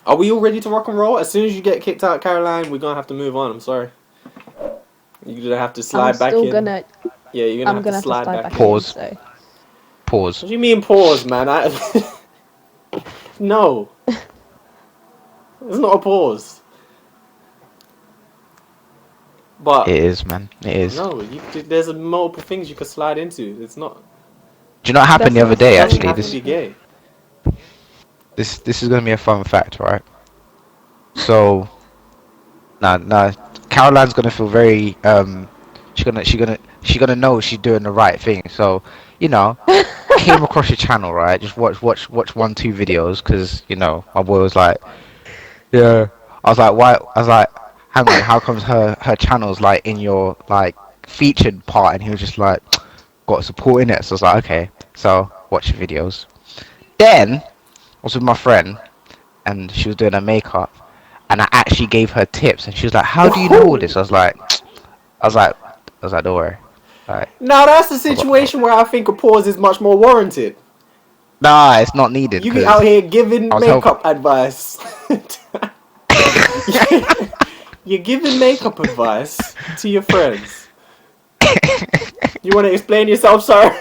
Are we all ready to rock and roll? As soon as you get kicked out, Caroline, we're gonna have to move on. I'm sorry. You're gonna have to slide back in. Yeah, you're gonna have to slide back in. Pause. What do you mean pause, man? No. It's not a pause. But it is, man. It is. No, there's multiple things you could slide into. It's not. Do you know what happened the other day? Actually, this be gay. This is gonna be a fun fact, right? So, now, Caroline's gonna feel very she's gonna know she's doing the right thing. So, you know, came across your channel, right? Just watch 1-2 videos, because you know my boy was like, yeah. I was like, why? I was like, hang on, how comes her channel's like in your like featured part? And he was just like, got support in it. So I was like, okay, so watch the videos. Then I was with my friend, and she was doing her makeup, and I actually gave her tips, and she was like, how do you know all this? I was like, don't worry. Right. Now that's a situation where I think a pause is much more warranted. Nah, it's not needed. You be out here giving makeup advice. You're giving makeup advice to your friends. You want to explain yourself, sir?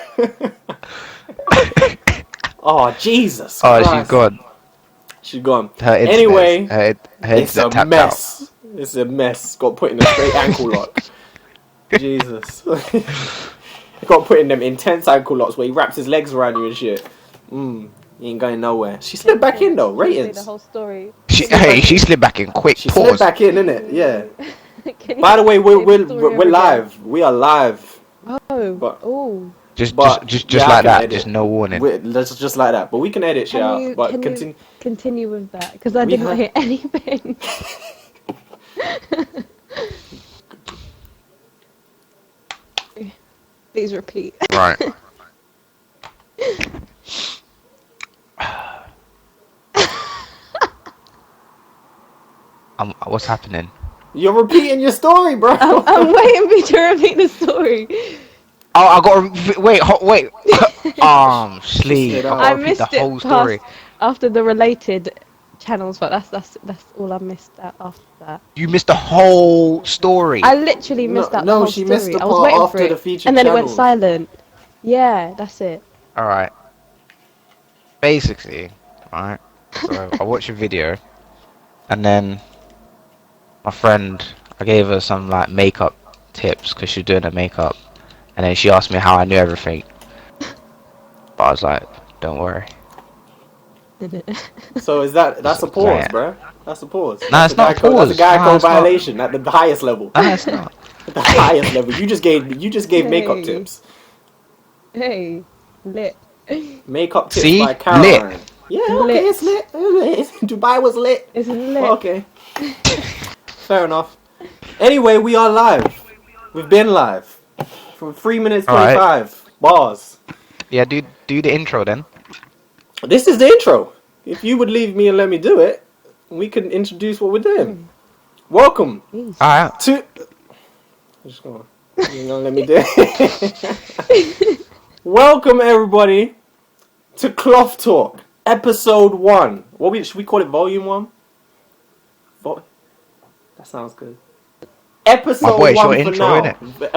Oh, Jesus Christ. She's gone. She's gone. Anyway, it's a mess. Out. It's a mess. Got put in a straight ankle lock. Jesus. Got put in them intense ankle locks where he wraps his legs around you and shit. He ain't going nowhere. She slid back in though. Ratings. The whole story. She slid back in quick. She slid back in, innit? Yeah. By the way, we're live. We are live. Oh. Just like that. Edit. Just no warning. Let's just like that. But we can edit shit out. But continue with that, because I did not hear anything. Please repeat. Right. What's happening? You're repeating your story, bro. I'm waiting for you to repeat the story. Oh, I got wait. Sleep. I missed the whole story after the related channels, but that's all I missed out after that. You missed the whole story. I literally missed that. No, she missed the part after the featured and then channels. It went silent. Yeah, that's it. All right. Basically, right. So I watched a video, and then my friend, I gave her some like makeup tips because she's doing her makeup, and then she asked me how I knew everything. But I was like, don't worry. So that's a pause, bro? That's a pause. Nah, it's not a pause. That's a guy code violation at the highest level. Nah, it's not. At the highest level. You just gave makeup tips. Hey, lit. Makeup tips by Caroline. Lit. Yeah, okay, it's lit. Dubai was lit. It's lit. Okay. Fair enough. Anyway, we are live. We've been live. For 3 minutes 25. Right. Bars. Yeah, do the intro then. This is the intro. If you would leave me and let me do it, we can introduce what we're doing. Welcome. Alright. To... Just go on. You're gonna let me do it. Welcome everybody to Cloth Talk, episode 1. Should we call it volume 1? That sounds good. Episode 1 for intro, now.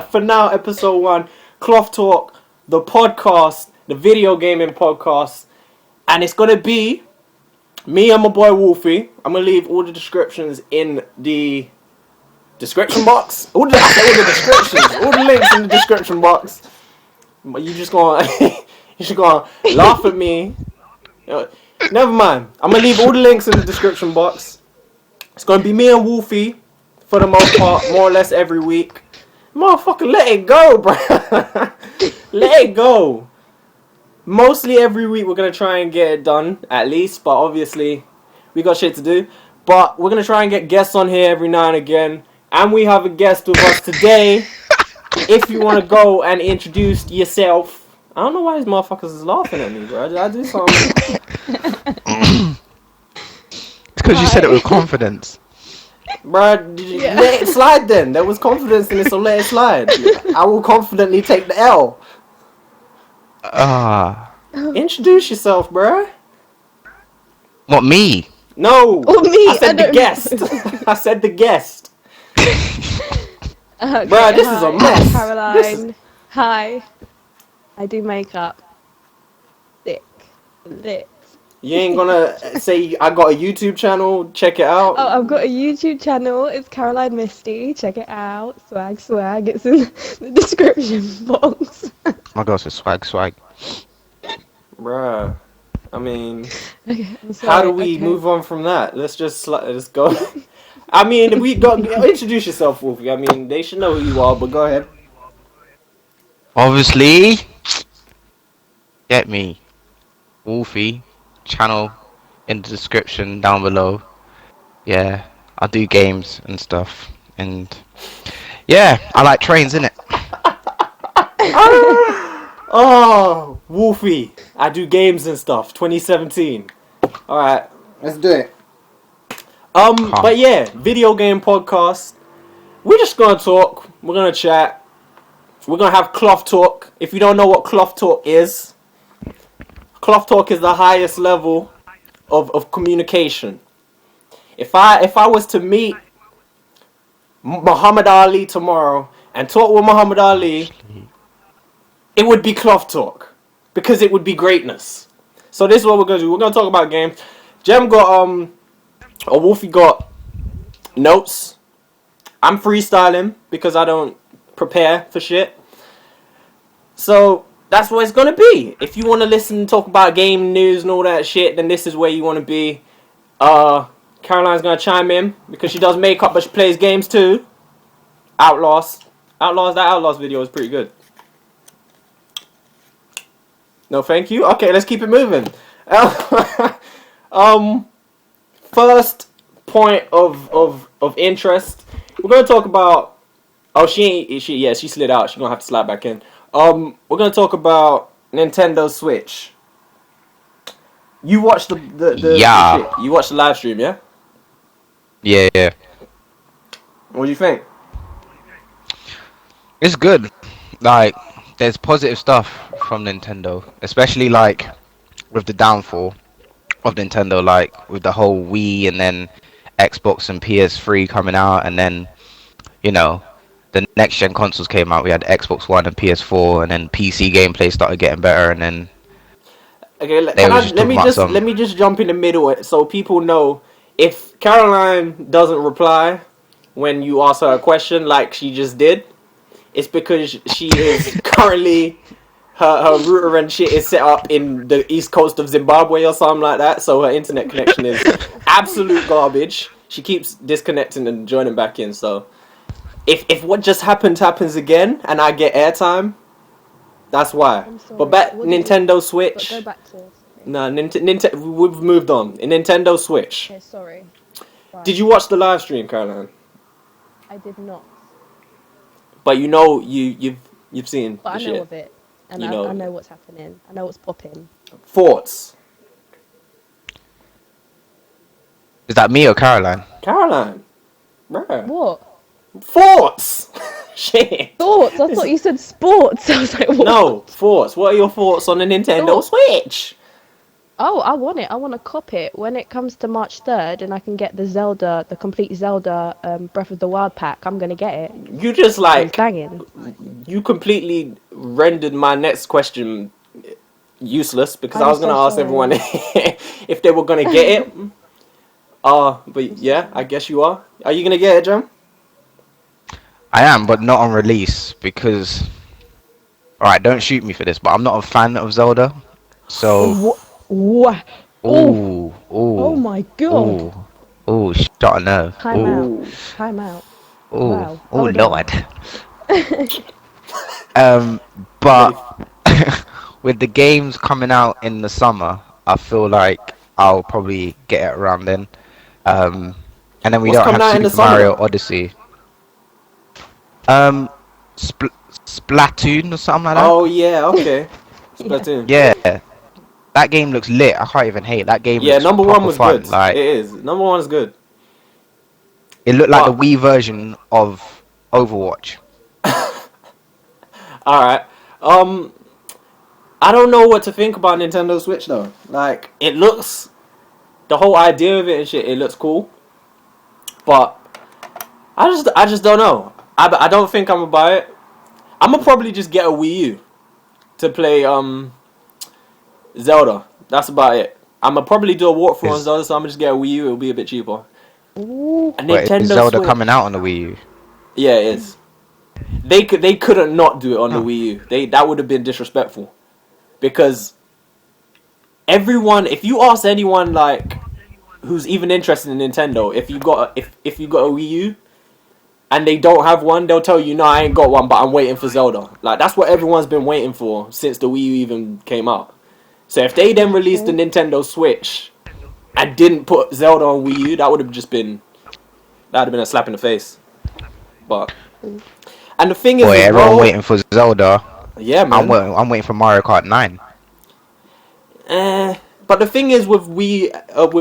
For now, episode 1. Cloth Talk, the podcast, the video gaming podcast. And it's going to be me and my boy Wolfie. I'm going to leave all the descriptions in the description box. All the descriptions. All the links in the description box. But you just going to laugh at me. Never mind. I'm going to leave all the links in the description box. It's going to be me and Wolfie for the most part, more or less every week. Motherfucker, let it go, bro. Let it go. Mostly every week we're going to try and get it done, at least. But obviously, we got shit to do. But we're going to try and get guests on here every now and again. And we have a guest with us today. If you want to go and introduce yourself. I don't know why these motherfuckers is laughing at me, bro. Did I do something? It's because you said it with confidence. Bro, let it slide then. There was confidence in it, so let it slide. I will confidently take the L. Introduce yourself, bro. What, me? No, Or me? I said the don't guest. know. I said the guest. Okay, Bruh, this is hi, a I'm mess. This is. Caroline. Hi, I do makeup. Thick, lit. You ain't gonna say I got a YouTube channel. Check it out. Oh, I've got a YouTube channel. It's Caroline Mystee. Check it out. Swag, swag. It's in the description box. My God, it's swag. Bruh. I mean, Okay, I'm how do sorry. we Okay. move on from that? Let's just let's go. I mean, we got introduce yourself, Wolfie. I mean, they should know who you are, but go ahead. Obviously, get me. Wolfie. Channel in the description down below. Yeah, I do games and stuff. And yeah, I like trains, innit? Oh, Wolfie. I do games and stuff. 2017. All right, let's do it. Calm. But yeah, video game podcast. We're just gonna talk. We're gonna chat. We're gonna have cloth talk. If you don't know what cloth talk is the highest level of communication. If I was to meet Muhammad Ali tomorrow and talk with Muhammad Ali, Sleep. it would be cloth talk because it would be greatness. So this is what we're gonna do. We're gonna talk about games. Jem got or Wolfie got notes. I'm freestyling because I don't prepare for shit. So that's what it's gonna be. If you want to listen and talk about game news and all that shit, then this is where you want to be. Caroline's gonna chime in because she does makeup, but she plays games too. Outlaws. That Outlaws video is pretty good. No, thank you. Okay, let's keep it moving. um, first point of interest. We're gonna talk about. Oh, she slid out. She's gonna have to slide back in. We're gonna talk about Nintendo Switch. You watched the Yeah. shit. You watched the live stream, yeah? Yeah. What do you think? It's good. Like, there's positive stuff from Nintendo, especially like with the downfall of Nintendo, like with the whole Wii and then Xbox and PS3 coming out, and then you know the next gen consoles came out. We had Xbox One and PS4, and then PC gameplay started getting better, and then Okay, they can was I just talking about let some. me just jump in the middle so people know if Caroline doesn't reply when you ask her a question like she just did, it's because she is currently her router and shit is set up in the east coast of Zimbabwe or something like that, so her internet connection is absolute garbage. She keeps disconnecting and joining back in, so if what just happened happens again and I get airtime, that's why. I'm sorry. But back What did Nintendo But Switch. go back to. Sorry. No, we've moved on. In Nintendo Switch. Okay, sorry. Did Right. you watch the live stream, Caroline? I did not. But you know you've seen But the I know shit. of it. And You I know know what's happening. I know what's popping. thoughts, Is that me or Caroline? Caroline. Bruh. What? Thoughts. Shit. Thoughts? I thought you said sports. I was like, what? No thoughts. What are your thoughts on the Nintendo Thoughts. Switch? Oh, I want it. I want to cop it when it comes to March 3rd, and I can get the complete Zelda Breath of the Wild pack. I'm gonna get it. You just And it's like banging. you completely rendered my next question useless because I I'm was gonna so ask everyone sorry. if they were gonna get it. But I'm so yeah, I sorry. guess you are. Are you gonna get it, Jim? I am, but not on release because. All right, don't shoot me for this, but I'm not a fan of Zelda. So, What? What? Oh! ooh, Oh ooh, my God! ooh, ooh, shot a nerve. Time out. Ooh, Ooh. Time out. ooh, Wow. ooh, Hold on. Lord. Um, but Ready? with the games coming out in the summer, I feel like I'll probably get it around then. Um, and then we What's don't coming have out in the Super summer Mario though? Odyssey. Um, Splatoon or something like that. Oh yeah, okay. Yeah. Splatoon. Yeah, that game looks lit. I can't even hate. That game Yeah, looks number one proper was good. fun. Like It is. Number one is good. it looked like the But Wii version of Overwatch. all right. I don't know what to think about Nintendo Switch though. Like, it looks the whole idea of it and shit, it looks cool. But I just don't know. I don't think I'm gonna buy it. I'm gonna probably just get a Wii U to play Zelda. That's about it. I'm gonna probably do a walkthrough on Zelda, so I'm gonna just get a Wii U. It'll be a bit cheaper. Ooh. A Wait, Nintendo is Zelda Switch. coming out on the Wii U? Yeah, it is. They couldn't not do it on the Huh. Wii U. That would have been disrespectful, because everyone, if you ask anyone like who's even interested in Nintendo, if you got a Wii U and they don't have one, they'll tell you, no, I ain't got one, but I'm waiting for Zelda. Like, that's what everyone's been waiting for since the Wii U even came out. So if they then released the Nintendo Switch and didn't put Zelda on Wii U, that would have been a slap in the face. But and the thing is, Boy, as everyone well, waiting for Zelda. yeah, man. I'm waiting for Mario Kart 9. But the thing is with with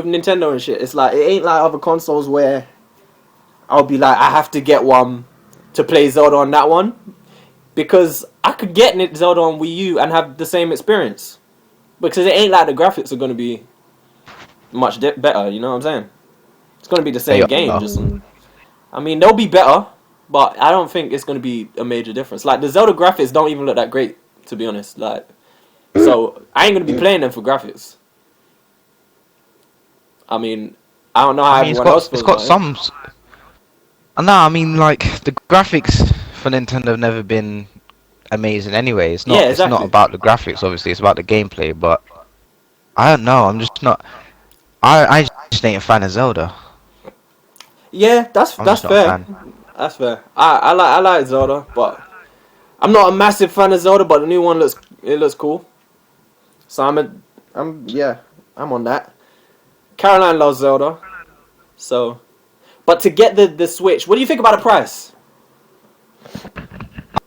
Nintendo and shit, it's like it ain't like other consoles where I'll be like, I have to get one to play Zelda on that one, because I could get Zelda on Wii U and have the same experience, because it ain't like the graphics are gonna be much better. You know what I'm saying? It's gonna be the same game. Just, I mean, they'll be better, but I don't think it's gonna be a major difference. Like the Zelda graphics don't even look that great, to be honest. Like, so I ain't gonna be playing them for graphics. I mean, I don't know how everyone else feels about it. some. No, I mean, like the graphics for Nintendo have never been amazing. Anyway, it's not. Yeah, exactly. It's not about the graphics. Obviously, it's about the gameplay. But I don't know. I'm just not. I just ain't a fan of Zelda. Yeah, that's I'm just not a fair. fan. That's fair. I like Zelda, but I'm not a massive fan of Zelda. But the new one looks cool. So I'm on that. Caroline loves Zelda, so. But to get the Switch, what do you think about the price?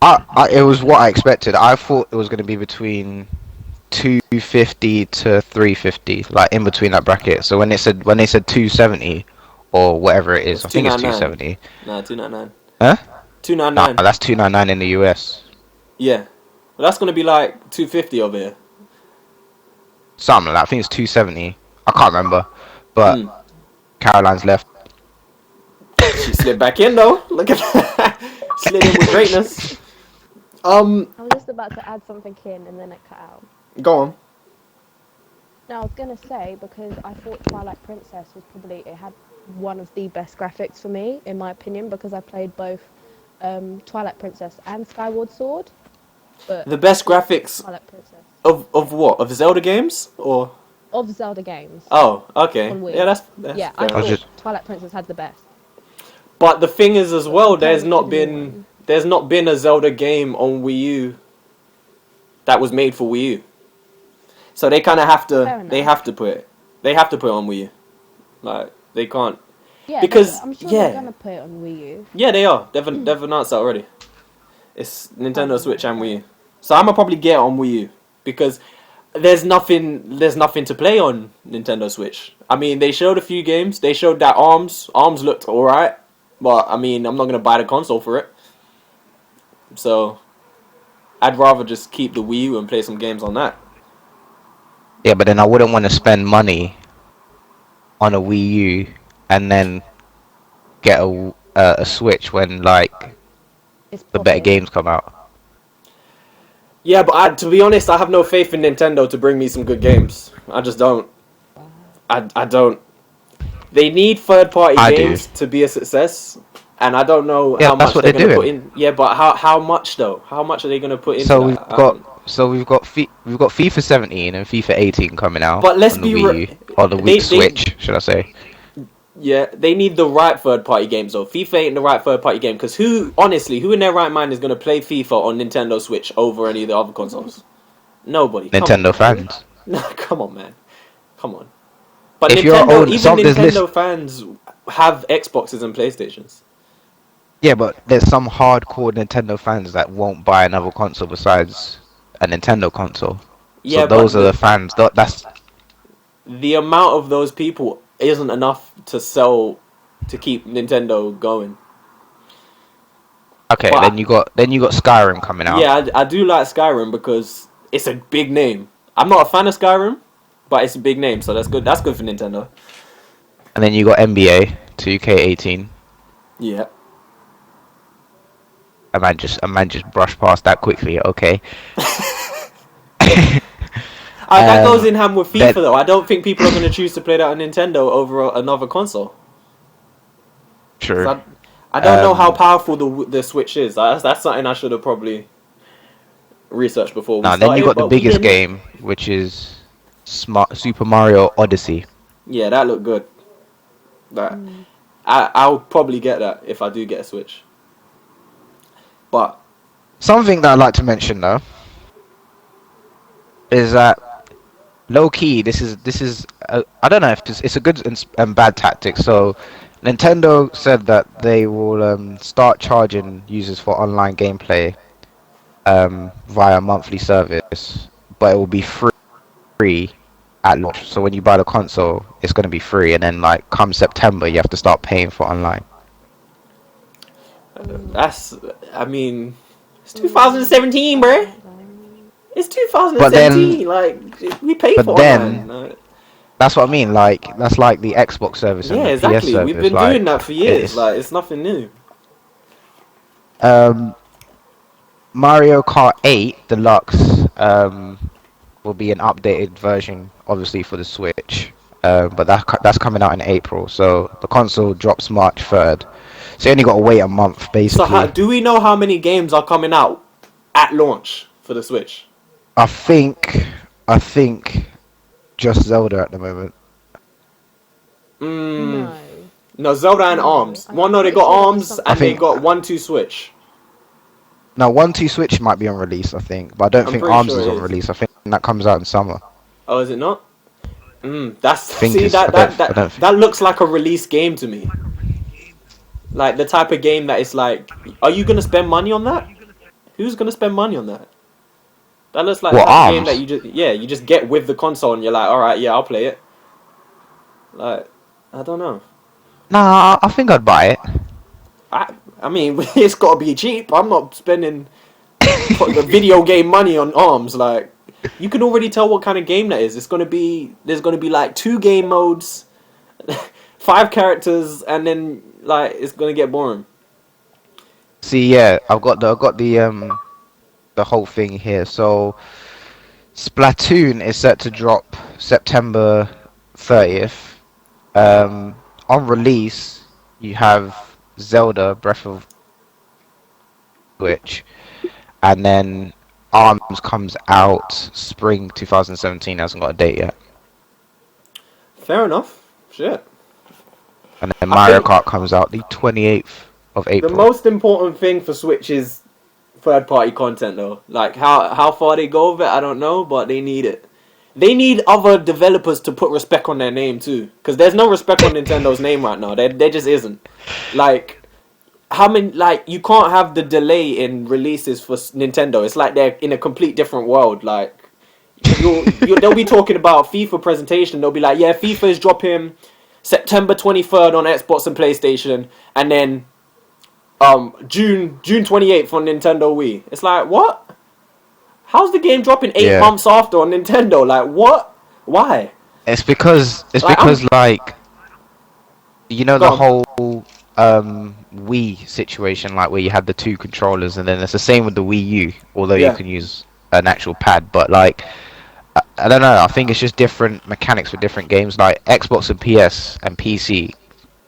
It was what I expected. I thought it was going to be between 250 to 350, like in between that bracket. So when they said 270 or whatever it is, It's I think it's 299. 270. Nah, 299. Huh? 299. Nah, that's 299 in the US. Yeah, well, that's gonna be like 250 over here. Something like that. I think it's 270. I can't remember, but Caroline's left. She slid back in though. Look at that. Slid in with greatness. I was just about to add something in and then it cut out. Go on. No, I was gonna say, because I thought Twilight Princess it had one of the best graphics for me, in my opinion, because I played both Twilight Princess and Skyward Sword. But The best graphics Twilight Princess of what? Of Zelda games or? of Zelda games. Oh, okay. On Wii. Yeah, that's Yeah, fair I enough. thought Twilight Princess had the best. But the thing is, as well, Compared to the new one. there's not been a Zelda game on Wii U that was made for Wii U. So they kind of have Fair to. enough. They have to put it. They have to put it on Wii U. Like they can't. Yeah, Because I'm sure yeah, they're gonna put it on Wii U. yeah, they are. They've announced that already. It's Nintendo Switch and Wii U. So I'm gonna probably get it on Wii U because there's nothing to play on Nintendo Switch. I mean, they showed a few games. They showed that Arms looked alright, but I mean, I'm not gonna buy the console for it. So I'd rather just keep the Wii U and play some games on that. Yeah, but then I wouldn't want to spend money on a Wii U and then get a Switch when like It's the better popping. games come out. Yeah, but to be honest, I have no faith in Nintendo to bring me some good games. I just don't. I don't. They need third-party I games to be a success, and I don't know Yeah, how that's much what they're they're going to put doing. in. Yeah, but how much though? How much are they going to put into So that? we've got FIFA 17 and FIFA 18 coming out But let's on the be Wii U or the Wii Switch, should I say? Yeah, they need the right third-party games though. FIFA ain't the right third-party game because who in their right mind is going to play FIFA on Nintendo Switch over any of the other consoles? Nobody. Nintendo fans. No, come on, man. Come on. But If Nintendo, you're some, there's Nintendo fans have Xboxes and PlayStations. Yeah, but there's some hardcore Nintendo fans that won't buy another console besides a Nintendo console. Yeah, So those but are the fans. That's the amount of those people isn't enough to keep Nintendo going. okay. But Then you got Skyrim coming out. yeah, I do like Skyrim because it's a big name. I'm not a fan of Skyrim, but it's a big name, so that's good. That's good for Nintendo. And then you got NBA 2K18. Yeah. A man just brushed past that quickly. Okay. That goes in hand with FIFA Then though. I don't think people are going to choose to play that on Nintendo over another console. Because true. I don't know how Um, powerful the Switch is. That's something I should have probably researched before we Now then you started, got the but we biggest didn't. game, which is Super Mario Odyssey. Yeah, that looked good. That Mm. I'll probably get that if I do get a Switch. But Something that I'd like to mention though is that low key, this is I don't know if it's a good and bad tactic. So Nintendo said that they will start charging users for online gameplay via monthly service, but it will be free at launch. So when you buy the console, it's going to be free, and then like come September, you have to start paying for online. Mm. that's, I mean, it's Mm. 2017, I bruh. don't know. It's But then, 2017. Like we pay but for online. then that's what I mean. Like that's like the Xbox service and Yeah, the PS exactly. We've service. been Like doing that for years. it's Like it's nothing new. um Mario Kart 8 Deluxe will be an updated version, obviously for the Switch. But that's coming out in April. So the console drops March 3rd. So you only got to wait a month, So basically. do we know how many games are coming out at launch for the Switch? I think I think just Zelda at the moment. Mm, No, no, Zelda and no. Arms. I'm They pretty got sure there was Arms I something and they think like got that. 1-2 Switch. no 1-2 Switch might be on release. I think, but I don't I'm think pretty Arms sure is it on is. release. I think that comes out in summer. Oh, is it not? That's I think see it's. I don't. that looks like a release game to me. Like the type of game that is like, are you gonna spend money on that? Who's gonna spend money on that? That looks like the What type of game that Arms? you just get with the console and you're like, all right, yeah, I'll play it. Like, I don't know. Nah, I think I'd buy it. I mean, it's got to be cheap. I'm not spending the video game money on Arms. Like, you can already tell what kind of game that is. There's gonna be like 2 game modes, 5 characters, and then like it's gonna get boring. See, yeah, I've got the whole thing here. So Splatoon is set to drop September 30th. On release, you have Zelda Breath of Switch, and then Arms comes out spring 2017. Hasn't got a date yet, Fair enough. Shit. and then I Mario think Kart comes out the 28th of the April. most important thing for Switch is third party content though. Like how far they go with it, I don't know, but they need it. They need other developers to put respect on their name too, because there's no respect on Nintendo's name right now. There just isn't. Like how many? Like you can't have the delay in releases for Nintendo. It's like they're in a complete different world. Like they'll be talking about FIFA presentation. They'll be like, yeah, FIFA is dropping September 23rd on Xbox and PlayStation, and then June 28th on Nintendo Wii. It's like what? How's the game dropping eight Yeah, months after on Nintendo? Like what? Why? it's Like I'm because like you know the gone. whole Wii situation, like where you had the two controllers, and then it's the same with the Wii U, although you Yeah. can use an actual pad. But like, I don't know. I think it's just different mechanics for different games. Like Xbox and PS and PC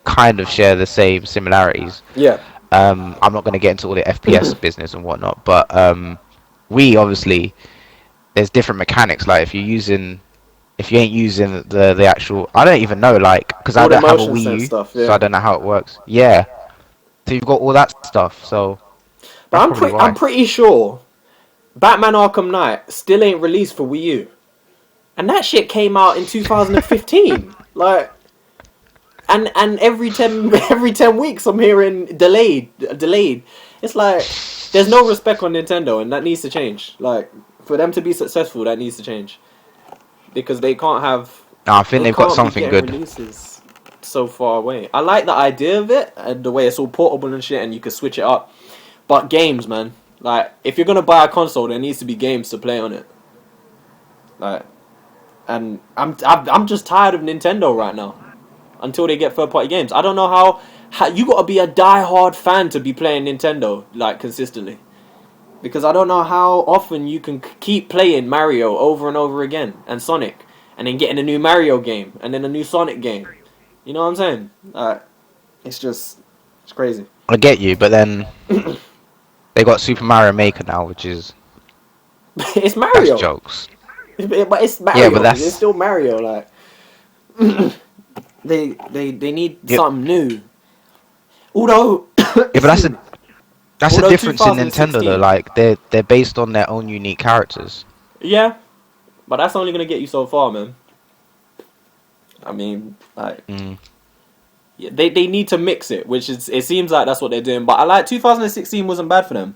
kind of share the same similarities. Yeah. I'm not going to get into all the FPS business and whatnot, but Wii obviously there's different mechanics. Like if you ain't using the actual, I don't even know, like, because I All the don't have a motion Wii sense U, stuff. so I Yeah. don't know how it works. Yeah, so you've got all that stuff. So But that's probably I'm why. pretty sure Batman Arkham Knight still ain't released for Wii U, and that shit came out in 2015. Like. And every 10 every 10 weeks I'm hearing delayed. It's like there's no respect on Nintendo, and that needs to change. Like for them to be successful, that needs to change because No, I think they they've got can't be something getting good. releases so far away. I like the idea of it and the way it's all portable and shit, and you can switch it up. But games, man, like if you're gonna buy a console, there needs to be games to play on it. Like, and I'm just tired of Nintendo right now. until they get third-party games. I don't know how you got to be a die-hard fan to be playing Nintendo like consistently, because I don't know how often you can keep playing Mario over and over again and Sonic, and then getting a new Mario game and then a new Sonic game. You know what I'm saying? It's crazy. I get you, but then they got Super Mario Maker now, which is It's that's Mario, jokes. but it's Yeah, Mario. but that's It's still Mario. Like they need Yep. something new. Although, yeah, but that's the Although difference in Nintendo though. 2016 Like they're based on their own unique characters. yeah, but that's only gonna get you so far, man. I mean, like, Mm. yeah, they need to mix it, which is it seems like that's what they're doing. But I like 2016 wasn't bad for them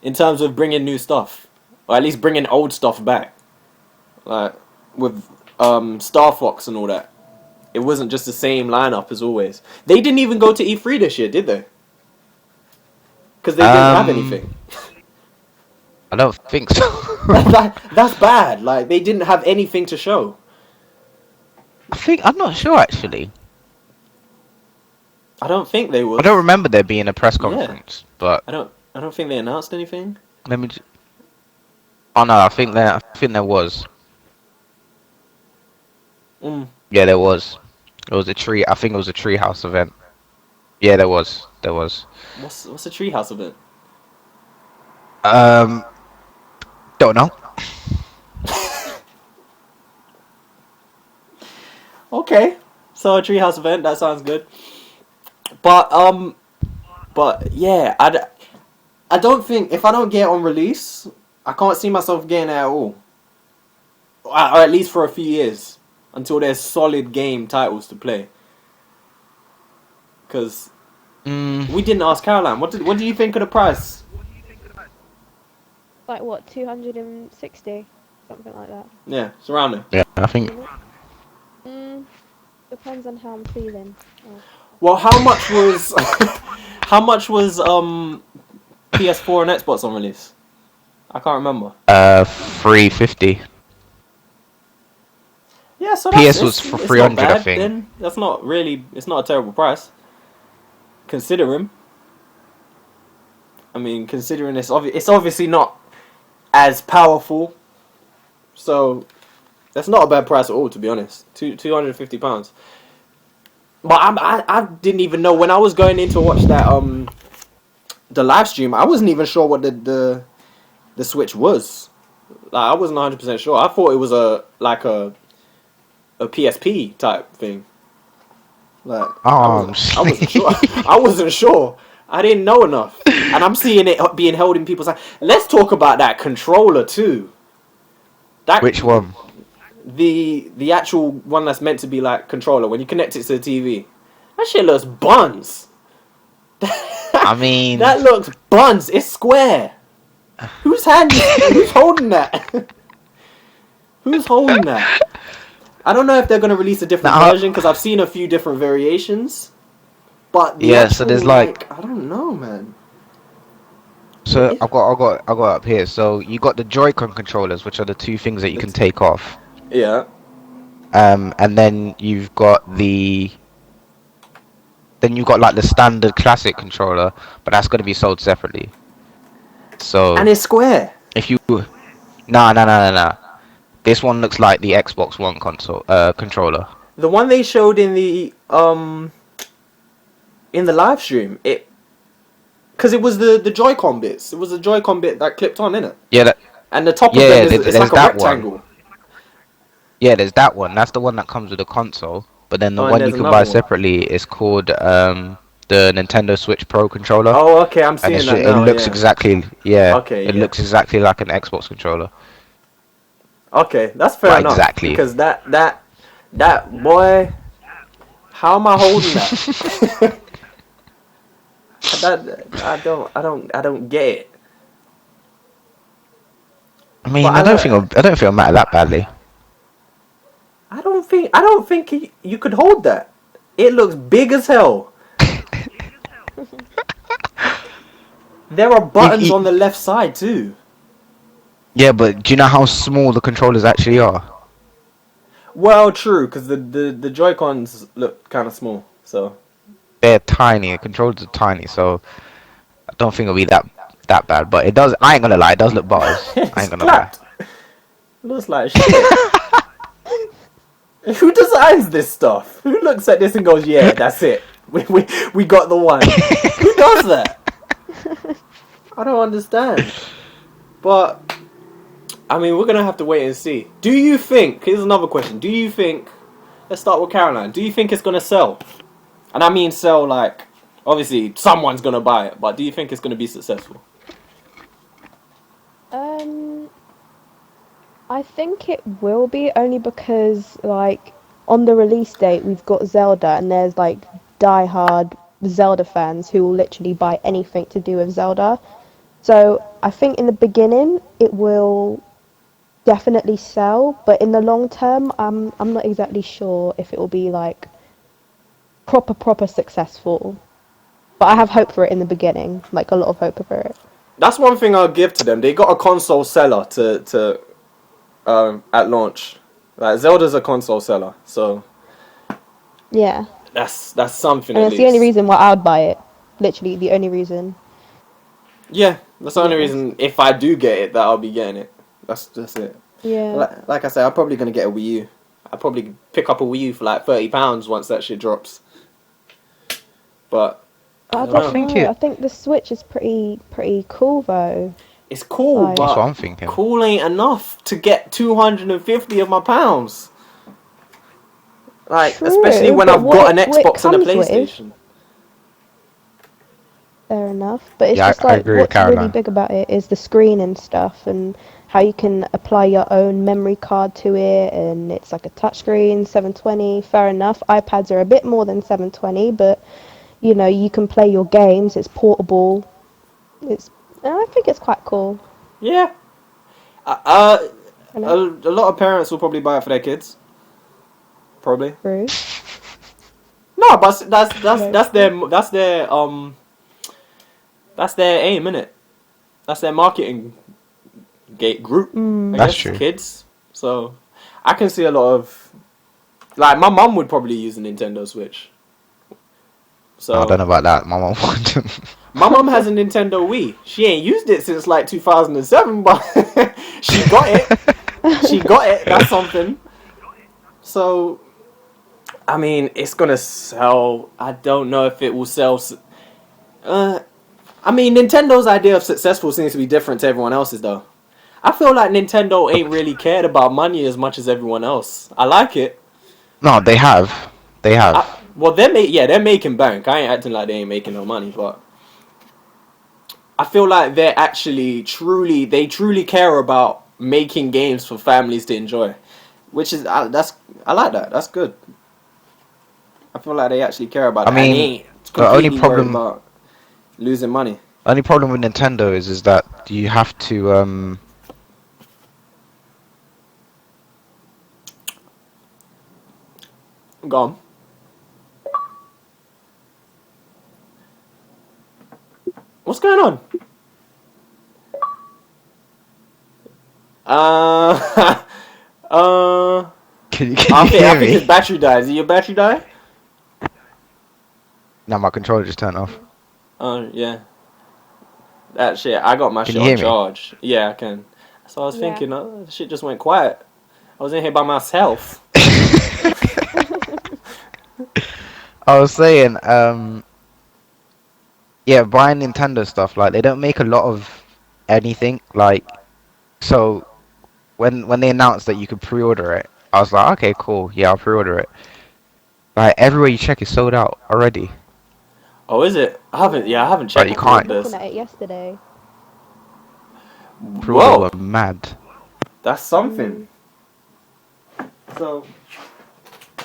in terms of bringing new stuff, or at least bringing old stuff back, like with Star Fox and all that. It wasn't just the same lineup as always. They didn't even go to E3 this year, did they? Because they didn't have anything. I don't think so. That's bad. Like they didn't have anything to show. I'm not sure actually. I don't think they would. I don't remember there being a press Yeah. conference, but I don't think they announced anything. let me. Oh no, I think there was. Mm. Yeah, there was. It was a tree. I think it was a treehouse event. Yeah, there was. What's a treehouse event? Don't know. Okay, so a treehouse event. That sounds good. But yeah, I don't think if I don't get it on release, I can't see myself getting it at all. Or at least for a few years until there's solid game titles to play. Because we didn't ask Caroline. What do you think of the price? Like what, 260? Something like that. Yeah, it's around there. Yeah, I think. Depends on how I'm feeling. Oh. Well, how much was how much was PS4 and Xbox on release? I can't remember. 350. Yeah, so PS was for it's 300, not bad, I think. Then that's not really. It's not a terrible price. Considering. I mean, considering it's obviously not as powerful. So that's not a bad price at all, to be honest. £250. But I didn't even know when I was going in to watch that the live stream. I wasn't even sure what the Switch was. Like I wasn't 100% sure. I thought it was a PSP type thing. Like I wasn't sure. I wasn't sure. I didn't know enough, and I'm seeing it being held in people's hands. Let's talk about that controller too. Which one? The actual one that's meant to be like controller when you connect it to the TV. That shit looks buns. I mean, that looks buns. It's square. Who's holding that? Who's holding that? I don't know if they're gonna release a different version because I've seen a few different variations. But so there's like I don't know, man. So I got up here. So you got the Joy-Con controllers, which are the two things that you can take off. Yeah. And then you've got like the standard classic controller, but that's going to be sold separately. So and it's square. If you no. This one looks like the Xbox One controller. The one they showed in the live stream, because it was the Joy-Con bits. It was the Joy-Con bit that clipped on, innit? Yeah. And the top of them is like a rectangle. One. Yeah, there's that one. That's the one that comes with the console. But then the one you can buy separately is called the Nintendo Switch Pro controller. Oh, okay, I'm seeing that now. It looks exactly it looks exactly like an Xbox controller. Okay, that's fair enough. Exactly. Because that boy, how am I holding that? I don't get it. I mean, I don't think it'll matter that badly. I don't think you could hold that. It looks big as hell. There are buttons on the left side too. Yeah, but do you know how small the controllers actually are? Well, true, because the Joy-Cons look kind of small, so... They're tiny. The controllers are tiny, so I don't think it'll be that bad. But it does. I ain't gonna lie. It does look butters. I It's ain't gonna lie. clapped. Looks like shit. Who designs this stuff? Who looks at this and goes, yeah, that's it. We got the one. Who does that? I don't understand. But, I mean, we're going to have to wait and see. Do you think, here's another question. Do you think, let's start with Caroline. Do you think it's going to sell? And I mean sell like, obviously, someone's going to buy it. But do you think it's going to be successful? I think it will be, only because, like, on the release date, we've got Zelda, and there's, like, die-hard Zelda fans who will literally buy anything to do with Zelda. So I think in the beginning, it will definitely sell, but in the long term, I'm not exactly sure if it will be, like, proper successful. But I have hope for it in the beginning, like, a lot of hope for it. That's one thing I'll give to them. They got a console seller to at launch. Like Zelda's a console seller, so Yeah. that's something. And at it's the least. only reason why I'd buy it. Literally, the only reason. Yeah, that's the only Yeah. reason. If I do get it, that I'll be getting it. That's it. Yeah. Like I said, I'm probably gonna get a Wii U. I'll probably pick up a Wii U for like £30 once that shit drops. But I don't don't know. know. I think the Switch is pretty cool though. It's cool, Like- but That's what I'm thinking. cool ain't enough to get 250 of my pounds. Like, True, especially when but I've what got an it Xbox and a comes with- PlayStation. Fair enough, but it's Yeah, just I like agree with what's really Caroline. big about it is the screen and stuff, and how you can apply your own memory card to it, and it's like a touchscreen, 720. Fair enough. iPads are a bit more than 720, but you know you can play your games. It's portable. I think it's quite cool. Yeah. You A know, lot of parents will probably buy it for their kids. Probably. true. No, but that's No. that's their aim, innit? That's their marketing group. I That's guess, true. kids. So I can see a lot of, like, my mum would probably use a Nintendo Switch. So I don't know about that. My mom wanted. my mum has a Nintendo Wii. She ain't used it since like 2007, but she got it. She got it. That's something. So, I mean, it's gonna sell. I don't know if it will sell. I mean, Nintendo's idea of successful seems to be different to everyone else's, though. I feel like Nintendo ain't really cared about money as much as everyone else. I like it. No, they have. They have. Well, they're making bank. I ain't acting like they ain't making no money, but I feel like they're actually they truly care about making games for families to enjoy, which is I like that. That's good. I feel like they actually care about I it. And they mean, ain't the only completely problem- worried about losing money. Only problem with Nintendo is that you have to Go on. What's going on? Can you I hear think his me? battery died. Is it your battery die? No, my controller just turned off. Yeah. That shit. I got my Can shit you on hear me? charge. Yeah, I can. So I was Yeah. thinking, the shit just went quiet. I was in here by myself. I was saying, yeah, buying Nintendo stuff, like, they don't make a lot of anything. Like, so when they announced that you could pre-order it, I was like, okay, cool, yeah, I'll pre-order it. Like, everywhere you check is sold out already. Oh, is it? I haven't Right, checked you it can't. this. Looking at it yesterday. Pre-order Whoa, were mad. that's something. So,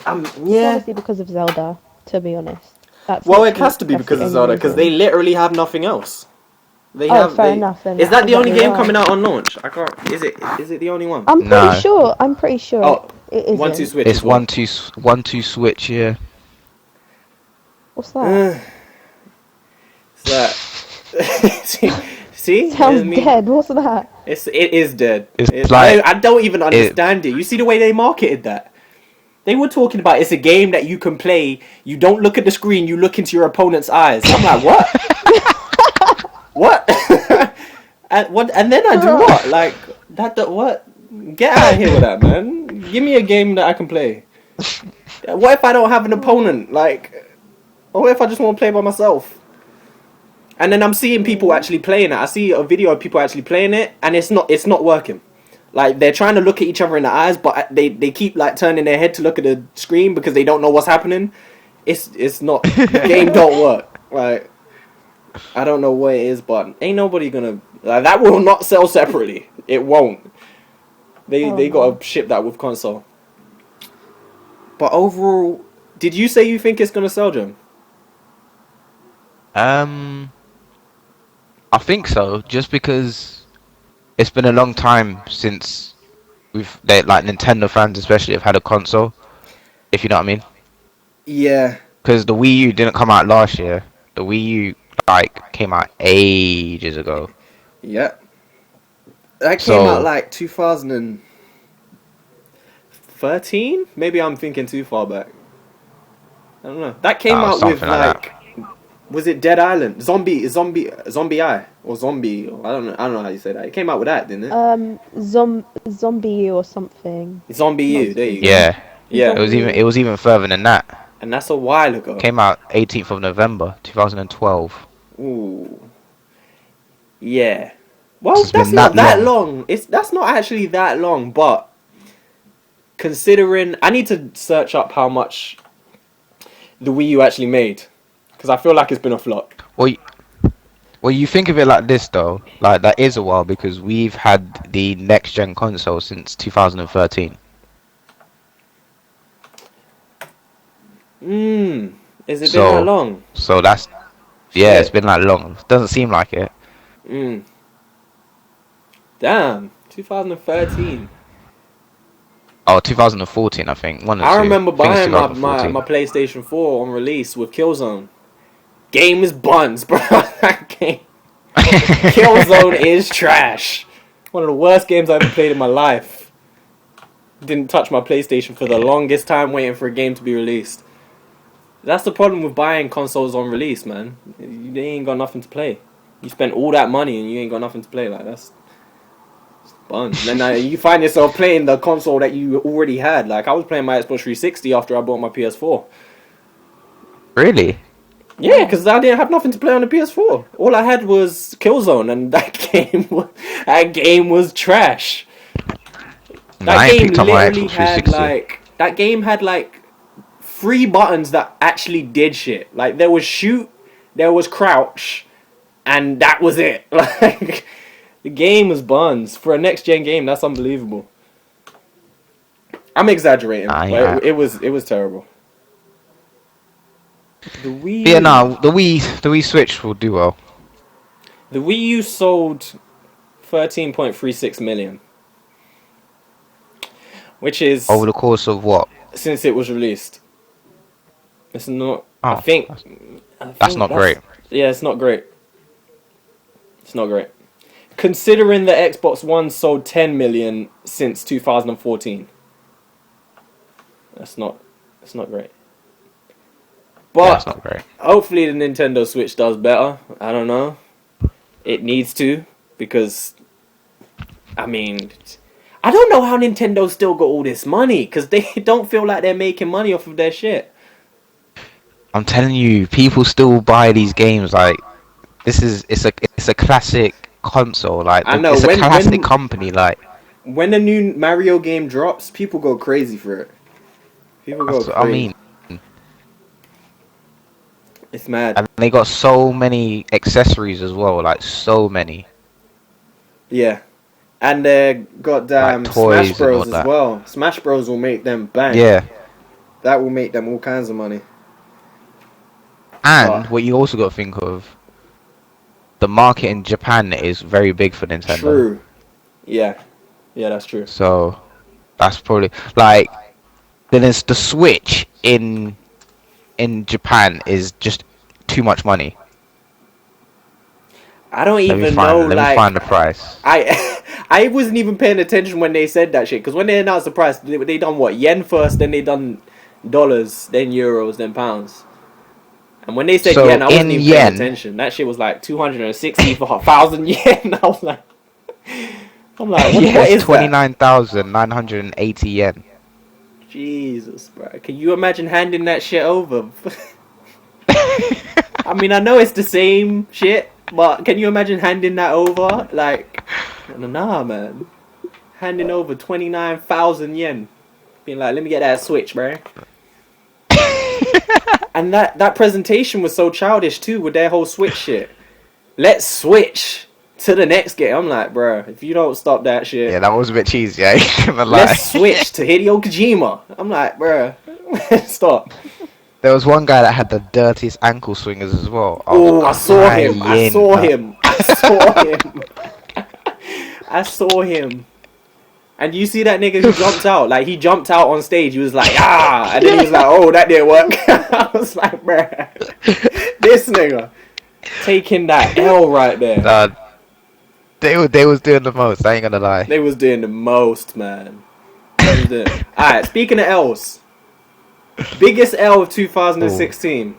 It's yeah. obviously because of Zelda, to be honest. That's Well, it literally- has to be that's because the of only Zelda, because reason. they literally have nothing else. They Oh, have. fair enough, then Is that the that's only exactly game why. coming out on launch? I can't. Is it the only one? I'm pretty No. sure. I'm pretty sure Oh, it isn't. 1-2 Switch. It's as well. 1-2 Switch, yeah. What's that? It's that. see? Sounds I mean, dead. What's that? It is dead. It's like- I don't even understand it. You see the way they marketed that? They were talking about it's a game that you can play. You don't look at the screen. You look into your opponent's eyes. I'm like, what? What? And what? And then I do what? Like that? What? Get out of here with that, man. Give me a game that I can play. What if I don't have an opponent? Like, or what if I just want to play by myself? And then I'm seeing people actually playing it. I see a video of people actually playing it, and it's not working. Like, they're trying to look at each other in the eyes, but they keep like turning their head to look at the screen because they don't know what's happening. It's not, the game don't work. Like, I don't know what it is, but ain't nobody gonna, like, that will not sell separately. It won't. They gotta ship that with console. But overall, did you say you think it's gonna sell, Jim? I think so. Just because it's been a long time since like Nintendo fans especially have had a console. If you know what I mean. Yeah. Because the Wii U didn't come out last year. The Wii U like came out ages ago. Yeah. That came out like 2013? Maybe I'm thinking too far back. I don't know. That came out with like was it Dead Island? Zombie Eye or Zombie? I don't know how you say that. It came out with that, didn't it? Zombie or something. Zombie U. There you go. Yeah. Yeah. It was even further than that. And that's a while ago. Came out 18th of November 2012. Ooh. Yeah. Well, It's that's been not that that long. That's not actually that long, but considering, I need to search up how much the Wii U actually made, because I feel like it's been a flop. Well, you think of it like this though, like that is a while because we've had the next gen console since 2013. Has it been that long? So that's it's been that long. Doesn't seem like it. Damn, 2013. Oh, 2014, I think. I remember buying my PlayStation 4 on release with Killzone. Game is buns, bro. That game. Killzone is trash. One of the worst games I've ever played in my life. Didn't touch my PlayStation for the longest time waiting for a game to be released. That's the problem with buying consoles on release, man. You ain't got nothing to play. You spent all that money and you ain't got nothing to play. Like, that's buns. And then you find yourself playing the console that you already had. Like, I was playing my Xbox 360 after I bought my PS4. Really? Yeah, because I didn't have nothing to play on the PS4. All I had was Killzone, and that game was trash. That game literally had that game had like 3 buttons that actually did shit. Like, there was shoot, there was crouch, and that was it. Like, the game was buns. For a next gen game, that's unbelievable. I'm exaggerating. But it was terrible. The Wii. Yeah, no, the Wii Switch will do well. The Wii U sold 13.36 million, which is over the course of what? Since it was released. It's not. Oh, I think that's not great. Yeah, it's not great. It's not great. Considering the Xbox One sold 10 million since 2014. It's not great. But it's not great. Hopefully the Nintendo Switch does better. I don't know. It needs to, because I mean, I don't know how Nintendo still got all this money, because they don't feel like they're making money off of their shit. I'm telling you, people still buy these games. Like, it's a classic console. Like, I know, it's a classic company. Like, when a new Mario game drops, people go crazy for it. People go crazy. I mean, it's mad. And they got so many accessories as well. Like, so many. Yeah. And they got like Smash Bros as well. Smash Bros will make them bang. Yeah. That will make them all kinds of money. And what you also got to think of, the market in Japan is very big for Nintendo. True. Yeah. Yeah, that's true. So, that's probably like, then it's the Switch in Japan is just too much money. I don't even know. Let me find the price. I I wasn't even paying attention when they said that shit. Because when they announced the price, they done what? Yen first, then they done dollars, then euros, then pounds. And when they said So yen, I wasn't in even paying yen, attention. That shit was like 260 for 1,000 yen. I was like, yeah, what it's is that? 29,980 yen. Jesus, bro. Can you imagine handing that shit over? I mean, I know it's the same shit, but can you imagine handing that over? Like, nah, man. Handing over 29,000 yen. Being like, let me get that Switch, bro. And that presentation was so childish too with their whole Switch shit. Let's switch to the next game. I'm like, bro, if you don't stop that shit, Yeah, that was a bit cheesy. I ain't gonna lie. let's switch to Hideo Kojima. I'm like, bro, stop. There was one guy that had the dirtiest ankle swingers as well. I was Oh, I saw him. I crying. saw him. I saw him. I saw him. And you see that nigga who jumped out? Like, he jumped out on stage. He was like, ah! And then he was like, oh, that didn't work. I was like, bruh. This nigga. Taking that L right there. Nah, they was doing the most. I ain't gonna lie. They was doing the most, man. Alright, speaking of L's. Biggest L of 2016.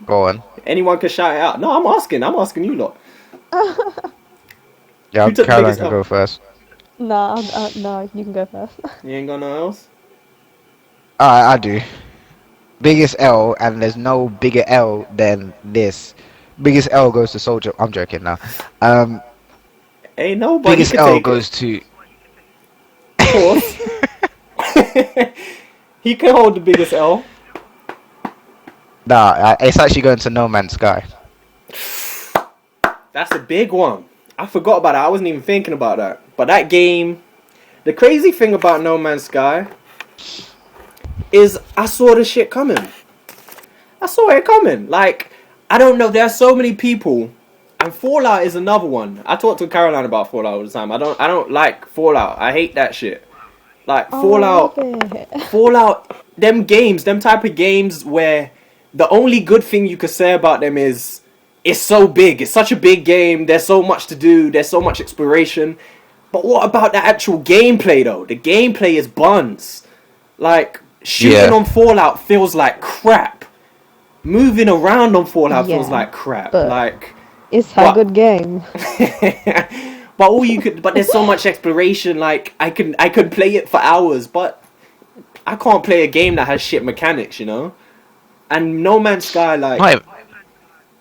Go on. Anyone can shout it out. No, I'm asking you lot. Yeah, Who took the Caroline biggest can L? go first. No, no, you can go first. You ain't got no L's? Alright, I do. Biggest L, and there's no bigger L than this. Biggest L goes to Soldier. I'm joking now. Ain't nobody Biggest could L take goes it. to. Of course. He can hold the biggest L. Nah, it's actually going to No Man's Sky. That's a big one. I forgot about it. I wasn't even thinking about that. But that game, the crazy thing about No Man's Sky is I saw the shit coming. I saw it coming. Like, I don't know. There are so many people, and Fallout is another one. I talked to Caroline about Fallout all the time. I don't like Fallout. I hate that shit. Like Fallout, I love it. Fallout, them games, them type of games where the only good thing you could say about them is it's so big. It's such a big game. There's so much to do. There's so much exploration. But what about the actual gameplay though? The gameplay is buns. Like shooting on Fallout feels like crap. Moving around on Fallout feels like crap. but Like it's a good game. but but there's so much exploration. Like I could play it for hours, but I can't play a game that has shit mechanics, you know. And No Man's Sky, like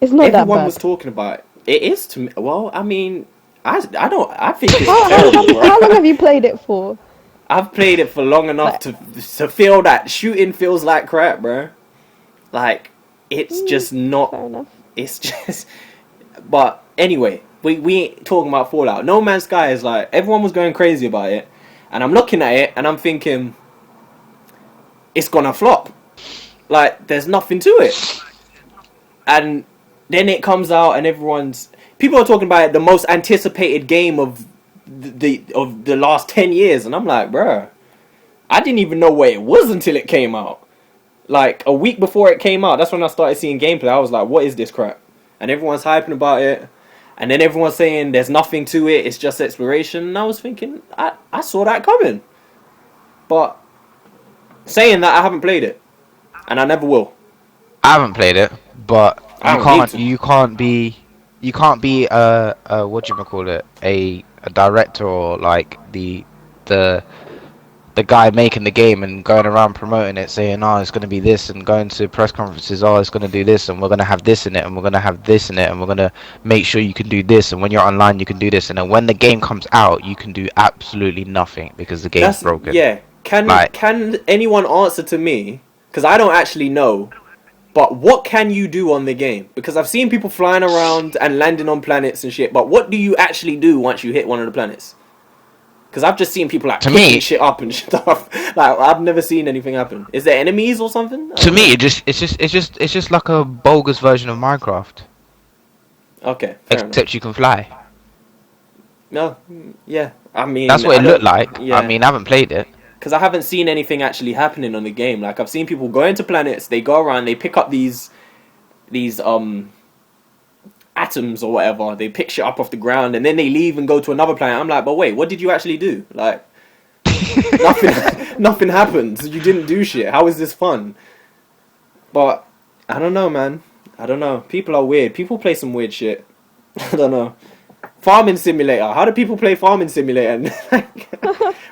It's not that everyone bad. was talking about it. It is to me. Well, I mean, I think it's How terrible. Bro. long have you played it for? I've played it for long enough to feel that shooting feels like crap, bro. Like it's just not. Fair enough. It's just. But anyway, we ain't talking about Fallout. No Man's Sky is like everyone was going crazy about it, and I'm looking at it and I'm thinking, it's gonna flop. Like there's nothing to it, and then it comes out and people are talking about it, the most anticipated game of the last 10 years, and I'm like, bruh, I didn't even know where it was until it came out. Like a week before it came out, that's when I started seeing gameplay. I was like, what is this crap? And everyone's hyping about it, and then everyone's saying there's nothing to it, it's just exploration. And I was thinking, I saw that coming. But saying that, I haven't played it, and I never will. I haven't played it, but you can't be what do you call it, a director or like the guy making the game and going around promoting it, saying, oh, it's going to be this, and going to press conferences, oh, it's going to do this, and we're going to have this in it, and we're going to have this in it, and we're going to make sure you can do this, and when you're online you can do this, and then when the game comes out you can do absolutely nothing because the game's broken. Yeah. Can anyone answer to me? Because I don't actually know. But what can you do on the game? Because I've seen people flying around and landing on planets and shit. But what do you actually do once you hit one of the planets? Because I've just seen people like picking shit up and stuff. Like I've never seen anything happen. Is there enemies or something? To me, it's just like a bogus version of Minecraft. Okay. Except you can fly. No. Yeah. I mean, that's what it looked like. Yeah. I mean, I haven't played it. Because I haven't seen anything actually happening on the game. Like I've seen people go into planets, they go around, they pick up these I atoms or whatever. They pick shit up off the ground and then they leave and go to another planet. I'm like, but wait, what did you actually do? Like, nothing happens. You didn't do shit. How is this fun? But I don't know, man. I don't know. People are weird. People play some weird shit. I don't know. Farming Simulator. How do people play Farming Simulator?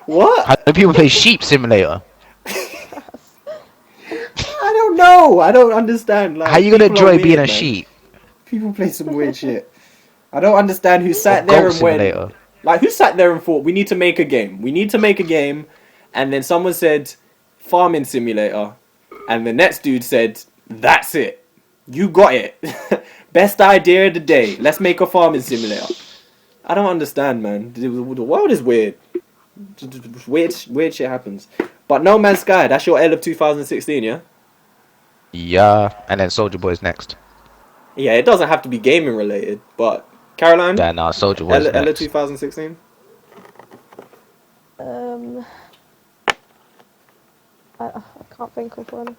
What? How do people play Sheep Simulator? I don't know. I don't understand. Like, How you gonna people are enjoy being weird, a man. sheep? People play some weird shit. I don't understand who Or sat there Goat and went. Simulator? Like, who sat there and thought, we need to make a game. We need to make a game. And then someone said, Farming Simulator. And the next dude said, that's it. You got it. Best idea of the day. Let's make a farming simulator. I don't understand, man. The world is weird. Weird shit happens. But No Man's Sky, that's your L of 2016, yeah? Yeah, and then Soldier Boy's next. Yeah, it doesn't have to be gaming related. But, Caroline? Yeah, no, Soldier Boy's L of next. 2016? I can't think of one.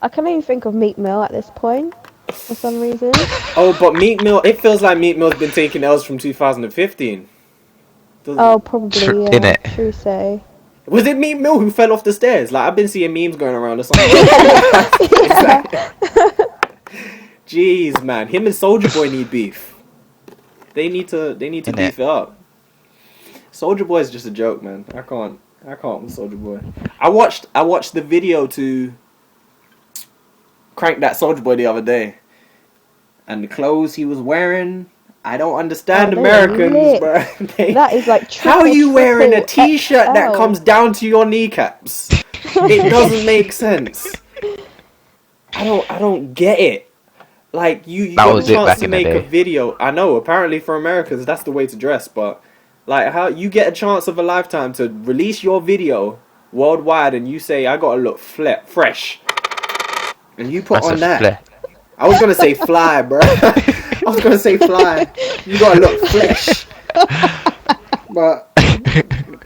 I can't even think of Meat Mill at this point, for some reason. Oh, but Meat Mill, it feels like Meat Mill's been taking L's from 2015. Doesn't Oh, it? probably, In yeah. it. True say. Was it Meat Mill who fell off the stairs? Like, I've been seeing memes going around or something. Jeez, man. Him and Soldier Boy need beef. They need to Innit? beef it up. Soldier Boy is just a joke, man. I can't with Soldier Boy. I watched the video to Crank That Soldier Boy the other day. And the clothes he was wearing, I don't understand Oh, they are Americans, lit. bro. That is like How are you wearing a triple t-shirt that XL? comes down to your kneecaps? It doesn't make sense. I don't get it. Like, you That got was a it chance back to in the make a day. video. I know, apparently for Americans that's the way to dress, but like, how you get a chance of a lifetime to release your video worldwide and you say I gotta look fresh, and you put That's on a that. flare. I was gonna say fly, bro. I was gonna say fly. You gotta look fresh. But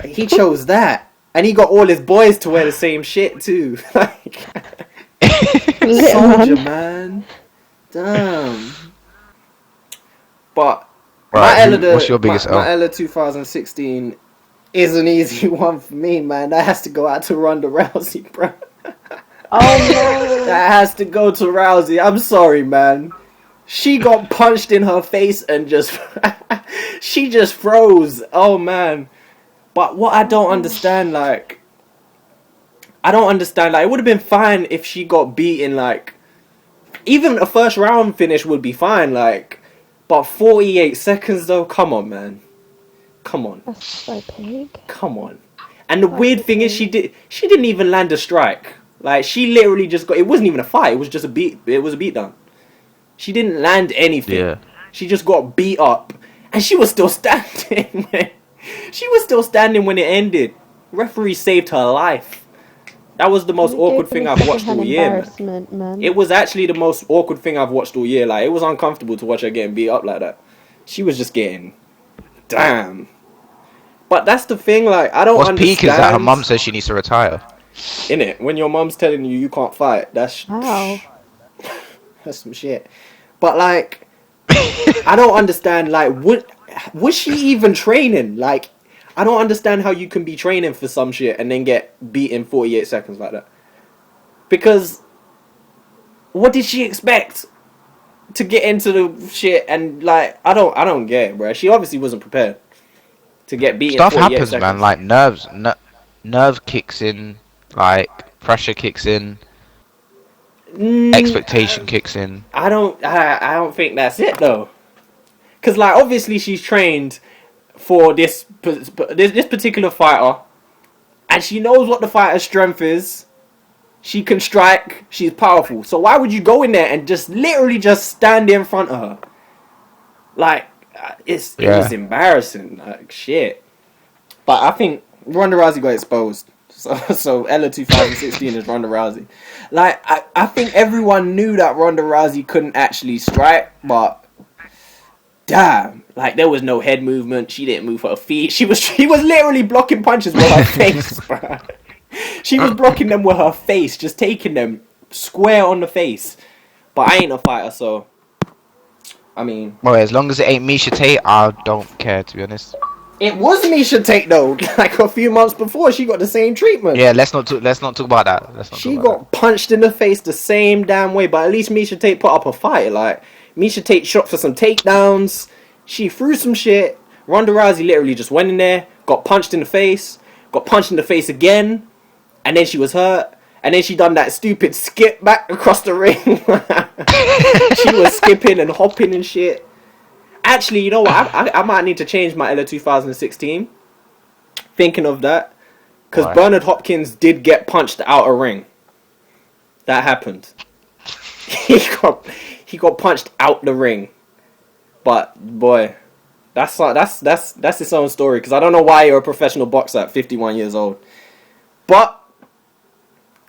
he chose that. And he got all his boys to wear the same shit too. Like, Lit Soldier, one. man. Damn. But Right, what's your biggest my L? Ella 2016 is an easy one for me, man. That has to go out to Ronda Rousey, bro. Oh no. That has to go to Rousey. I'm sorry, man. She got punched in her face and just she just froze. Oh man. But what I don't understand, like, it would have been fine if she got beaten, like, even a first round finish would be fine, like, but 48 seconds though, come on, man. Come on. That's so big. Come on. And the weird thing is she didn't even land a strike. Like, she literally just got, it wasn't even a fight, it was just a beatdown. She didn't land anything. Yeah. She just got beat up. And she was still standing. She was still standing when it ended. Referee saved her life. That was the most awkward thing I've watched all year, man. It was actually the most awkward thing I've watched all year. Like, it was uncomfortable to watch her getting beat up like that. She was just getting... Damn. But that's the thing, like, I don't What's understand... peak is that her mum says she needs to retire. Innit? When your mum's telling you can't fight, that's... Wow. That's some shit. But, like... I don't understand, like, was she even training? Like, I don't understand how you can be training for some shit and then get beat in 48 seconds like that. Because what did she expect to get into the shit? And like, I don't get it, bro. She obviously wasn't prepared to get beat Stuff in 48 happens, seconds. man. Like nerve kicks in, like pressure kicks in, expectation kicks in. I don't think that's it though. Cause like obviously she's trained for this particular fighter, and she knows what the fighter's strength is. She can strike. She's powerful. So why would you go in there and just literally just stand in front of her? Like it was embarrassing. Like shit. But I think Ronda Rousey got exposed. So Ella 2016 is Ronda Rousey. Like I think everyone knew that Ronda Rousey couldn't actually strike, but damn, like there was no head movement. She didn't move her feet. She was literally blocking punches with her face, bro. She was blocking them with her face, just taking them square on the face. But I ain't a fighter, so I mean, Well, as long as it ain't Misha Tate, I don't care, to be honest. it was Misha Tate though. Like a few months before, she got the same treatment. Yeah, let's not talk about that. Let's not talk She about that. got punched in the face the same damn way, but at least Misha Tate put up a fight. Like Misha Tate shot for some takedowns. She threw some shit. Ronda Rousey literally just went in there, got punched in the face, got punched in the face again, and then she was hurt. And then she done that stupid skip back across the ring. She was skipping and hopping and shit. Actually, you know what? I might need to change my Ella 2016. Thinking of that. Because Why? Bernard Hopkins did get punched out of ring. That happened. he got punched out the ring. But boy, that's its own story. Because I don't know why you're a professional boxer at 51 years old. But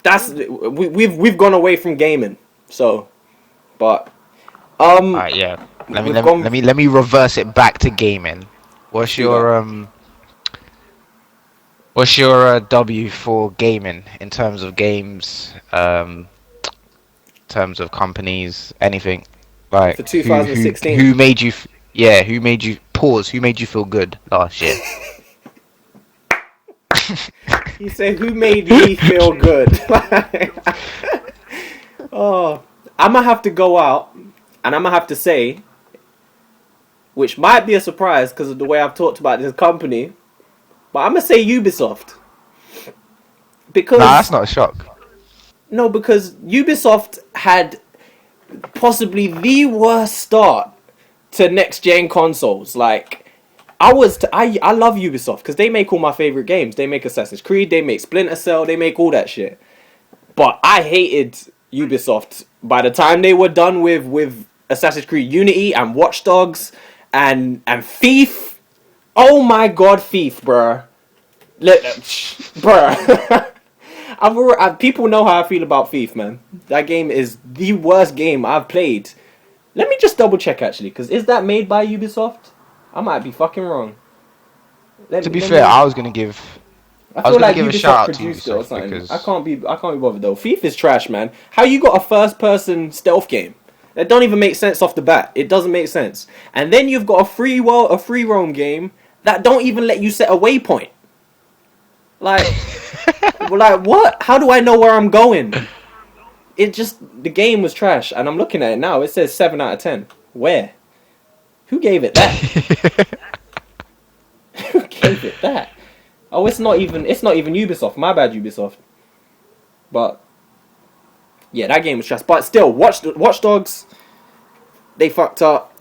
we've gone away from gaming. So, but Alright, yeah. Let me reverse it back to gaming. What's do that. what's your W for gaming in terms of games, terms of companies, anything? Like For 2016. who made you yeah, who made you pause, who made you feel good last year? He said, "Who made me feel good?" Oh, I'm gonna have to go out, and I'm gonna have to say, which might be a surprise because of the way I've talked about this company, but I'm gonna say Ubisoft Nah, that's because not a shock. no, because Ubisoft had possibly the worst start to next gen consoles. Like I love Ubisoft because they make all my favorite games. They make Assassin's Creed, they make Splinter Cell, they make all that shit. But I hated Ubisoft by the time they were done with Assassin's Creed Unity and Watch Dogs and Thief. Oh my god, Thief, bruh. Bruh. People know how I feel about Thief, man. That game is the worst game I've played. Let me just double check actually, because is that made by Ubisoft? I might be fucking wrong. To be Let fair, me. I I was feel gonna like give a Ubisoft shout out to produced it or Ubisoft something. because I can't be bothered though. Thief is trash, man. How you got a first person stealth game? That don't even make sense off the bat. It doesn't make sense. And then you've got a free roam game that don't even let you set a waypoint. Like, like what? How do I know where I'm going? It just the game was trash, and I'm looking at it now. It says 7 out of 10. Where? Who gave it that? Who gave it that? Oh, it's not even Ubisoft. My bad, Ubisoft. But yeah, that game was trash. But still, Watch Dogs, they fucked up.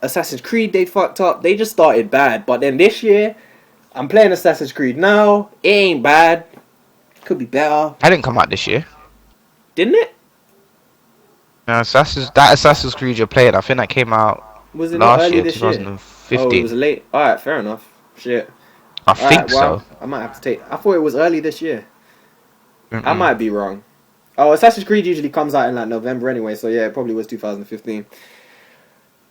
Assassin's Creed, they fucked up. They just started bad. But then this year, I'm playing Assassin's Creed now. It ain't bad. Could be better. I didn't come out this year. Didn't it? No, Assassin's Creed you're playing, I think that came out Was it not last early year, this year? Oh, it was 2015. late. Alright, fair enough. Shit. I Alright, think well, so. I might have to take. I thought it was early this year. I Mm-mm. might be wrong. Oh, Assassin's Creed usually comes out in like November anyway, so yeah, it probably was 2015.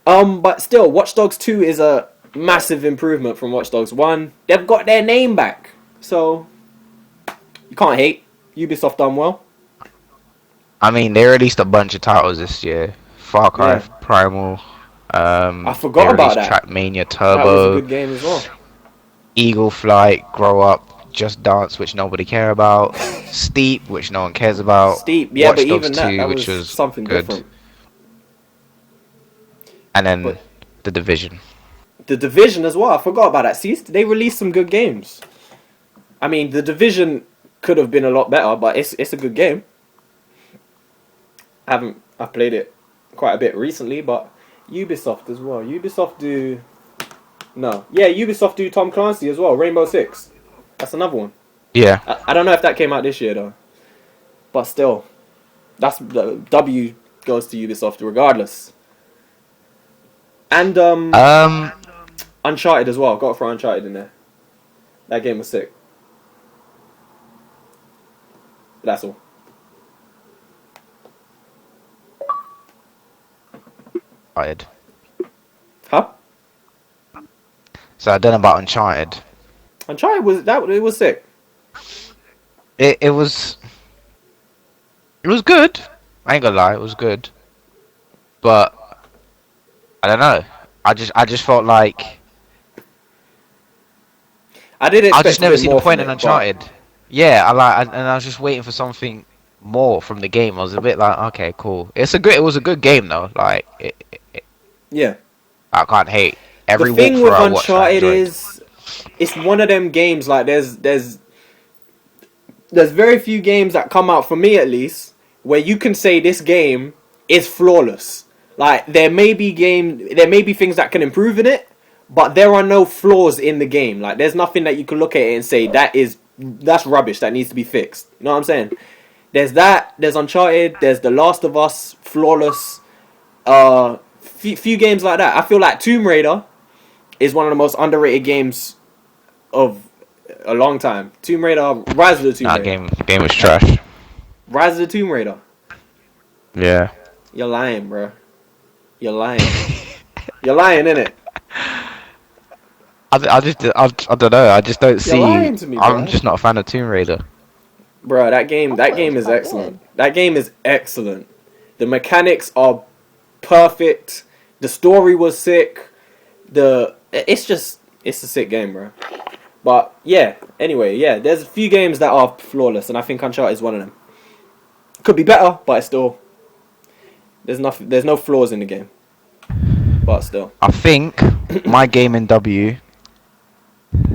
But still, Watch Dogs 2 is a massive improvement from Watch Dogs 1. They've got their name back, so you can't hate. Ubisoft done well. I mean, they released a bunch of titles this year. Far Cry Yeah, Primal. I They forgot about released that. Trackmania That was a Turbo, good game as well. Eagle Flight, Grow Up, Just Dance, which nobody care about, Steep, which no one cares about, Steep, yeah, but Watch Dogs even that, 2, that which was was something good, different. and then But The Division. The Division as well, I forgot about that. See, they released some good games. I mean, The Division could have been a lot better, but it's a good game. I've played it quite a bit recently, but Ubisoft as well. Ubisoft do no, yeah, Ubisoft do Tom Clancy as well. Rainbow Six, that's another one. Yeah. I don't know if that came out this year though, but still, that's the W goes to Ubisoft regardless. And Um, Uncharted as well. Got to throw Uncharted in there. That game was sick. That's all. Uncharted. Huh? So I don't know about Uncharted. Uncharted was that it was sick. It was good. I ain't gonna lie, it was good. But I don't know. I just felt like I did I just expect a never bit see the more from point in it, but Uncharted. Yeah, and I was just waiting for something more from the game. I was a bit like, okay, cool. It was a good game though. Like, yeah. I can't hate. The Every thing walkthrough with I watched, I Uncharted enjoyed. is, it's one of them games. Like there's very few games that come out for me at least where you can say this game is flawless. Like there may be things that can improve in it, but there are no flaws in the game. Like there's nothing that you can look at it and say that's rubbish that needs to be fixed. You know what I'm saying? There's that. There's Uncharted. There's The Last of Us, flawless. Few games like that. I feel like Tomb Raider is one of the most underrated games of a long time. Tomb Raider, Rise of the Tomb Nah, Raider, game was trash. Rise of the Tomb Raider. Yeah. You're lying, bro. You're lying. You're lying, innit? I don't know. I just don't You're see. lying to me, I'm bro. just not a fan of Tomb Raider. Bro, I that thought it was game is quite excellent. good. That game is excellent. The mechanics are perfect. The story was sick. It's a sick game, bro. But yeah, anyway, yeah, there's a few games that are flawless, and I think Uncharted is one of them. Could be better, but it's still there's no flaws in the game. But still. I think my game in W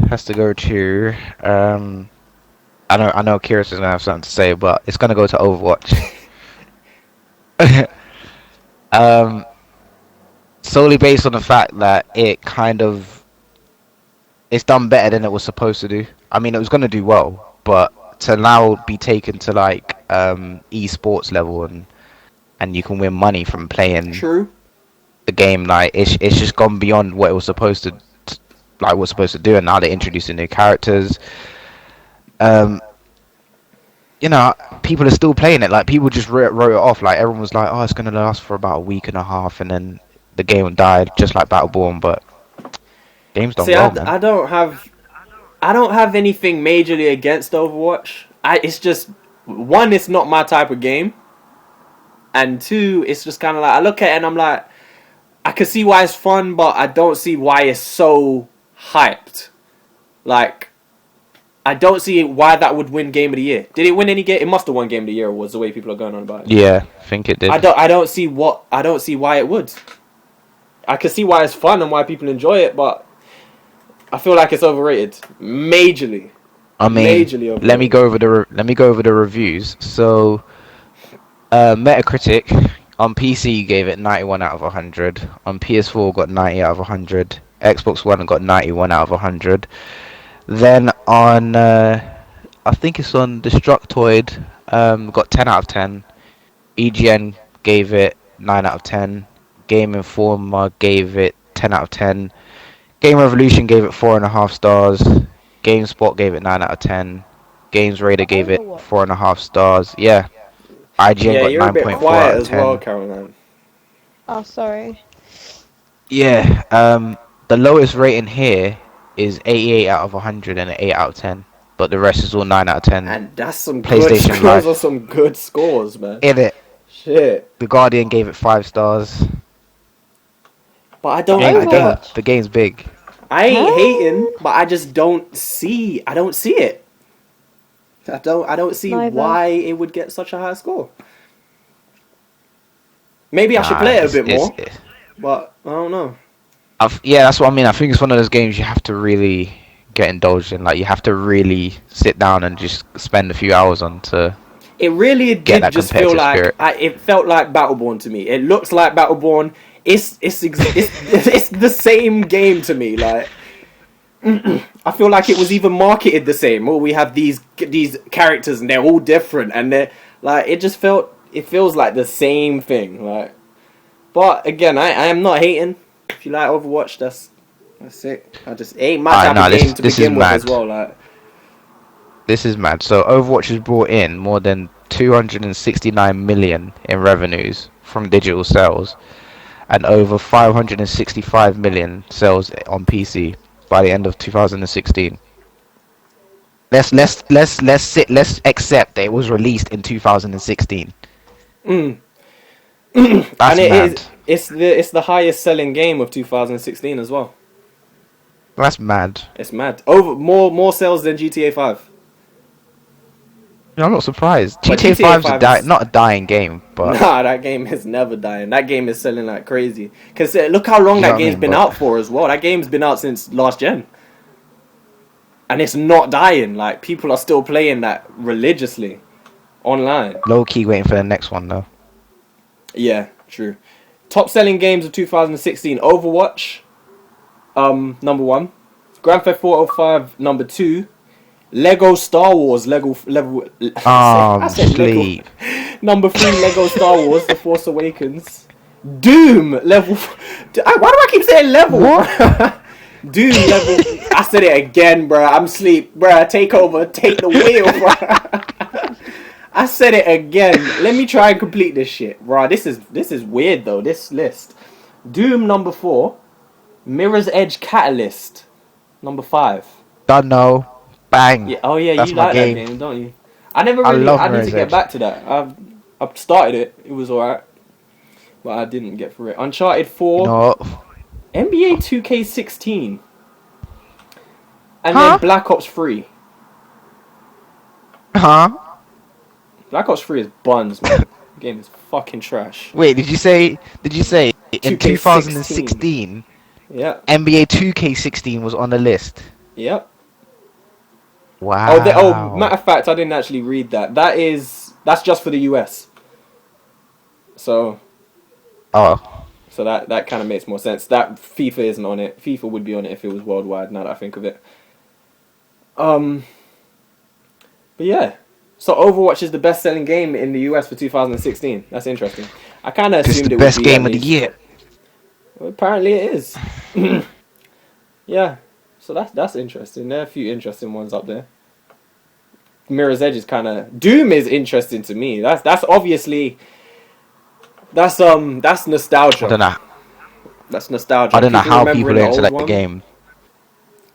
has to go to. I know Kyrus is gonna have something to say, but it's gonna go to Overwatch. um, Solely based on the fact that it's done better than it was supposed to do. I mean, it was gonna do well, but to now be taken to like esports level and you can win money from playing True. the game, like it's just gone beyond what it was supposed to do, and now they're introducing new characters. Um, you know, people are still playing it. Like people just wrote it off. Like everyone was like, "Oh, it's gonna last for about a week and a half," and then the game died, just like Battleborn. But game's done See, well, man. I don't have anything majorly against Overwatch. It's just one, it's not my type of game, and two, it's just kind of like I look at it and I'm like, I can see why it's fun, but I don't see why it's so hyped. Like, I don't see why that would win Game of the Year. Did it win any game? It must have won Game of the Year awards. The way people are going on about it. Yeah, I think it did. I don't see why it would. I can see why it's fun and why people enjoy it, but I feel like it's overrated, majorly. I mean, Majorly overrated. let me go over the reviews. So, Metacritic on PC gave it 91 out of 100. On PS4 got 90 out of 100. Xbox One got 91 out of 100. Then on, I think it's on Destructoid, got 10 out of 10. EGN gave it 9 out of 10. Game Informer gave it 10 out of 10. Game Revolution gave it 4.5 stars. GameSpot gave it 9 out of 10. Games Radar For gave it Overwatch. 4.5 stars. Yeah. IGN Yeah, got you're a bit 9.4 out quiet of as well, 10. Caroline. Oh, sorry. Yeah. The lowest rating here is 88 out of 100 and an 8 out of 10. But the rest is all 9 out of 10. And that's some good PlayStation scores or Live. some good scores, man. In it. Shit. The Guardian gave it 5 stars. But For Overwatch. The game's big. I ain't hating, Um, but I just I don't see it. I don't see Neither. why it would get such a high score. Maybe I should Nah, play it a bit more, but I don't know. Yeah, that's what I mean. I think it's one of those games you have to really get indulged in. Like, you have to really sit down and just spend a few hours on to It really get did that just feel competitive like spirit. it felt like Battleborn to me. It looks like Battleborn. It's the same game to me. Like I feel like it was even marketed the same. Oh, we have these characters and they're all different, and they're like it feels like the same thing. Like, but again, I am not hating. If you like Overwatch, that's it. It ain't my type Nah, of game to this is begin with as mad. well. Like, This is mad. So Overwatch has brought in more than 269 million in revenues from digital sales, and over 565 million sales on PC by the end of 2016. Let's accept that it was released in 2016. That's And it is mad. it's the highest selling game of 2016 as well. That's mad. It's mad. Over more sales than GTA 5. I'm not surprised. But GTA GTA 5's 5 is not a dying game, but nah, that game is never dying. That game is selling like crazy. Cause look how long you know that what I game's mean. been But out for as well. That game's been out since last gen, and it's not dying. Like people are still playing that religiously online. low key waiting for the next one though. Yeah, true. Top selling games of 2016: Overwatch, number one. Grand Theft Auto 5, number two. Lego Star Wars, I said Lego. Sleep. Number three, Lego Star Wars: The Force Awakens. Doom level. Why do I keep saying level? What? Doom level. I said it again, bro. I'm asleep, bro. Take over. Take the wheel, bro. I said it again. Let me try and complete this shit, bro. This is weird though. This list. Doom number four. Mirror's Edge Catalyst number five. Don't know. Bang. Yeah. Oh yeah, That's you my like game. that game, don't you? I never I really. love I need to Mirror's get Edge. back to that. I've started it. It was alright, but I didn't get through it. Uncharted 4, You know what? NBA 2K16, and Huh? then Black Ops 3. Huh? Black Ops 3 is buns, man. The game is fucking trash. Wait, did you say in 2K16. 2016 Yep. NBA 2K16 was on the list? Yep. Matter Wow. of fact, I didn't actually read that. That's just for the US. So Oh, that kind of makes more sense. That FIFA isn't on it. FIFA would be on it if it was worldwide. Now that I think of it. But yeah. So Overwatch is the best-selling game in the US for 2016. That's interesting. I kind of this is assumed the it would best be game at of the least. year. Well, apparently it is. Yeah. So that's interesting. There are a few interesting ones up there. Mirror's Edge is kind of Doom is interesting to me. That's obviously that's I nostalgia. don't know. That's nostalgia. I don't know how people remembering are the into old that one. game.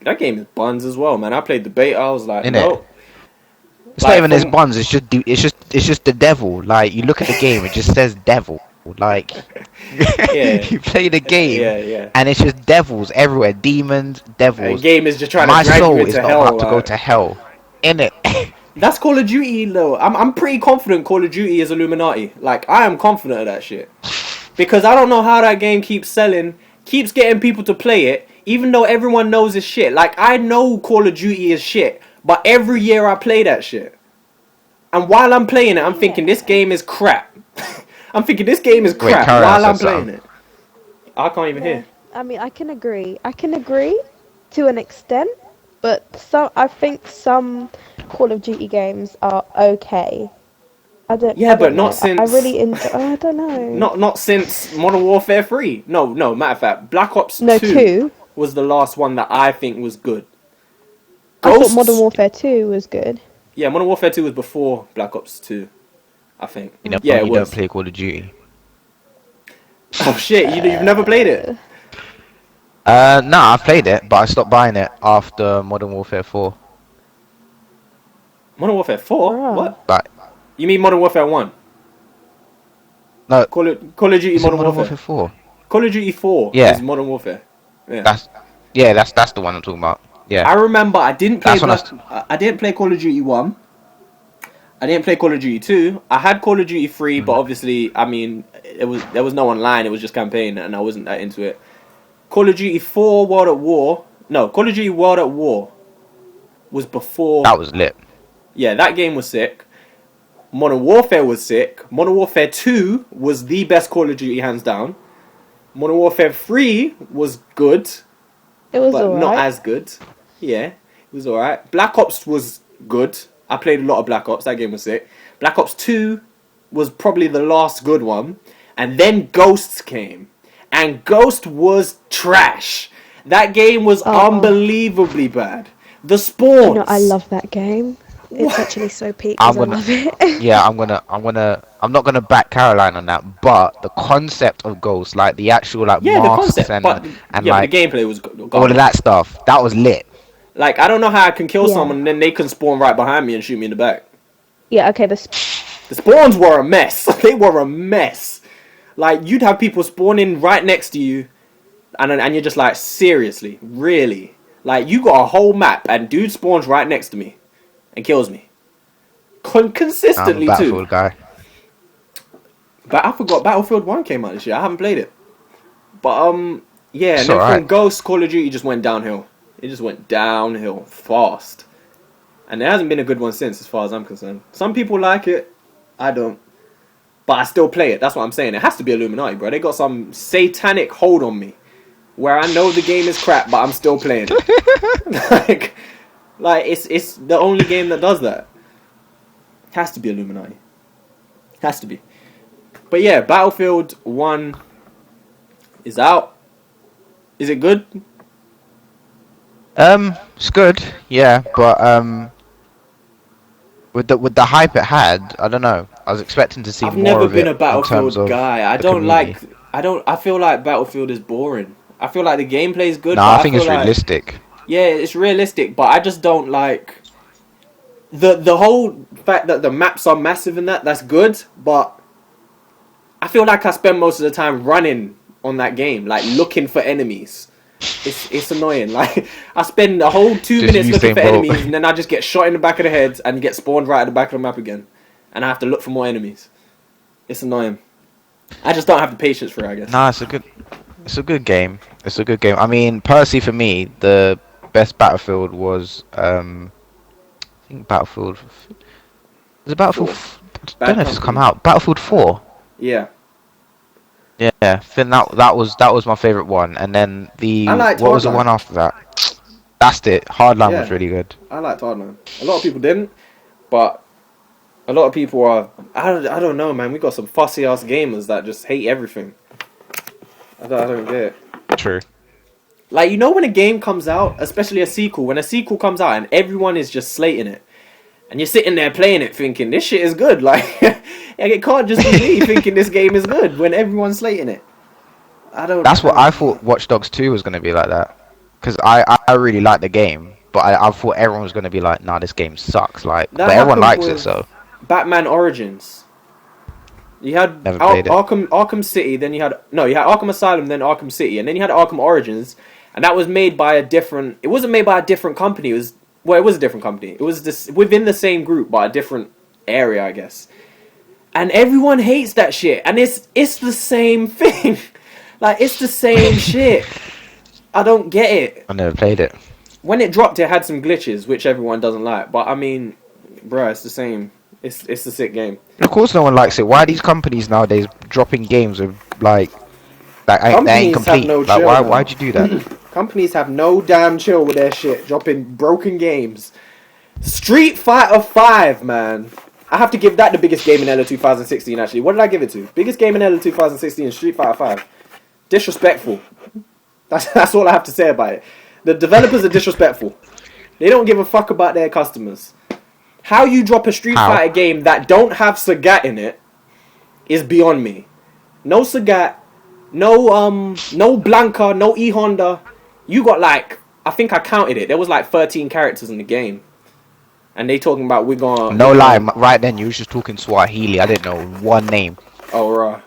That game is buns as well, man. I played the beta. I was like, Innit? no. It's Like not even his from buns. It's just the devil. Like you look at the game, it just says devil. Like yeah, you play the game, yeah. and it's just devils everywhere. Demons, The devils. game is just trying My to drag you soul into is not hell. about to go Like. to hell. Innit? That's Call of Duty though. I'm pretty confident Call of Duty is Illuminati. Like I am confident of that shit. Because I don't know how that game keeps selling, keeps getting people to play it, even though everyone knows it's shit. Like I know Call of Duty is shit, but every year I play that shit. And while I'm playing it, I'm thinking this game is crap. I'm thinking this game is Wait, crap Caroline while said I'm playing something. it. I can't even Yeah. hear. I mean, I can agree. I can agree to an extent, but I think some Call of Duty games are okay. I Yeah, don't but not know. I since really enjoy. I don't know. not since Modern Warfare 3. No, matter of fact, Black Ops No, 2 two. was the last one that I think was good. I thought Modern Ghosts. Warfare 2 was good. Yeah, Modern Warfare 2 was before Black Ops 2, I think. You know, Yeah, it you don't was. play Call of Duty. Oh shit, you've never played it? Nah, I've played it, but I stopped buying it after Modern Warfare 4. Modern Warfare 4? Bruh. What? But You mean Modern Warfare 1? no, Call of Duty is it Modern Modern Warfare. Warfare 4? Call of Duty 4 Yeah, is Modern Warfare. Yeah. that's the one I'm talking about. Yeah, I remember I didn't play that's when I didn't play Call of Duty 1. I didn't play Call of Duty 2. I had Call of Duty 3, but obviously, I mean, there was no online. It was just campaign, and I wasn't that into it. Call of Duty 4 World at War. No, Call of Duty World at War was before. that was lit. Yeah, that game was sick. Modern Warfare was sick. Modern Warfare 2 was the best Call of Duty hands down. Modern Warfare 3 was good, It was but not alright. as good. Yeah, it was alright. Black Ops was good. I played a lot of Black Ops. That game was sick. Black Ops 2 was probably the last good one. And then Ghosts came. And Ghost was trash. That game was unbelievably bad. The Spawns. You know, I love that game. It's actually so peak I'm because I gonna, love it. yeah, I'm not gonna back Caroline on that, but the concept of Ghost, like the actual like Yeah, the masks concept. and But and yeah, like but the gameplay was all of garbage. that stuff, that was lit. Like, I don't know how I can kill Yeah. someone and then they can spawn right behind me and shoot me in the back. Yeah, okay, The spawns were a mess. They were a mess. Like, you'd have people spawning right next to you, and you're just like, seriously, really? Like, you got a whole map, and dude spawns right next to me and kills me. I'm a Consistently, too. Battlefield guy. But I forgot Battlefield 1 came out this year. I haven't played it. But, yeah, and It's then alright. from Ghost, Call of Duty just went downhill. It just went downhill fast. And there hasn't been a good one since, as far as I'm concerned. Some people like it. I don't. But I still play it. That's what I'm saying. It has to be Illuminati, bro. They got some satanic hold on me. Where I know the game is crap, but I'm still playing it. like it's the only game that does that. It has to be Illuminati. Has to be. But yeah, Battlefield 1 is out. Is it good? It's good, yeah, but with the hype it had, I don't know. I was expecting to see I've more never of been it a in terms Battlefield of guy. I the don't community. like. I feel like Battlefield is boring. I feel like the gameplay is good. No, but I think feel it's like, realistic. yeah, it's realistic, but I just don't like the whole fact that the maps are massive and that's good, but I feel like I spend most of the time running on that game, like looking for enemies. It's annoying. Like, I spend the whole 2 Just minutes looking Usain for Bolt. enemies, and then I just get shot in the back of the head and get spawned right at the back of the map again, and I have to look for more enemies. It's annoying. I just don't have the patience for it, I guess. Nah, it's a good game. It's a good game. I mean, personally for me, the best Battlefield was I think Battlefield. Was it Battlefield? I don't know if it's come out. Battlefield 4. Yeah. Yeah, I think that was my favorite one, and then I liked what was the Hardline. one after that? That's it. Hardline was Yeah. really good. I liked Hardline. A lot of people didn't, but a lot of people are. I don't know, man. We got some fussy ass gamers that just hate everything. I don't get it. True. Like, you know, when a game comes out, especially a sequel, when a sequel comes out and everyone is just slating it, and you're sitting there playing it thinking, this shit is good. Like, it can't just be me thinking this game is good when everyone's slating it. That's what I thought Watch Dogs 2 was going to be like that. Because I really liked the game, but I thought everyone was going to be like, nah, this game sucks. Like, That but everyone happened likes it, with so. Batman Origins. You had Never played it. Arkham City, then you had Arkham Asylum, then Arkham City, and then you had Arkham Origins, and that was made by a different. It wasn't made by a different company. It was a different company. It was this within the same group, but a different area, I guess. And everyone hates that shit, and it's the same thing. Like, it's the same shit. I don't get it. I never played it. When it dropped, it had some glitches, which everyone doesn't like. But I mean, bruh, it's the same. It's a sick game. Of course, no one likes it. Why are these companies nowadays dropping games with like that ain't Companies complete? have no Like, chill why? now. Why'd you do that? Companies have no damn chill with their shit, dropping broken games. Street Fighter 5, man. I have to give that the biggest game in LO 2016, actually. What did I give it to? Biggest game in LO 2016 is Street Fighter 5. Disrespectful. That's all I have to say about it. The developers are disrespectful. They don't give a fuck about their customers. How you drop a Street Fighter game that don't have Sagat in it is beyond me. No Sagat, no Blanca, no E Honda. You got like, I think I counted it. There was like 13 characters in the game, and they talking about we're gonna. No lie, right then you was just talking Swahili. I didn't know one name. Oh, raw.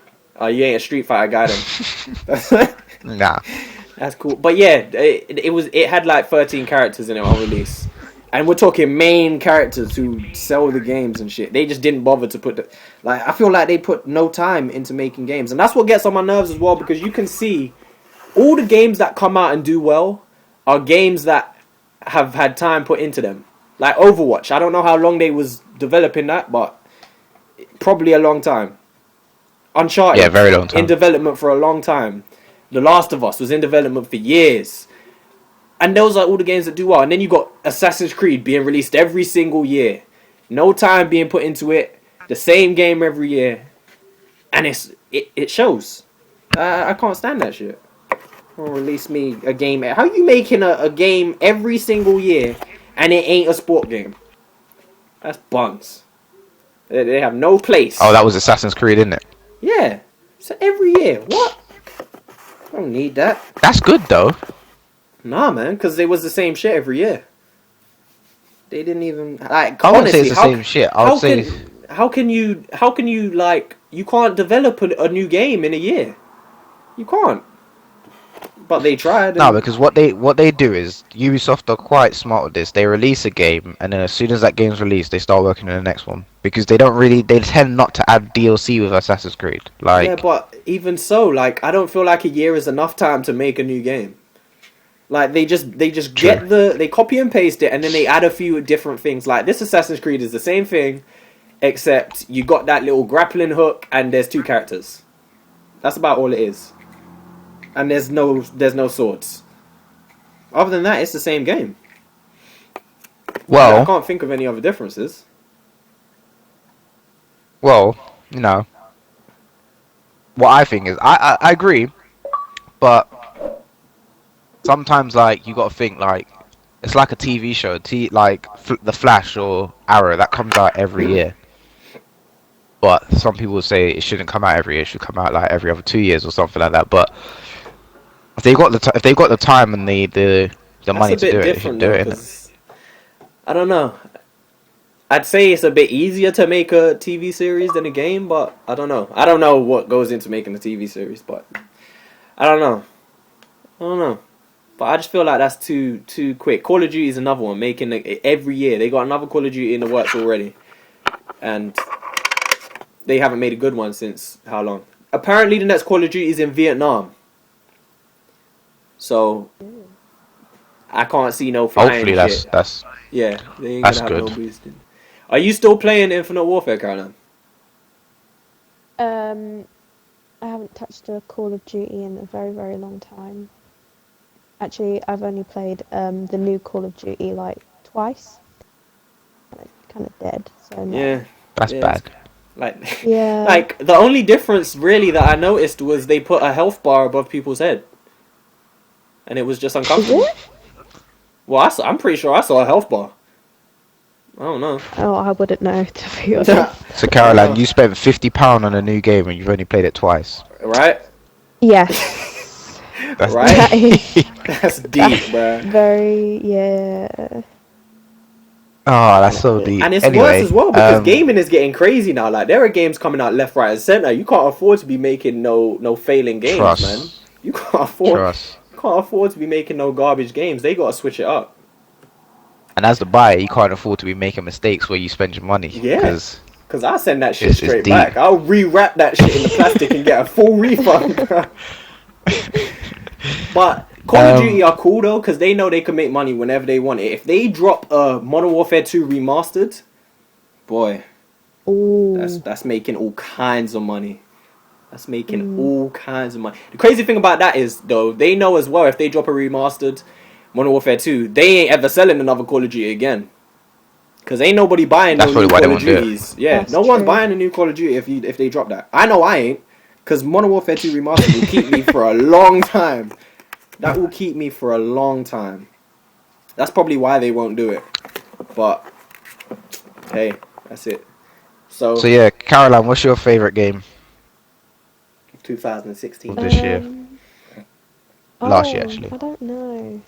You ain't a Street Fighter guy then. Nah. That's cool. But yeah, it had like 13 characters in it on release. And we're talking main characters who sell the games and shit. They just didn't bother to put I feel like they put no time into making games. And that's what gets on my nerves as well, because you can see all the games that come out and do well are games that have had time put into them. Like Overwatch. I don't know how long they was developing that, but probably a long time. Uncharted. Yeah, very long time. In development for a long time. The Last of Us was in development for years. And those are all the games that do well. And then you got Assassin's Creed being released every single year. No time being put into it. The same game every year. And it shows. I can't stand that shit. Release me a game. How you making a game every single year and it ain't a sport game? That's buns. They have no place. Oh, that was Assassin's Creed, isn't it? Yeah. So every year. What? I don't need that. That's good though. Nah, man, because it was the same shit every year. They didn't even like. I wouldn't say Honestly, it's the same shit. I would say how can you like you can't develop a new game in a year. You can't. But they tried. No, And because what they do is Ubisoft are quite smart with this. They release a game, and then as soon as that game's released, they start working on the next one because they tend not to add DLC with Assassin's Creed. yeah, Like, but even so, like I don't feel like a year is enough time to make a new game. Like they just True. they copy and paste it and then they add a few different things. Like this Assassin's Creed is the same thing, except you got that little grappling hook and there's two characters. That's about all it is. And there's no swords. Other than that, it's the same game. I well, can't think of any other differences. well, you know, what I think is I agree, but sometimes like you got to think like it's like a TV show, like The Flash or Arrow that comes out every year. But some people say it shouldn't come out every year; it should come out like every other 2 years or something like that. But if they've got the time and the That's money a to do bit it, they should different do though, it. Innit? because I don't know. I'd say it's a bit easier to make a TV series than a game, but I don't know. I don't know what goes into making a TV series, but I don't know. I don't know. But I just feel like that's too quick. Call of Duty is another one, making it every year. They got another Call of Duty in the works already. And they haven't made a good one since how long? Apparently the next Call of Duty is in Vietnam. So I can't see no flying Hopefully, shit. that's Yeah, they ain't that's gonna have good. no boosting. Are you still playing Infinite Warfare, Caroline? I haven't touched a Call of Duty in a very, very long time. Actually, I've only played the new Call of Duty like twice. Kind of dead, so no. Yeah. that's Yeah, bad. Like, Yeah. like the only difference really that I noticed was they put a health bar above people's head, and it was just Is uncomfortable. it? Well, I'm pretty sure I saw a health bar. I don't know. Oh, I wouldn't know, to be honest. So Caroline, you spent £50 on a new game and you've only played it twice. Right? Yes. That's Right? That is That's deep, bruh. very, yeah. Oh, that's so deep. And it's Anyway, worse as well because gaming is getting crazy now. Like there are games coming out left, right, and center. You can't afford to be making no failing games, Trust. man. You can't afford. Trust. You can't afford to be making no garbage games. They gotta switch it up. And as the buyer, you can't afford to be making mistakes where you spend your money. Yeah. Because Cause I send that shit It's straight deep. back. I'll rewrap that shit in the plastic and get a full refund. But Call of Duty are cool though, cause they know they can make money whenever they want it. If they drop Modern Warfare 2 remastered, boy, Ooh. that's making all kinds of money. That's making all kinds of money. The crazy thing about that is though, they know as well if they drop a remastered Modern Warfare 2, they ain't ever selling another Call of Duty again. Cause ain't nobody buying That's no new probably why they Call of won't do it. Duties. Yeah, That's no one's true. buying a new Call of Duty if they drop that. I know I ain't. Cause Modern Warfare 2 Remastered will keep me for a long time. That will keep me for a long time. That's probably why they won't do it. But hey, that's it. So yeah, Caroline, what's your favorite game 2016. this year? Last year, actually. I don't know.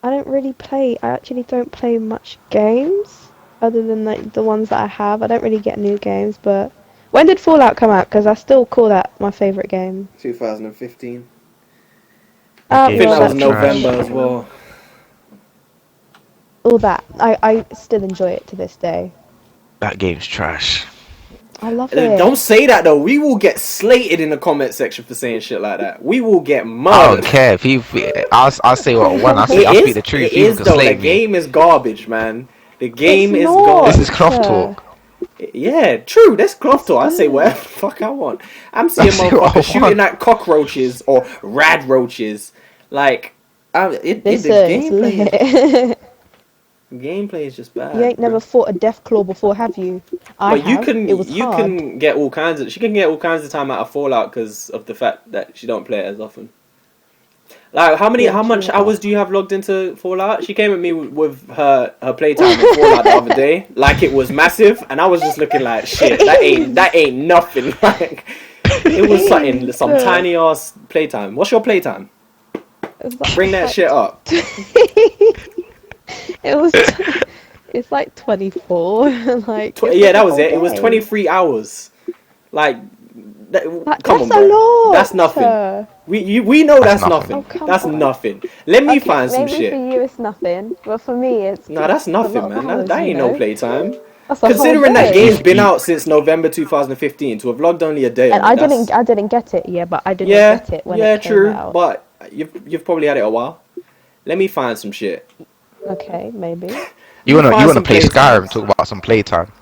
I don't really play. I actually don't play much games other than like the ones that I have. I don't really get new games. But when did Fallout come out? Because I still call that my favorite game. 2015. That I think game's that was so November trash. as well. All that. I still enjoy it to this day. That game's trash. I love it. Don't say that though. We will get slated in the comment section for saying shit like that. We will get I murdered. don't care if you. I'll say what I want. I'll It speak is. the truth. It People is can though. The slay me. game is garbage, man. The game It's is not. garbage. This is cloth talk. Yeah, true. That's cloth talk. I say good. whatever the fuck I want. I'm seeing say what I motherfuckers shooting want. at cockroaches or rad roaches. Like, the Listen, it's gameplay is just bad. You ain't never fought a deathclaw before, have you? I But you have. can It was you hard. can get all kinds of she can get all kinds of time out of Fallout because of the fact that she don't play it as often. Like how much true. hours do you have logged into Fallout? She came at me with her playtime in Fallout the other day, like it was massive, and I was just looking like shit. That ain't nothing. Like it was some tiny ass playtime. What's your playtime? Bring that shit up. It was. It's like 24. Like Yeah, that was it's a it. It was whole 23 hours. Like, come That's on, a bro. lot. That's nothing. We know that's nothing. Oh, come That's on. nothing. Let me Okay, find some maybe shit. for you it's nothing, but for me it's Nah, that's a nothing, lot of man. hours, That you ain't no know? playtime. That's a whole Considering that day. game's been out since November 2015, to have logged only a day And on it, that's... I didn't get it. Yeah, but I didn't Yeah, get it when yeah, it came true. out. But you've probably had it a while. Let me find some shit. Okay, maybe. You Let me wanna find some play Skyrim? playtimes. Talk about some playtime.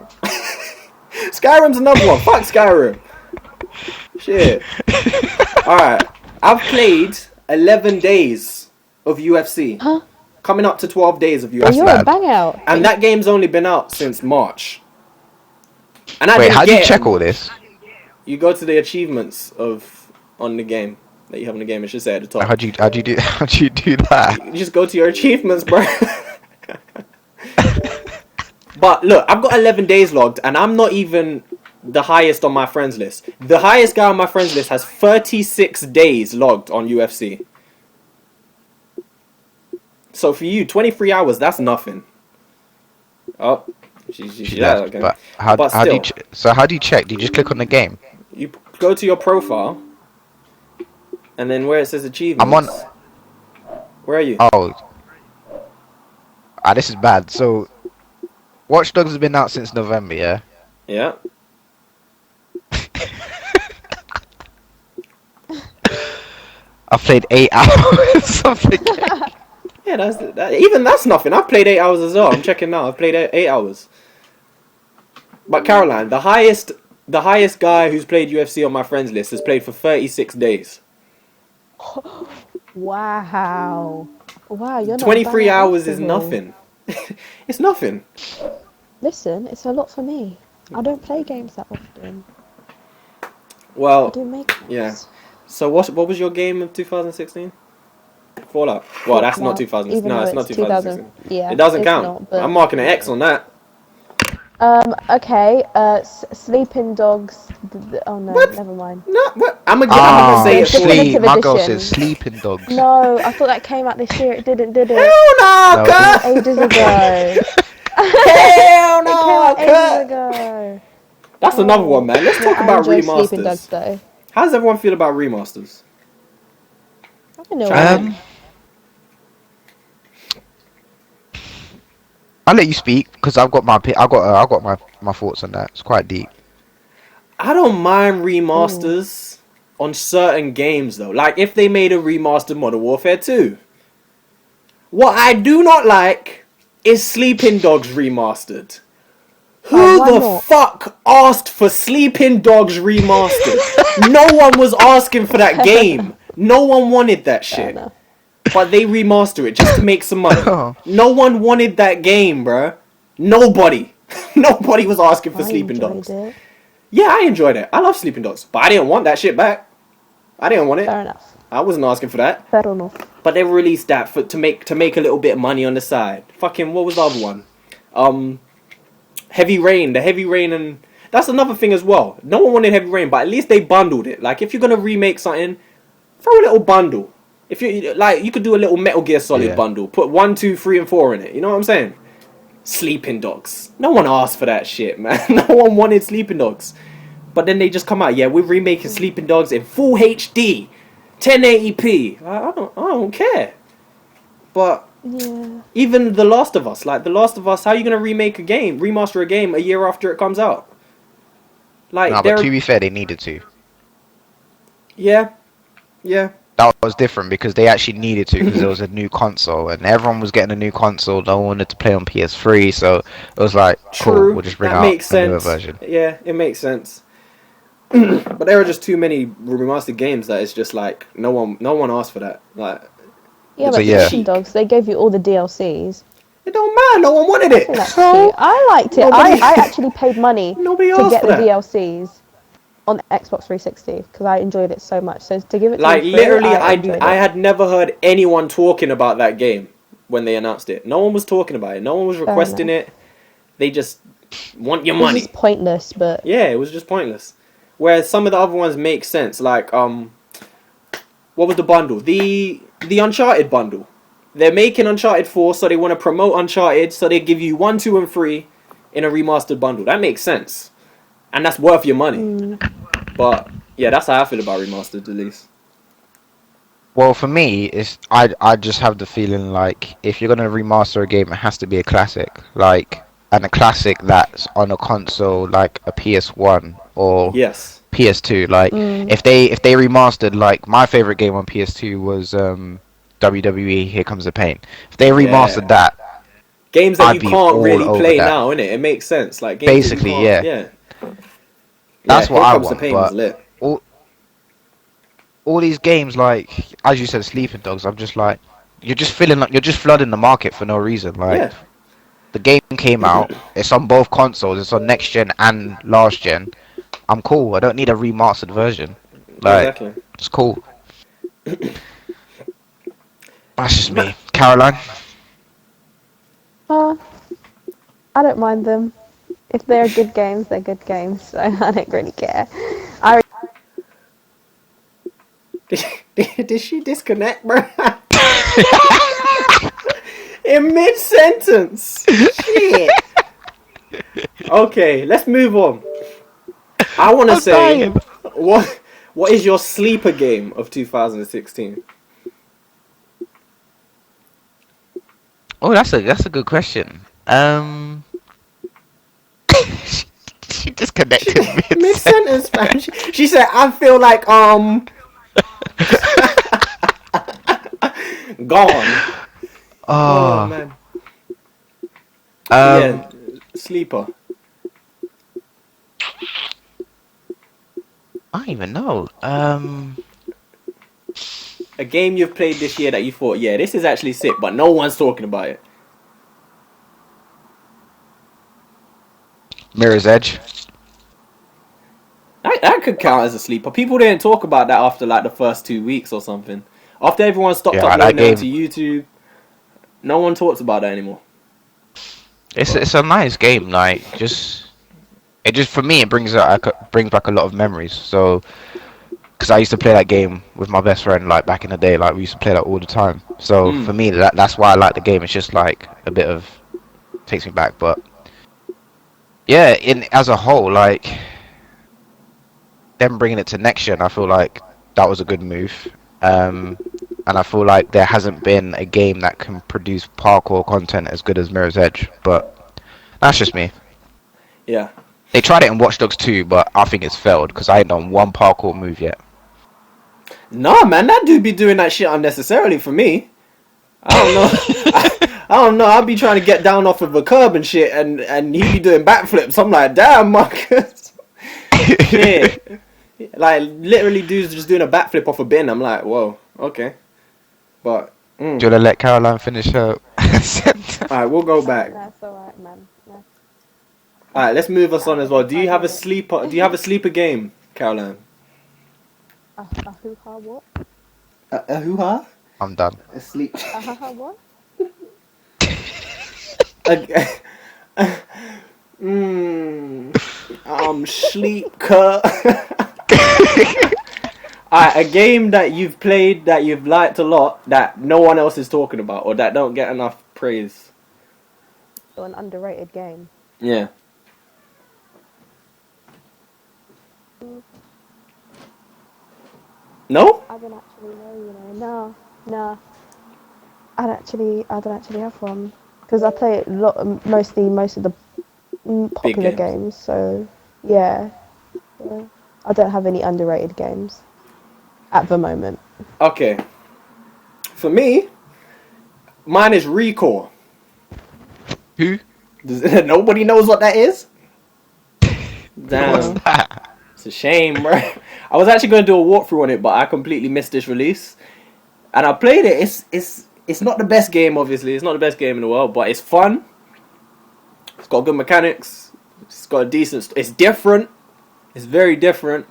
Skyrim's another one. Fuck Skyrim. Shit. Alright. I've played 11 days of UFC. Huh? Coming up to 12 days of Well, That's UFC. you're a bad. bang out. And that game's only been out since March. And I Wait, didn't how do you get check it. all this? You go to the achievements on the game that you have in the game. It should say at the top. How do you do how do you do that? You just go to your achievements, bro. But look, I've got 11 days logged, and I'm not even the highest on my friends list. The highest guy on my friends list has 36 days logged on UFC. So for you, 23 hours, that's nothing. Oh, She yeah, left. okay. But how do you still, so how do you check? Do you just click on the game? you go to your profile, and then where it says achievements. I'm on. Where are you? Oh, this is bad. So, Watch Dogs has been out since November, yeah. Yeah. I've played 8 hours of the game. Yeah, even that's nothing. I've played 8 hours as well. I'm checking now. I've played 8 hours. But Caroline, the highest guy who's played UFC on my friends list has played for 36 days. Wow. Wow, you're not 23 bang hours after is all. nothing. It's nothing. Listen, it's a lot for me. I don't play games that often. I Well, do make games. yeah. So what was your game of 2016? Fallout. Well, that's not 2000. Even No, though it's not 2016. Yeah, It doesn't it's count. not, but I'm marking an X on that. Okay. Sleeping Dogs. Oh no, What? never mind. No, what? I'm gonna say it for Definitive you. My girl edition. says Sleeping Dogs. No, I thought that came out this year. It didn't, did it? Hell no, No. cut! Ages ago. Hell It came no, out ages cut! ago. That's another one, man. Let's talk I about enjoy Sleeping Dogs remasters. though. How does everyone feel about remasters? I know. I'll let you speak because I've got my thoughts on that. It's quite deep. I don't mind remasters on certain games though. Like if they made a remastered Modern Warfare 2. What I do not like is Sleeping Dogs remastered. Who why the not? fuck asked for Sleeping Dogs remastered? No one was asking for that game. No one wanted that shit. enough. But they remaster it just to make some money. Oh. No one wanted that game, bruh. Nobody. Nobody was asking for Sleeping Dogs. It. Yeah, I enjoyed it. I love Sleeping Dogs. But I didn't want that shit back. I didn't want it. Fair enough. I wasn't asking for that. Fair enough. But they released that to make a little bit of money on the side. Fucking what was the other one? Heavy Rain. The Heavy Rain, and that's another thing as well. No one wanted Heavy Rain, but at least they bundled it. Like if you're gonna remake something, throw a little bundle. If you like, you could do a little Metal Gear Solid bundle. Put 1, 2, 3, and 4 in it. You know what I'm saying? Sleeping Dogs. No one asked for that shit, man. No one wanted Sleeping Dogs. But then they just come out. Yeah, we're remaking Sleeping Dogs in full HD, 1080p. I don't care. But Yeah. even The Last of Us, like The Last of Us, how are you gonna remaster a game a year after it comes out? Like, No, but to be fair, they needed to. yeah. That was different because they actually needed to because there was a new console and everyone was getting a new console. No one wanted to play on PS3, so it was like, True. cool, we'll just bring That out makes a newer sense. version. Yeah, it makes sense. But there are just too many remastered games that it's just like no one asked for that. Like Yeah, So, but yeah. Sleeping Dogs, they gave you all the DLCs. it don't matter. No one wanted I it. think that's cute. I liked it. Nobody- I actually paid money Nobody to asked get for the that. DLCs on Xbox 360 because I enjoyed it so much. So to give it to Like me free, literally, I enjoyed I it. had never heard anyone talking about that game when they announced it. No one was talking about it. No one was requesting enough. it. They just want your It was money. just pointless, but Yeah, it was just pointless. Whereas some of the other ones make sense. Like what was the bundle? The Uncharted bundle. They're making Uncharted 4, so they want to promote Uncharted, so they give you 1, 2, and 3 in a remastered bundle. That makes sense. and that's worth your money. But yeah, that's how I feel about remastered release. Well, for me, I just have the feeling like if you're gonna remaster a game, it has to be a classic, like and a classic that's on a console like a PS1 or Yes. PS2. Like if they remastered, like my favorite game on PS2 was WWE Here Comes the Pain. If they remastered Yeah. that, Games that I'd you be can't all really over play that. now, innit? It makes sense. Like games that you Basically, can't. yeah, Yeah. Yeah. that's what Here I comes the want. pain was But lit. all all these games, like as you said, Sleeping Dogs. I'm just like, you're just flooding the market for no reason. Like Yeah. the game came out, it's on both consoles, it's on next gen and last gen. I'm cool. I don't need a remastered version. Like Exactly. it's cool. That's just Ma- me, Caroline. Uh, I don't mind them. If they're good games, they're good games. So I don't really care. I did she disconnect, bro? In mid sentence. Shit. Okay, let's move on. I want to I'm say, dying. what is your sleeper game of 2016? Oh, that's a good question. She disconnected mid Mid sentence. sentence, man. She said, "I feel like gone." Oh Oh, man. um, Yeah, sleeper. I don't even know. A game you've played this year that you thought, yeah, this is actually sick, but no one's talking about it. Mirror's Edge. That could count as a sleeper. People didn't talk about that after like the first 2 weeks or something. After everyone stopped Yeah, like that uploading it onto game. YouTube, no one talks about that anymore. But It's a nice game. Like it just for me it brings back a lot of memories. So because I used to play that game with my best friend like back in the day. Like we used to play that all the time. So for me that's why I like the game. It's just like a bit of takes me back. But yeah, in as a whole, like them bringing it to next gen, I feel like that was a good move. And I feel like there hasn't been a game that can produce parkour content as good as Mirror's Edge. But that's just me. yeah, They tried it in Watch Dogs 2, but I think it's failed because I ain't done one parkour move yet. nah, man, that dude be doing that shit unnecessarily for me. I don't know. I don't know. I'll be trying to get down off of a curb and shit, and he be doing backflips. I'm like, damn, Marcus. Shit. Like, literally, dude's just doing a backflip off a bin. I'm like, whoa, okay. But, Do you want to let Caroline finish her sentence? alright, we'll go back. That's alright, man. No. Alright, let's move us on as well. Do you have a 5 minutes. sleeper? Do you have a sleeper game, Caroline? A hoo-ha what? A hoo ha? I'm done. A sleep. A ha-ha what? Sleep cut. Alright, a game that you've played that you've liked a lot that no one else is talking about or that don't get enough praise. Or an underrated game. Yeah. No? I don't actually know, you know. No. I don't actually have one because I play most of the Big popular games. games. So yeah, I don't have any underrated games at the moment. Okay. For me, mine is Recore. Who? Nobody knows what that is? What's Damn. that? It's a shame, bro. I was actually going to do a walkthrough on it, but I completely missed this release. And I played it. It's not the best game, obviously. It's not the best game in the world, but it's fun. It's got good mechanics. It's got a decent. It's different. It's very different,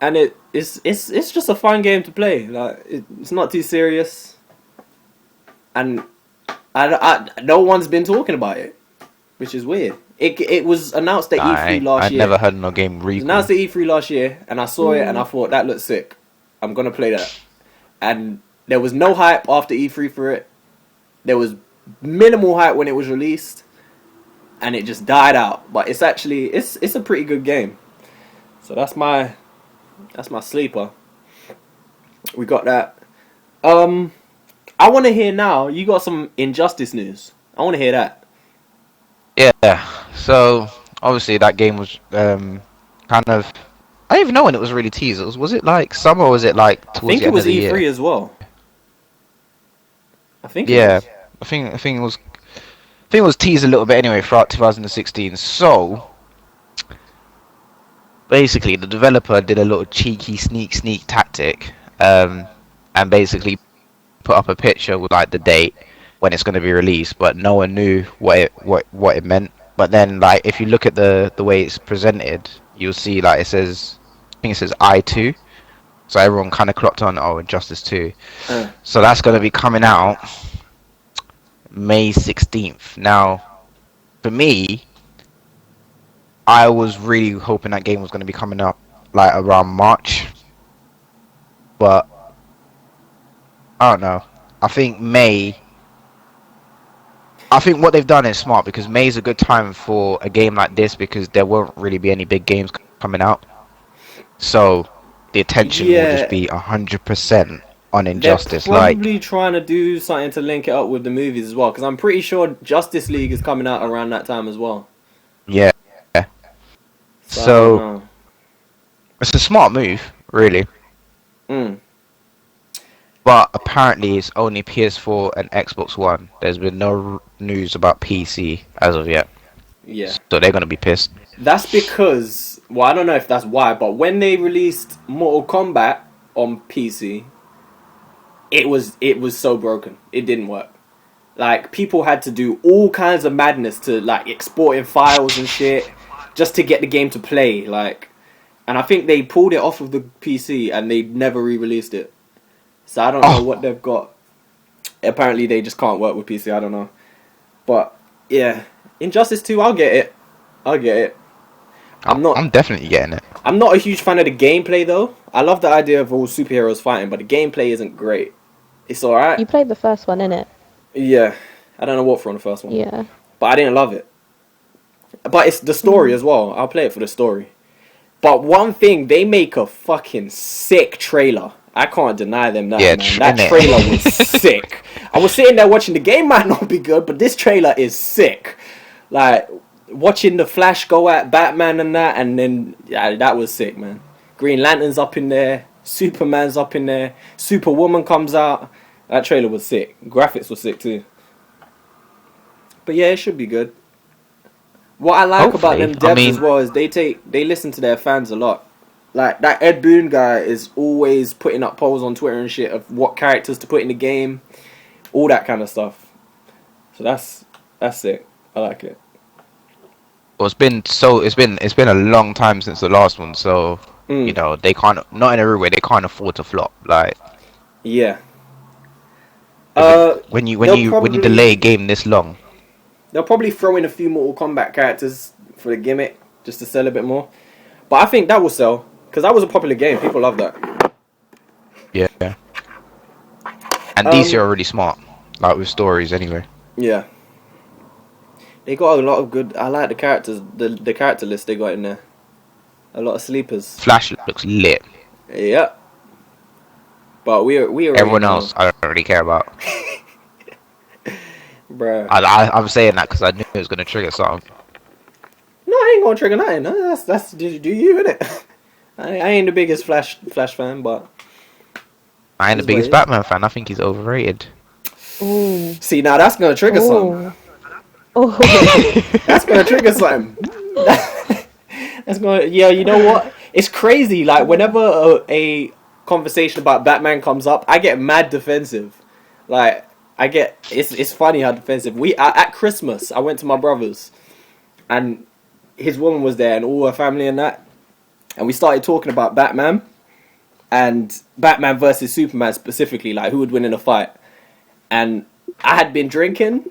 and it's just a fun game to play. Like it's not too serious, and no one's been talking about it, which is weird. It was announced at E3 last I'd year. never heard of no game It was Recall. announced at E3 last year, and I saw it, and I thought that looks sick. I'm gonna play that, and there was no hype after E3 for it. There was minimal hype when it was released, and it just died out. But it's actually it's a pretty good game. So that's my sleeper. We got that. I want to hear now. You got some Injustice news. I want to hear that. Yeah. So obviously that game was kind of. I don't even know when it was really teased. Was it like summer or was it like I towards think the it end was of the E3 year? as well. I think it Yeah. was. I think it was teased a little bit anyway throughout 2016. So basically, the developer did a little cheeky sneak tactic, and basically put up a picture with like the date when it's going to be released, but no one knew what it meant. But then, like, if you look at the way it's presented, you'll see like I think it says I2. So everyone kind of clocked on, oh, Injustice 2. Uh, So that's going to be coming out May 16th. Now, for me, I was really hoping that game was going to be coming up like around March, but I don't know. I think May. I think what they've done is smart because May is a good time for a game like this because there won't really be any big games coming out. So the attention will just yeah, be 100% on they're Injustice. Like, probably trying to do something to link it up with the movies as well. Because I'm pretty sure Justice League is coming out around that time as well. yeah. So I don't So know. it's a smart move, really. Mm, But apparently it's only PS4 and Xbox One. There's been no news about PC as of yet. yeah. So they're gonna be pissed. That's because, well, I don't know if that's why, but when they released Mortal Kombat on PC, it was so broken. It didn't work. Like, people had to do all kinds of madness to, like, exporting files and shit just to get the game to play. Like, and I think they pulled it off of the PC and they never re-released it. So I don't know what they've got. Apparently they just can't work with PC. I don't know. But yeah, Injustice 2, I'll get it. I'm definitely getting it. I'm not a huge fan of the gameplay though. I love the idea of all superheroes fighting, but the gameplay isn't great. It's alright. You played the first one, innit? Yeah. I don't know what for on the first one. Yeah. But I didn't love it. But it's the story as well. I'll play it for the story. But one thing, they make a fucking sick trailer. I can't deny them that, Yeah, man. That innit? trailer was sick. I was sitting there watching the game might not be good, but this trailer is sick. Like, watching the Flash go at Batman and that, and then, yeah, that was sick, man. Green Lantern's up in there. Superman's up in there. Superwoman comes out. That trailer was sick. Graphics were sick too. But yeah, it should be good. What I like about Hopefully. them devs I mean, as well is they listen to their fans a lot. Like, that Ed Boon guy is always putting up polls on Twitter and shit of what characters to put in the game, all that kind of stuff. So that's sick. I like it. well, it's been a long time since the last one, so you know they can't, not in every way, they can't afford to flop. Like, Yeah. when you They'll delay a game this long, They'll probably throw in a few Mortal Kombat characters for the gimmick, just to sell a bit more. But I think that will sell, because that was a popular game. People love that. yeah. And DC are really smart, like with stories anyway. Yeah. They got a lot of good... I like the characters, the character list they got in there. A lot of sleepers. Flash looks lit. Yeah. But we already Everyone know. else, I don't really care about. Bruh. I'm saying that because I knew it was gonna trigger something. No, I ain't gonna trigger nothing. No, that's do you, innit? I ain't the biggest Flash fan, but... I ain't the biggest Batman fan. I think he's overrated. Ooh. See, now that's gonna trigger something. Oh. That's gonna trigger something. That's gonna... Yeah, you know what? It's crazy. Like, whenever a conversation about Batman comes up, I get mad defensive. Like, it's funny how defensive. At Christmas, I went to my brother's, and his woman was there, and all her family and that, and we started talking about Batman, and Batman versus Superman specifically, like who would win in a fight. And I had been drinking,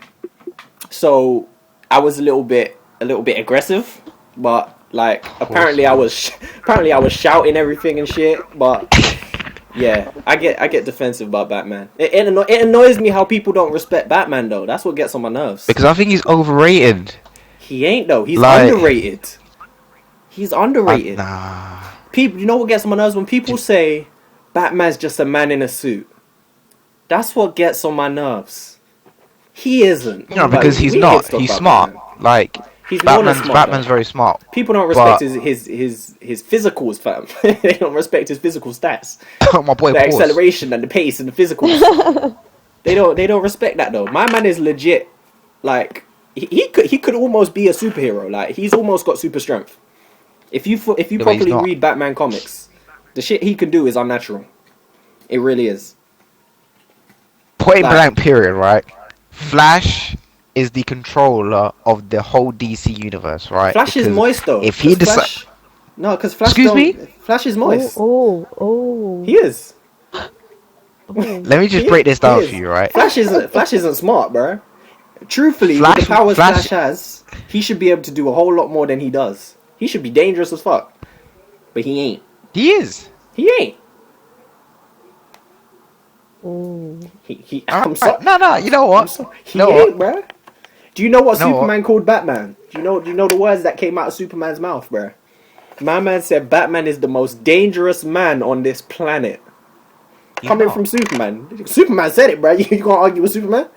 so I was a little bit aggressive, but like apparently I was shouting everything and shit, but. Yeah, I get defensive about Batman. It annoys me how people don't respect Batman though. That's what gets on my nerves. Because I think he's overrated. He ain't though. He's Like, underrated. He's underrated. nah. People, you know what gets on my nerves when people say Batman's just a man in a suit. That's what gets on my nerves. He isn't. No, Like because he's we ain't here to not. talk He's about smart. Batman. Like, He's more than smart Batman's though. very smart. People don't respect But his physicals, fam. They don't respect his physical stats. my boy, The pause. acceleration and the pace and the physicals. They don't respect that though. My man is legit. Like he could almost be a superhero. Like he's almost got super strength. If you Yeah, but he's properly not. read Batman comics, the shit he can do is unnatural. It really is. Point Like blank, period. Right. Flash is the controller of the whole DC universe, right? Flash is Because moist though. if he Cause decide, Flash, no, because Flash excuse don't. me, Flash is Oh, moist. oh, He is. oh. let me just He break is. this He down for is. you, right? Flash isn't smart, bro. Truthfully, with the powers Flash, Flash has, he should be able to do a whole lot more than he does. He should be dangerous as fuck, but he ain't. he is. He ain't. Mm. He. All I'm right. sorry. No. You know I'm what? sorry. You He know ain't, what? bro. Do you know what You know what? Superman called Batman? Do you know the words that came out of Superman's mouth, bro? My man said Batman is the most dangerous man on this planet. He's Coming not. from Superman. Superman said it, bro. You can't argue with Superman?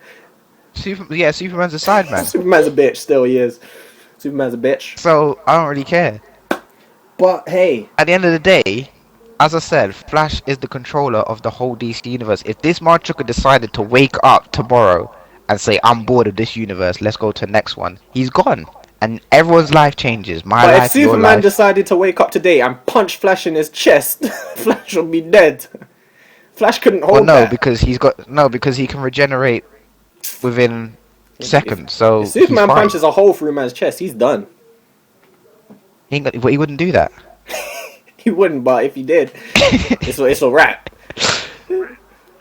Superman's a side man. Superman's a bitch, still he is. Superman's a bitch. So I don't really care. But hey, At the end of the day, as I said, Flash is the controller of the whole DC universe. If this motherfucker decided to wake up tomorrow and say, I'm bored of this universe, let's go to the next one, he's gone. And everyone's life changes. My but if life, your Superman life. decided to wake up today and punch Flash in his chest, Flash would be dead. Flash couldn't Well, hold no, that. because he can regenerate within If seconds, so he's Superman fine. punches a hole through a man's chest, he's done. But he wouldn't do that. He wouldn't, but if he did, it's a wrap.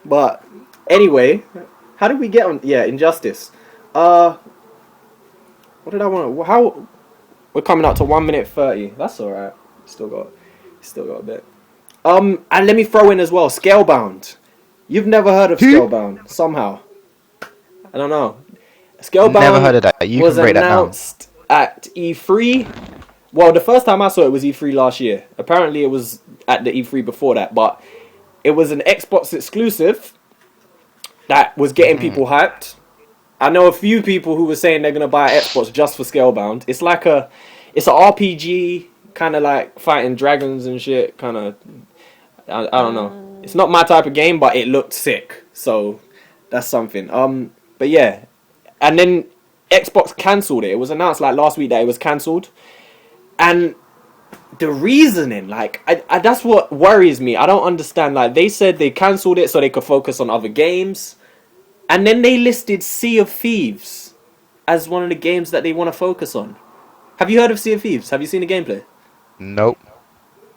But anyway, how did we get on? Yeah, Injustice. What did I want? How we're coming up to 1 minute 30. That's all right. Still got a bit. And let me throw in as well. Scalebound. You've never heard of Who? Scalebound? Somehow, I don't know. Never heard Scalebound of that. You was can break that down. announced at E3. Well, the first time I saw it was E3 last year. Apparently, it was at the E3 before that, but it was an Xbox exclusive that was getting people hyped. I know a few people who were saying they're gonna buy Xbox just for Scalebound. It's an RPG, kind of like fighting dragons and shit. Kind of, I don't know. It's not my type of game, but it looked sick, so that's something. But yeah, and then Xbox cancelled it. It was announced like last week that it was cancelled, and the reasoning, like, that's what worries me. I don't understand. Like, they said they cancelled it so they could focus on other games. And then they listed Sea of Thieves as one of the games that they want to focus on. Have you heard of Sea of Thieves? Have you seen the gameplay? Nope.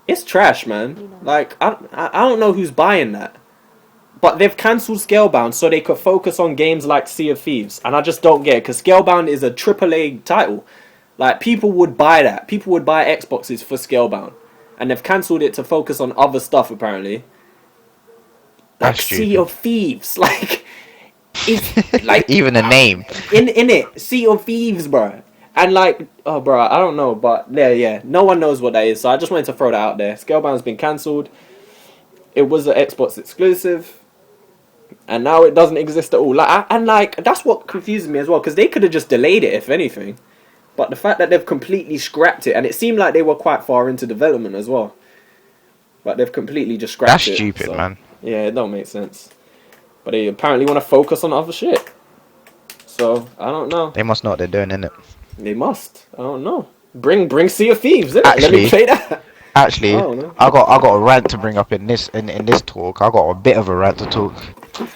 It's trash, man. Like, I don't know who's buying that. But they've cancelled Scalebound so they could focus on games like Sea of Thieves. And I just don't get it, because Scalebound is a AAA title. Like, people would buy that. People would buy Xboxes for Scalebound. And they've cancelled it to focus on other stuff, apparently. Like, That's Sea stupid. of Thieves. Like, it's like... Even the name. In it, Sea of Thieves, bro. And like, oh, bro, I don't know, but yeah, no one knows what that is. So I just wanted to throw that out there. Scalebound's been cancelled. It was an Xbox exclusive, and now it doesn't exist at all. Like, that's what confuses me as well, because they could have just delayed it, if anything. But the fact that they've completely scrapped it, and it seemed like they were quite far into development as well. But they've completely just scrapped That's it. stupid, So, man. yeah, it don't make sense. But they apparently want to focus on other shit. So I don't know. They must know what they're doing, innit? They must. I don't know. Bring Sea of Thieves, innit? Let me Actually, play that. Actually, I don't know. I got a rant to bring up in this talk. I got a bit of a rant to talk. What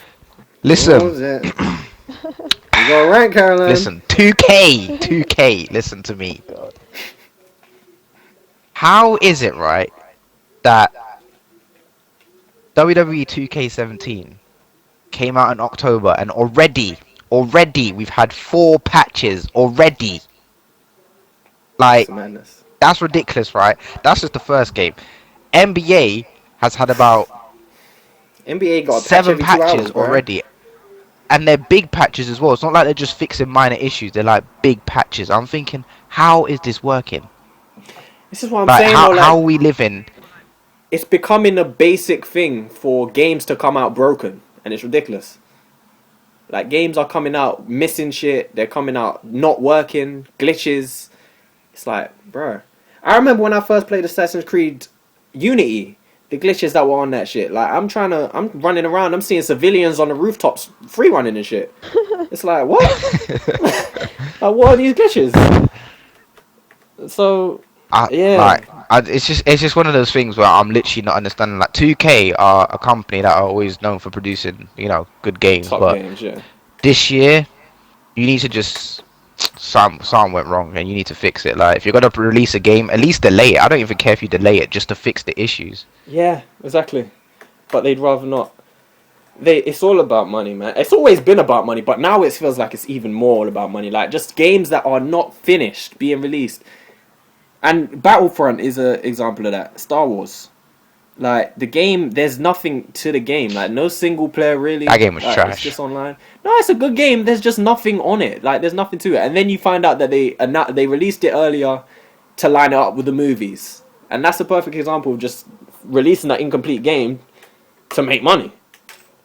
Listen, was it? You got a rank, Caroline. listen. 2K. Listen to me. How is it right that WWE 2K17 came out in October and already we've had 4 patches already? It's Like, madness. that's ridiculous, right? That's just the first game. NBA has had about NBA got a patch 7 every 2 hours, patches bro. already. and they're big patches as well. It's not like they're just fixing minor issues. They're like big patches. I'm thinking, how is this working? This is what I'm Like, saying though. how Like, are we living? it's becoming a basic thing for games to come out broken, and it's ridiculous. Like, games are coming out missing shit. They're coming out not working, glitches. It's like, bro. I remember when I first played Assassin's Creed Unity, the glitches that were on that shit. Like, I'm running around, I'm seeing civilians on the rooftops free running and shit. It's like, what? Like, what are these glitches? So, yeah. It's just one of those things where I'm literally not understanding. Like 2K are a company that are always known for producing, good games. Top But games, yeah. this year, you need to just something went wrong and you need to fix it. Like if you're gonna release a game, at least delay it. I don't even care if you delay it just to fix the issues. Yeah, exactly. But they'd rather not. It's all about money, man. It's always been about money, but now it feels like it's even more all about money. Like, just games that are not finished being released. And Battlefront is an example of that. Star Wars. Like, the game, there's nothing to the game. Like, no single player really. That game was like, trash. It's just online. No, it's a good game. There's just nothing on it. Like, there's nothing to it. And then you find out that they released it earlier to line it up with the movies. And that's a perfect example of just releasing that incomplete game to make money.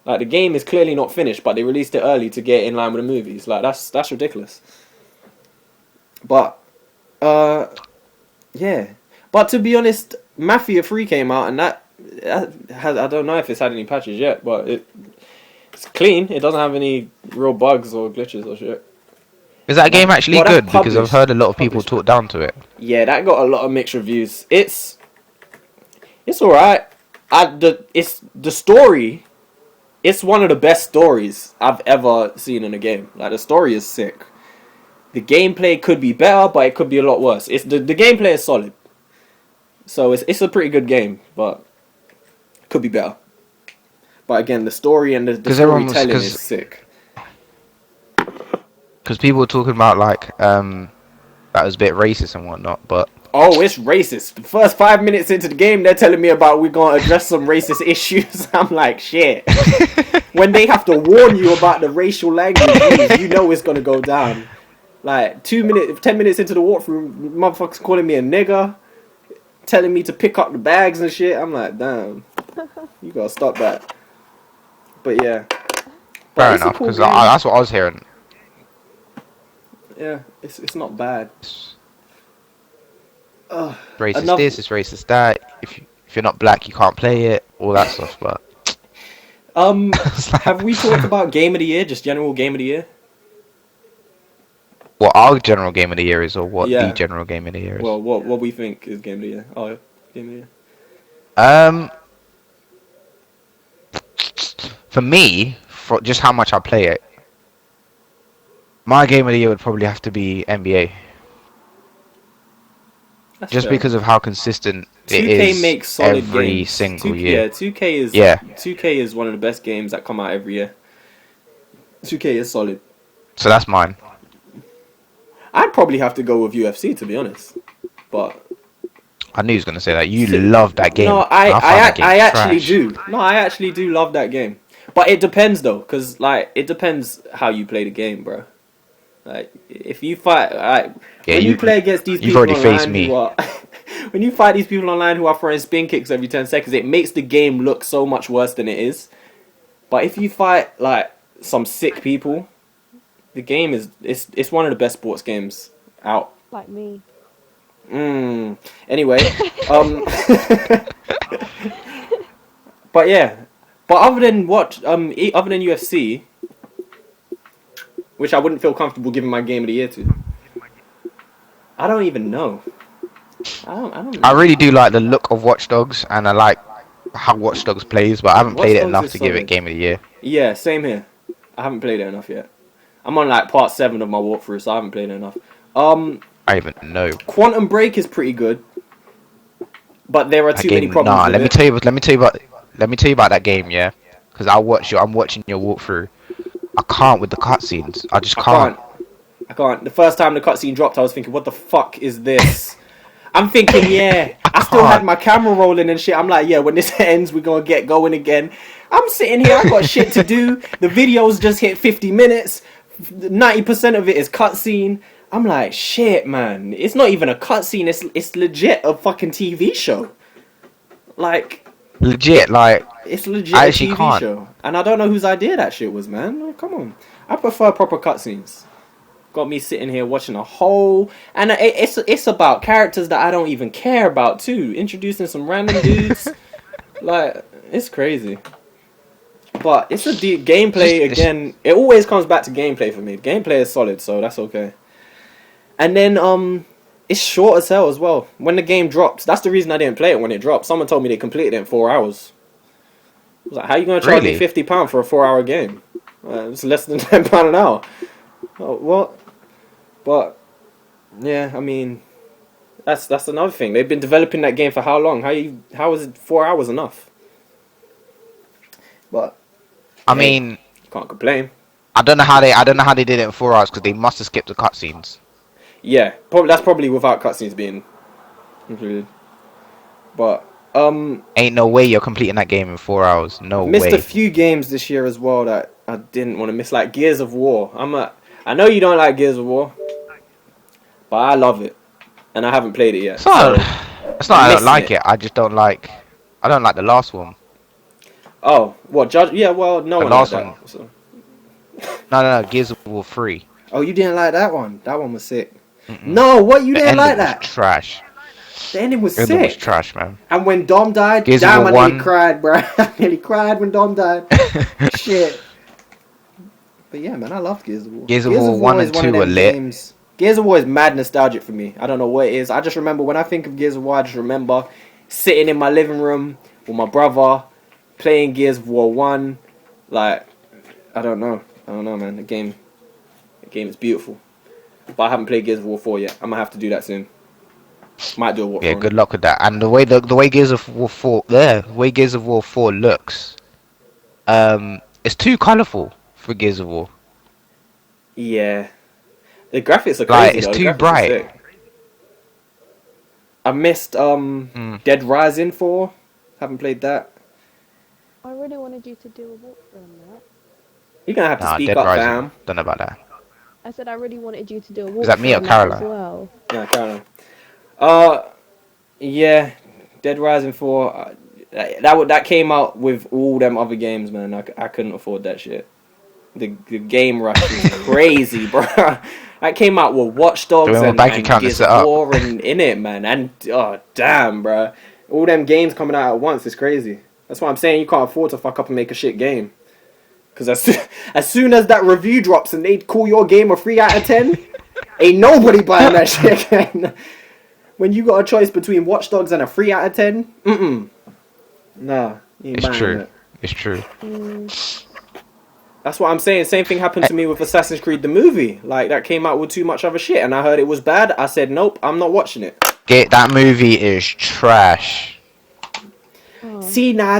Like, the game is clearly not finished, but they released it early to get in line with the movies. Like, that's ridiculous. But, yeah. But to be honest, Mafia 3 came out, and that has, I don't know if it's had any patches yet, but it's clean. It doesn't have any real bugs or glitches or shit. Is that game actually Well, that's good? Because I've heard a lot of people talk down to it. Yeah, that got a lot of mixed reviews. It's alright. It's the story. It's one of the best stories I've ever seen in a game. Like, the story is sick. The gameplay could be better, but it could be a lot worse. It's the gameplay is solid. So it's a pretty good game, but it could be better. But again, the story and the storytelling is sick. Because people were talking about like that was a bit racist and whatnot, but oh, it's racist. The first 5 minutes into the game, they're telling me about we're gonna address some racist issues. I'm like, shit. When they have to warn you about the racial language used, you know it's gonna go down. Like 10 minutes into the walkthrough, motherfuckers calling me a nigger, telling me to pick up the bags and shit. I'm like, damn, you gotta stop that. But yeah, fair enough, because that's what I was hearing. Yeah, it's not bad. Racist this, it's racist that. If you're not black, you can't play it. All that stuff, but have we talked about game of the year? Just general game of the year. What our general game of the year is, or what the general game of the year is? Well, what we think is game of the year. Oh, game of the year. For me, for just how much I play it, my game of the year would probably have to be NBA. That's just fair. Because of how consistent 2K it is makes solid every games. single year. Yeah, 2K is one of the best games that come out every year. 2K is solid. So that's mine. I'd probably have to go with UFC, to be honest. But I knew he was going to say that. You love that game. No, I actually do. No, I actually do love that game. But it depends though, because like it depends how you play the game, bro. Like if you fight, when you play against these people online who are, when you fight these people online who are throwing spin kicks every 10 seconds, it makes the game look so much worse than it is. But if you fight like some sick people, the game is it's one of the best sports games out. Like me. Anyway, but yeah, but other than UFC, which I wouldn't feel comfortable giving my game of the year to, I don't even know. I don't know. I really do like the look of Watch Dogs, and I like how Watch Dogs plays, but I haven't played it enough to give it game of the year. Yeah, same here. I haven't played it enough yet. I'm on like part 7 of my walkthrough, so I haven't played it enough. I even know. Quantum Break is pretty good, but there are too many problems. Nah, let me tell you about that game, yeah. Because I'm watching your walkthrough. I can't with the cutscenes. I can't. The first time the cutscene dropped, I was thinking, what the fuck is this? I'm thinking, yeah. I I still had can't. my camera rolling and shit. I'm like, yeah, when this ends, we're gonna get going again. I'm sitting here, I got shit to do. The video's just hit 50 minutes. 90% of it is cutscene. I'm like, shit, man. It's not even a cutscene. It's legit a fucking TV show. Like, Legit, it, like it's legit I a actually TV can't. show. And I don't know whose idea that shit was, man. Oh, come on. I prefer proper cutscenes. Got me sitting here watching a whole, and it's about characters that I don't even care about too. Introducing some random dudes, like it's crazy. But it's a deep Just gameplay it's, again. It always comes back to gameplay for me. Gameplay is solid, so that's okay. And then it's short as hell as well. When the game drops, that's the reason I didn't play it when it dropped. Someone told me they completed it in 4 hours. I was like, how you gonna charge me really. £50 for a 4 hour game? It's less than £10 an hour. Oh, what? But yeah, I mean, that's another thing. They've been developing that game for how long? How is it 4 hours enough? But I hey, mean, can't complain. I don't know how they did it in 4 hours because they must have skipped the cutscenes. Yeah, that's probably without cutscenes being included. But Ain't no way you're completing that game in 4 hours. No I've missed a way. few games this year as well that I didn't want to miss, like Gears of War. I know you don't like Gears of War, but I love it, and I haven't played it yet. It's not. So It's not. I'm I don't missing like it. it. I just don't like. I don't like the last one. Oh, what Judge? Yeah, well, no The one liked last that. one. So. No. Gears of War 3. Oh, you didn't like that one? That one was sick. Mm-mm. No, what, you The didn't like ending was that? trash. The ending was The ending was sick. trash, man. And when Dom died, Gears of damn, War I nearly 1. cried, bro. I nearly cried when Dom died. Shit. But yeah, man, I love Gears of War. Gears of Gears War of War 1 is and one of 2 are them lit. games. Gears of War is mad nostalgic for me. I don't know what it is. I just remember when I think of Gears of War, I just remember sitting in my living room with my brother, playing Gears of War 1. Like, I don't know, man. The game is beautiful. But I haven't played Gears of War 4 yet. I'm gonna have to do that soon. Might do a Yeah, walkthrough on it. good luck with that. And the way Gears of War 4 the way Gears of War 4 looks, it's too colourful for Gears of War. Yeah. The graphics are Like crazy it's though. The too graphics are bright. sick. I missed Mm. Dead Rising 4. Haven't played that. I really wanted you to do a walkthrough on that. You're gonna have to Nah, speak Dead up, Rising. fam. Don't know about that. I said I really wanted you to do a Is that me walkthrough or on that as Caroline? well. Yeah, Caroline. Uh, yeah. Dead Rising 4. That came out with all them other games, man. I couldn't afford that shit. The game rush is crazy, bro. That came out with Watch So Dogs when my bank and account is Gears set of up. War and in it, man. And oh damn, bro. All them games coming out at once is crazy. That's why I'm saying you can't afford to fuck up and make a shit game. Because as soon as that review drops and they call your game a 3 out of 10, ain't nobody buying that shit again. When you got a choice between Watch Dogs and a 3 out of 10, nah, you ain't It's buying true. that. It's true. That's what I'm saying. Same thing happened to me with Assassin's Creed the movie. Like, that came out with too much other shit, and I heard it was bad. I said, nope, I'm not watching it. That movie is trash. Oh. See, now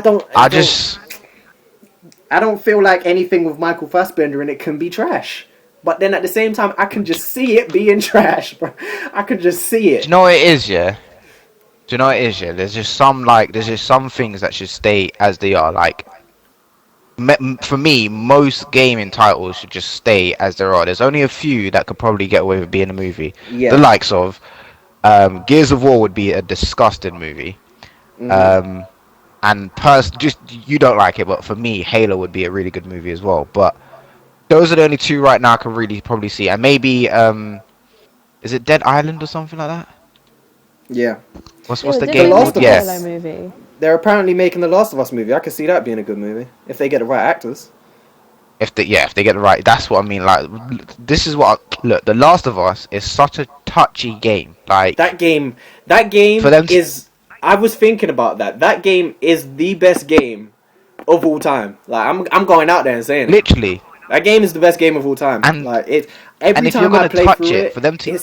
I don't feel like anything with Michael Fassbender in it can be trash. But then at the same time, I can just see it being trash, bro. I can just see Do it. you know what it is, yeah? Do you know what it is, yeah? There's just some things that should stay as they are. Like, for me, most gaming titles should just stay as they are. There's only a few that could probably get away with being a movie. The Yeah. likes of Gears of War would be a disgusting movie. And just you don't like it, but for me, Halo would be a really good movie as well. But those are the only two right now I can really probably see. And maybe is it Dead Island or something like that? Yeah. What's Yeah, the didn't The game they Last called? make of a Yeah, Halo Us. movie? They're apparently making the Last of Us movie. I could see that being a good movie if they get the right actors. if they get it right, that's what I mean. Like, this is what look. The Last of Us is such a touchy game. Like That game for them to is. I was thinking about that. That game is the best game of all time. Like I'm going out there and saying it. literally, That game is the best game of all time. and Like it. Every if you're time I gonna play touch through it, it, for them to,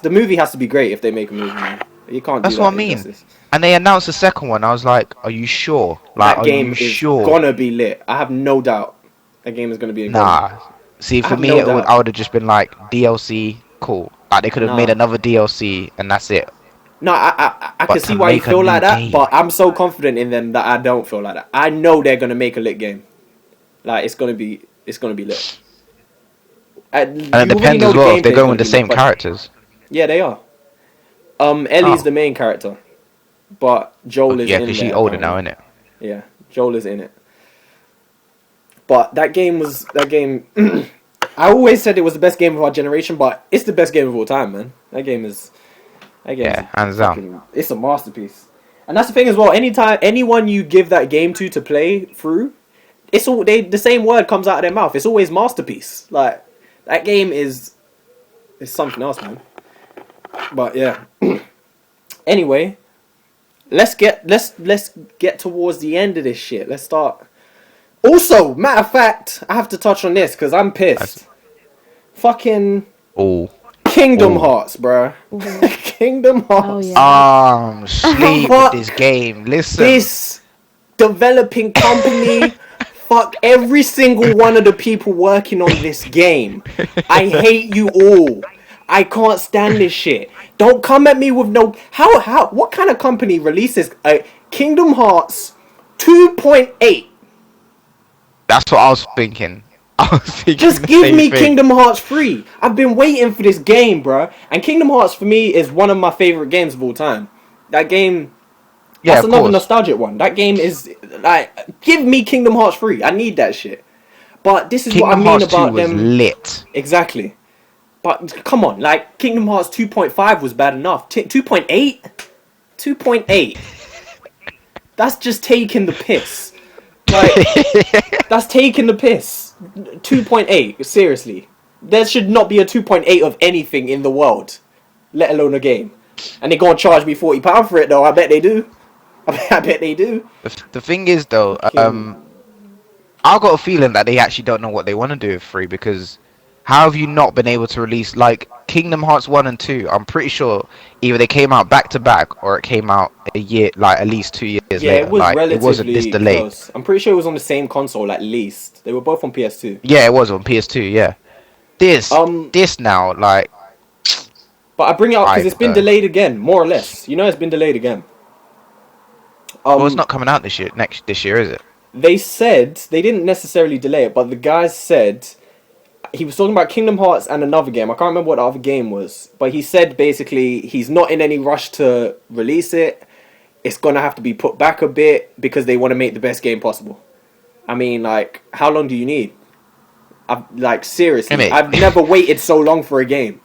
the movie has to be great if they make a movie. Man. You can't do that's what that I mean. injustice. And they announced the second one. I was like, are you sure? Like, That are you game is sure? gonna be lit. I have no doubt. That game is gonna be incredible. Nah. See, I for have me, no doubt. I would have just been like DLC, cool. Like they could have made Nah. another DLC, and that's it. No, I But can to see why you make a feel new like that, game. but I'm so confident in them that I don't feel like that. I know they're gonna make a lit game. Like it's gonna be lit. And it You already depends know as the well if they're gameplay's going gonna with the be lit, same but characters. yeah, they are. Ellie's Oh. the main character, but Joel is Yeah, in because she's there older now, apparently. isn't it? Yeah, Joel is in it. But that game was that game. I always said it was the best game of our generation, but it's the best game of all time, man. That game's Yeah, hands down. fucking. It's a masterpiece. And that's the thing as well. Anytime anyone you give that game to play through, it's all the same word comes out of their mouth. It's always masterpiece. Like that game is something else, man. But yeah. Anyway, let's get towards the end of this shit. Let's start. Also, matter of fact, I have to touch on this because I'm That's pissed. Fucking all. Kingdom Ooh. Hearts, bruh. Mhm. Kingdom Oh Hearts. yeah. Sleep with this Fuck game. Listen. this developing company. Fuck every single one of the people working on this game. I hate you all. I can't stand this shit. Don't come at me with no. What kind of company releases a Kingdom Hearts 2.8? That's what I was thinking. I was thinking Just the give same me thing. Kingdom Hearts 3. I've been waiting for this game, bruh. And Kingdom Hearts for me is one of my favorite games of all time. That game, Yeah, that's of another course. nostalgic one. That game is like, give me Kingdom Hearts 3. I need that shit. But this is what I Kingdom mean Hearts 2 about was them. lit. Exactly. But come on, like Kingdom Hearts 2.5 was bad enough. 2.8? 2.8. That's just taking the piss. Like, that's taking the piss. 2.8, seriously. There should not be a 2.8 of anything in the world, let alone a game. And they're gonna charge me £40 for it though, I bet they do. I bet they do. The thing is though, Fucking I got a feeling that they actually don't know what they want to do with 3 because how have you not been able to release like Kingdom Hearts 1 and 2? I'm pretty sure either they came out back to back or it came out a year, like at least 2 years yeah, it later. was Like it wasn't this relatively delayed. close. I'm pretty sure it was on the same console at least. They were both on PS2. Yeah, it was on PS2. Yeah, this Um, this now like but I bring it up I because it's been don't. delayed again, more or less. You know, it's been delayed again. Well, it's Um, not coming out this year, is it? they said they didn't necessarily delay it, but the guy said he was talking about Kingdom Hearts and another game. I can't remember what the other game was, but he said basically he's not in any rush to release it. It's gonna have to be put back a bit because they want to make the best game possible. I mean, like, how long do you need? Like seriously, Innit? I've never waited so long for a game,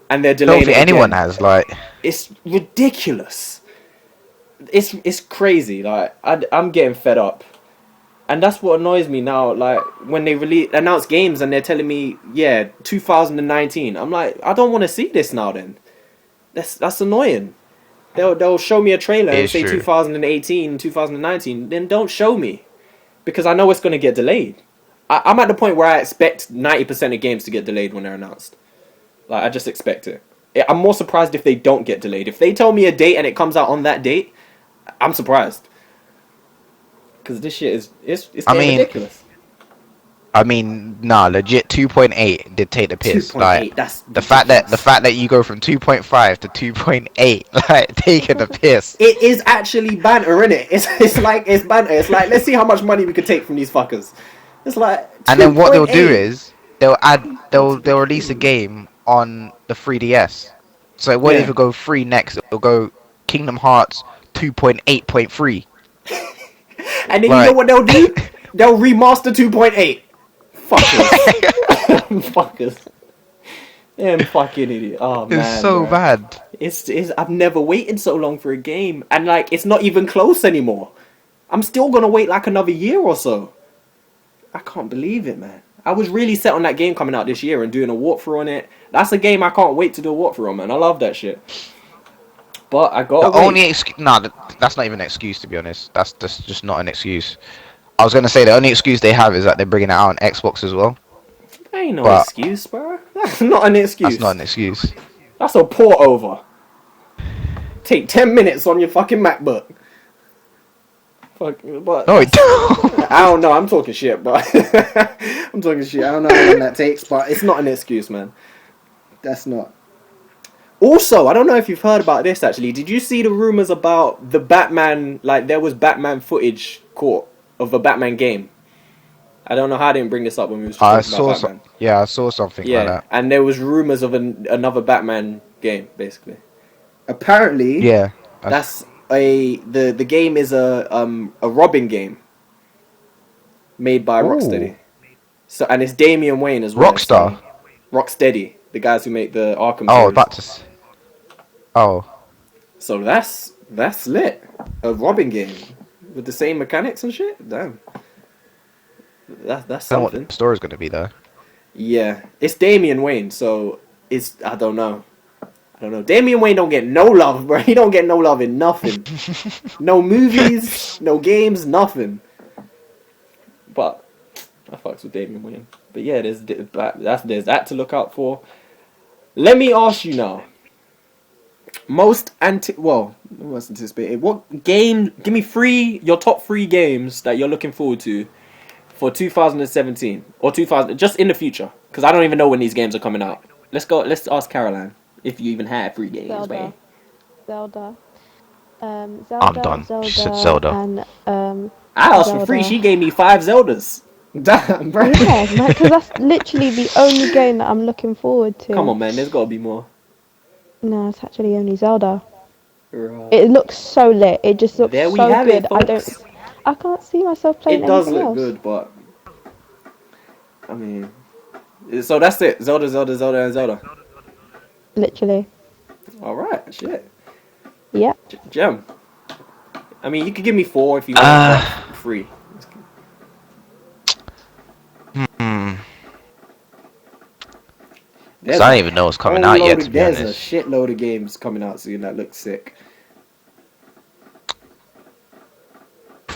and they're I don't delaying think it anyone again. has like. It's ridiculous. It's crazy. Like I'm getting fed up. And that's what annoys me now. Like when they announce games and they're telling me, yeah, 2019. I'm like, I don't want to see this now. Then that's annoying. They'll show me a trailer It and is say true. 2018, 2019. Then don't show me because I know it's gonna get delayed. I'm at the point where I expect 90% of games to get delayed when they're announced. Like I just expect it. I'm more surprised if they don't get delayed. If they tell me a date and it comes out on that date, I'm surprised. Because this shit is it's I getting mean, ridiculous. nah, legit 2.8 did take the piss. Like 2.8, that's the fact ridiculous. that you go from 2.5 to 2.8, like taking the piss. It is actually banter, innit? It's like it's banter. It's like let's see how much money we could take from these fuckers. It's like And then what they'll do 2.8. is they'll release a game on the 3DS. So it won't Yeah. even go free next. It'll go Kingdom Hearts 2.8.3. And then you know Like what they'll do? They'll remaster 2.8. Fuckers. Fuckers. Them fucking idiot. Oh it's man, so bro. bad. It's I've never waited so long for a game, and like it's not even close anymore. I'm still gonna wait like another year or so. I can't believe it, man. I was really set on that game coming out this year and doing a walkthrough on it. That's a game I can't wait to do a walkthrough on, man. I love that shit. But I gotta The wait. only that's not even an excuse to be honest. That's just not an excuse. I was gonna say the only excuse they have is that they're bringing it out on Xbox as well, That ain't no but excuse, bro. That's not an that's not excuse. an excuse. That's a port over. Take 10 minutes on your fucking MacBook. Fuck, but No, it don't. I don't know. I'm talking shit, but I'm talking shit. I don't know how long that takes, but it's not an excuse, man. That's not. Also, I don't know if you've heard about this actually. Did you see the rumors about the Batman? Like there was Batman footage caught of a Batman game. I don't know how I didn't bring this up when we was just I talking about saw some. Batman. Yeah, I saw something like Yeah, that. and there was rumors of another Batman game, basically. Apparently, Yeah, that's the game is a Robin game made by ooh, Rocksteady. So and it's Damian Wayne as well. Rockstar. So Rocksteady, the guys who make the Arkham Oh, series. about to. Oh, So that's lit. A Robin game with the same mechanics and shit. Damn, that's I don't know what something. the story's gonna be though. Yeah, it's Damian Wayne. So it's I don't know. I don't know. Damian Wayne don't get no love, bro. He don't get no love in nothing. No movies, no games, nothing. But I fucks with Damian Wayne. But yeah, there's that to look out for. Let me ask you now. Most anticipated. What game? Give me your top three games that you're looking forward to for 2017 or 2000, just in the future. Because I don't even know when these games are coming out. Let's go. Let's ask Caroline if you even have free games, Zelda. man. Zelda. I'm Zelda, done. She said Zelda, Zelda. and I asked for free. Zelda. She gave me 5 Zeldas. Damn, bro. Yeah, because that's literally the only game that I'm looking forward Come to. on, man. There's got to be more. No, it's actually only Zelda. Right. It looks so lit. It just looks There we so have good. it, folks. I can't see myself playing It does anything look else. good, but I mean, so that's it. Zelda, Zelda, Zelda, and Zelda. Literally. All right, shit. Yep. Gem. I mean, you could give me 4 if you want, Uh, but 3. hmm. There's I a don't even know what's coming whole out load yet, of, to be there's a honest. shitload of games coming out soon that look sick.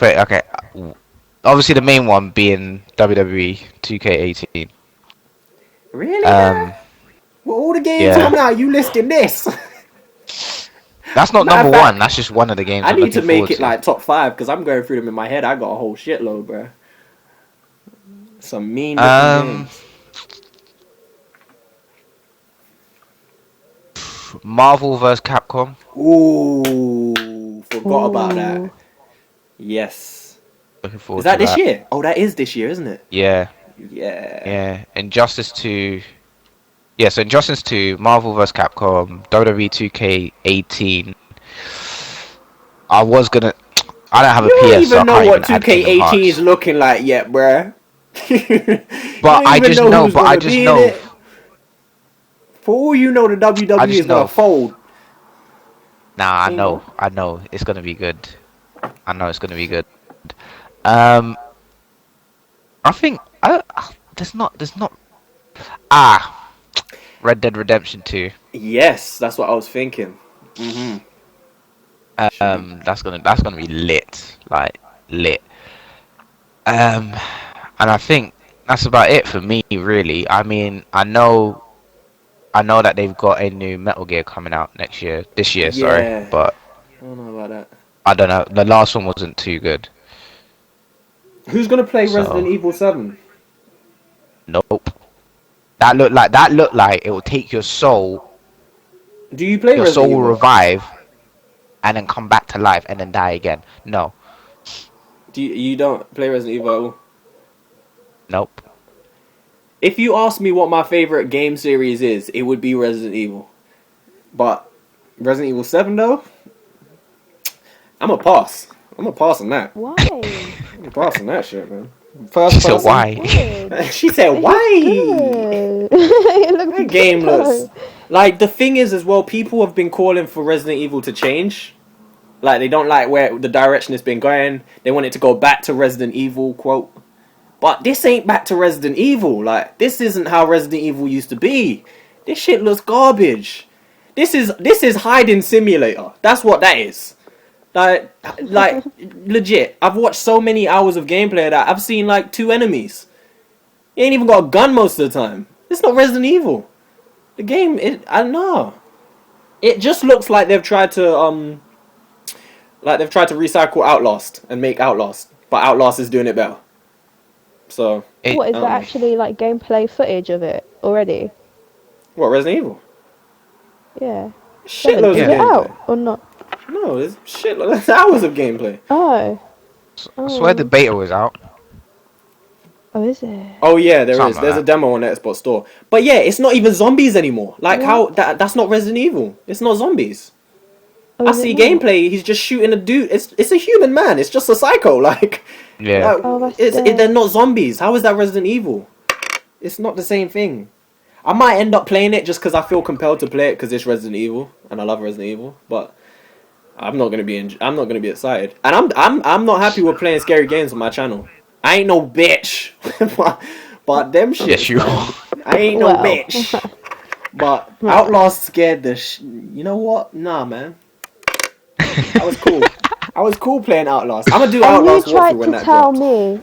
Okay. Obviously, the main one being WWE 2K18. Really, man? Well, all the games Yeah. coming out, you listing this? That's not Matter number of one. fact, That's just one of the games I I'm need to looking make forward it to. like top 5 because I'm going through them in my head. I got a whole shitload, bro. Some mean looking Um, games. Marvel vs. Capcom. Ooh, forgot about that. Ooh. Yes. Looking Is forward that to this that. year? Oh, that is this year, isn't it? Yeah, Yeah. yeah. Injustice 2. Yeah, so Injustice 2, Marvel vs. Capcom, WWE 2K18. I was gonna. I don't have You a don't PS, so I even know can't what even add Kingdom 2K18 is Hearts. looking like yet, bruh. You But don't I even just know know. who's But I gonna just be in know. it. For all you know, the I WWE just is gonna know. fold. Nah, I You know. know? I know. It's gonna be good. I know it's gonna be good. Um, I think there's not. Ah, Red Dead Redemption 2. Yes, that's what I was thinking. Mm-hmm. Should be. That's gonna be lit. Like lit. Um, and I think that's about it for me, really. I mean, I know that they've got a new Metal Gear coming out this year, sorry, Yeah. but I don't know about that. I don't know. The last one wasn't too good, Who's gonna play Resident so Evil 7? nope. That looked like it will take Do you play your Resident soul will Evil? revive, and then come back to life and then die again. No, You don't play Resident Evil at all? nope. If you ask me what my favorite game series is, it would be Resident Evil. But Resident Evil 7 though, I'm a pass. I'm a pass on that. Why? I'm a pass on that shit, man. She First said It person. looks why? good. She said, It looks "Why?" good. It looks That good game looks though. like the thing is as well. People have been calling for Resident Evil to change. Like they don't like where the direction it's been going. They want it to go back to Resident Evil quote. But this ain't back to Resident Evil. Like this isn't how Resident Evil used to be. This shit looks garbage. This is hiding simulator. That's what that is. Like legit. I've watched so many hours of gameplay that I've seen like 2 enemies. You ain't even got a gun most of the time. It's not Resident Evil. The game, I don't know. It just looks like they've tried to recycle Outlast and make Outlast, but Outlast is doing it better. So It What I is don't there know. actually like gameplay footage of it already? What Resident Evil? Yeah. Shitloads Is of it gameplay. out or not? No, there's shitloads. There's hours of gameplay. Oh. I swear the beta was out. Oh, is it? Oh yeah, there is. Something There's a like demo on the Xbox Store. But yeah, it's not even zombies anymore. Like What? how that's not Resident Evil. It's not zombies. Oh, I is see it not? gameplay. He's just shooting a dude. It's a human man. It's just a psycho. Like, Yeah. like, Oh, that's they're not zombies. How is that Resident Evil? It's not the same thing. I might end up playing it just because I feel compelled to play it because it's Resident Evil and I love Resident Evil. But I'm not gonna be I'm not gonna be excited. And I'm not happy with playing scary games on my channel. I ain't no bitch. but them shit. Yes, you. I ain't no Well. bitch. But Outlast scared the you know what? Nah, man. That was cool. I was cool playing Outlast. I'm gonna do And Outlast you tried walkthrough when to that tell drops. me.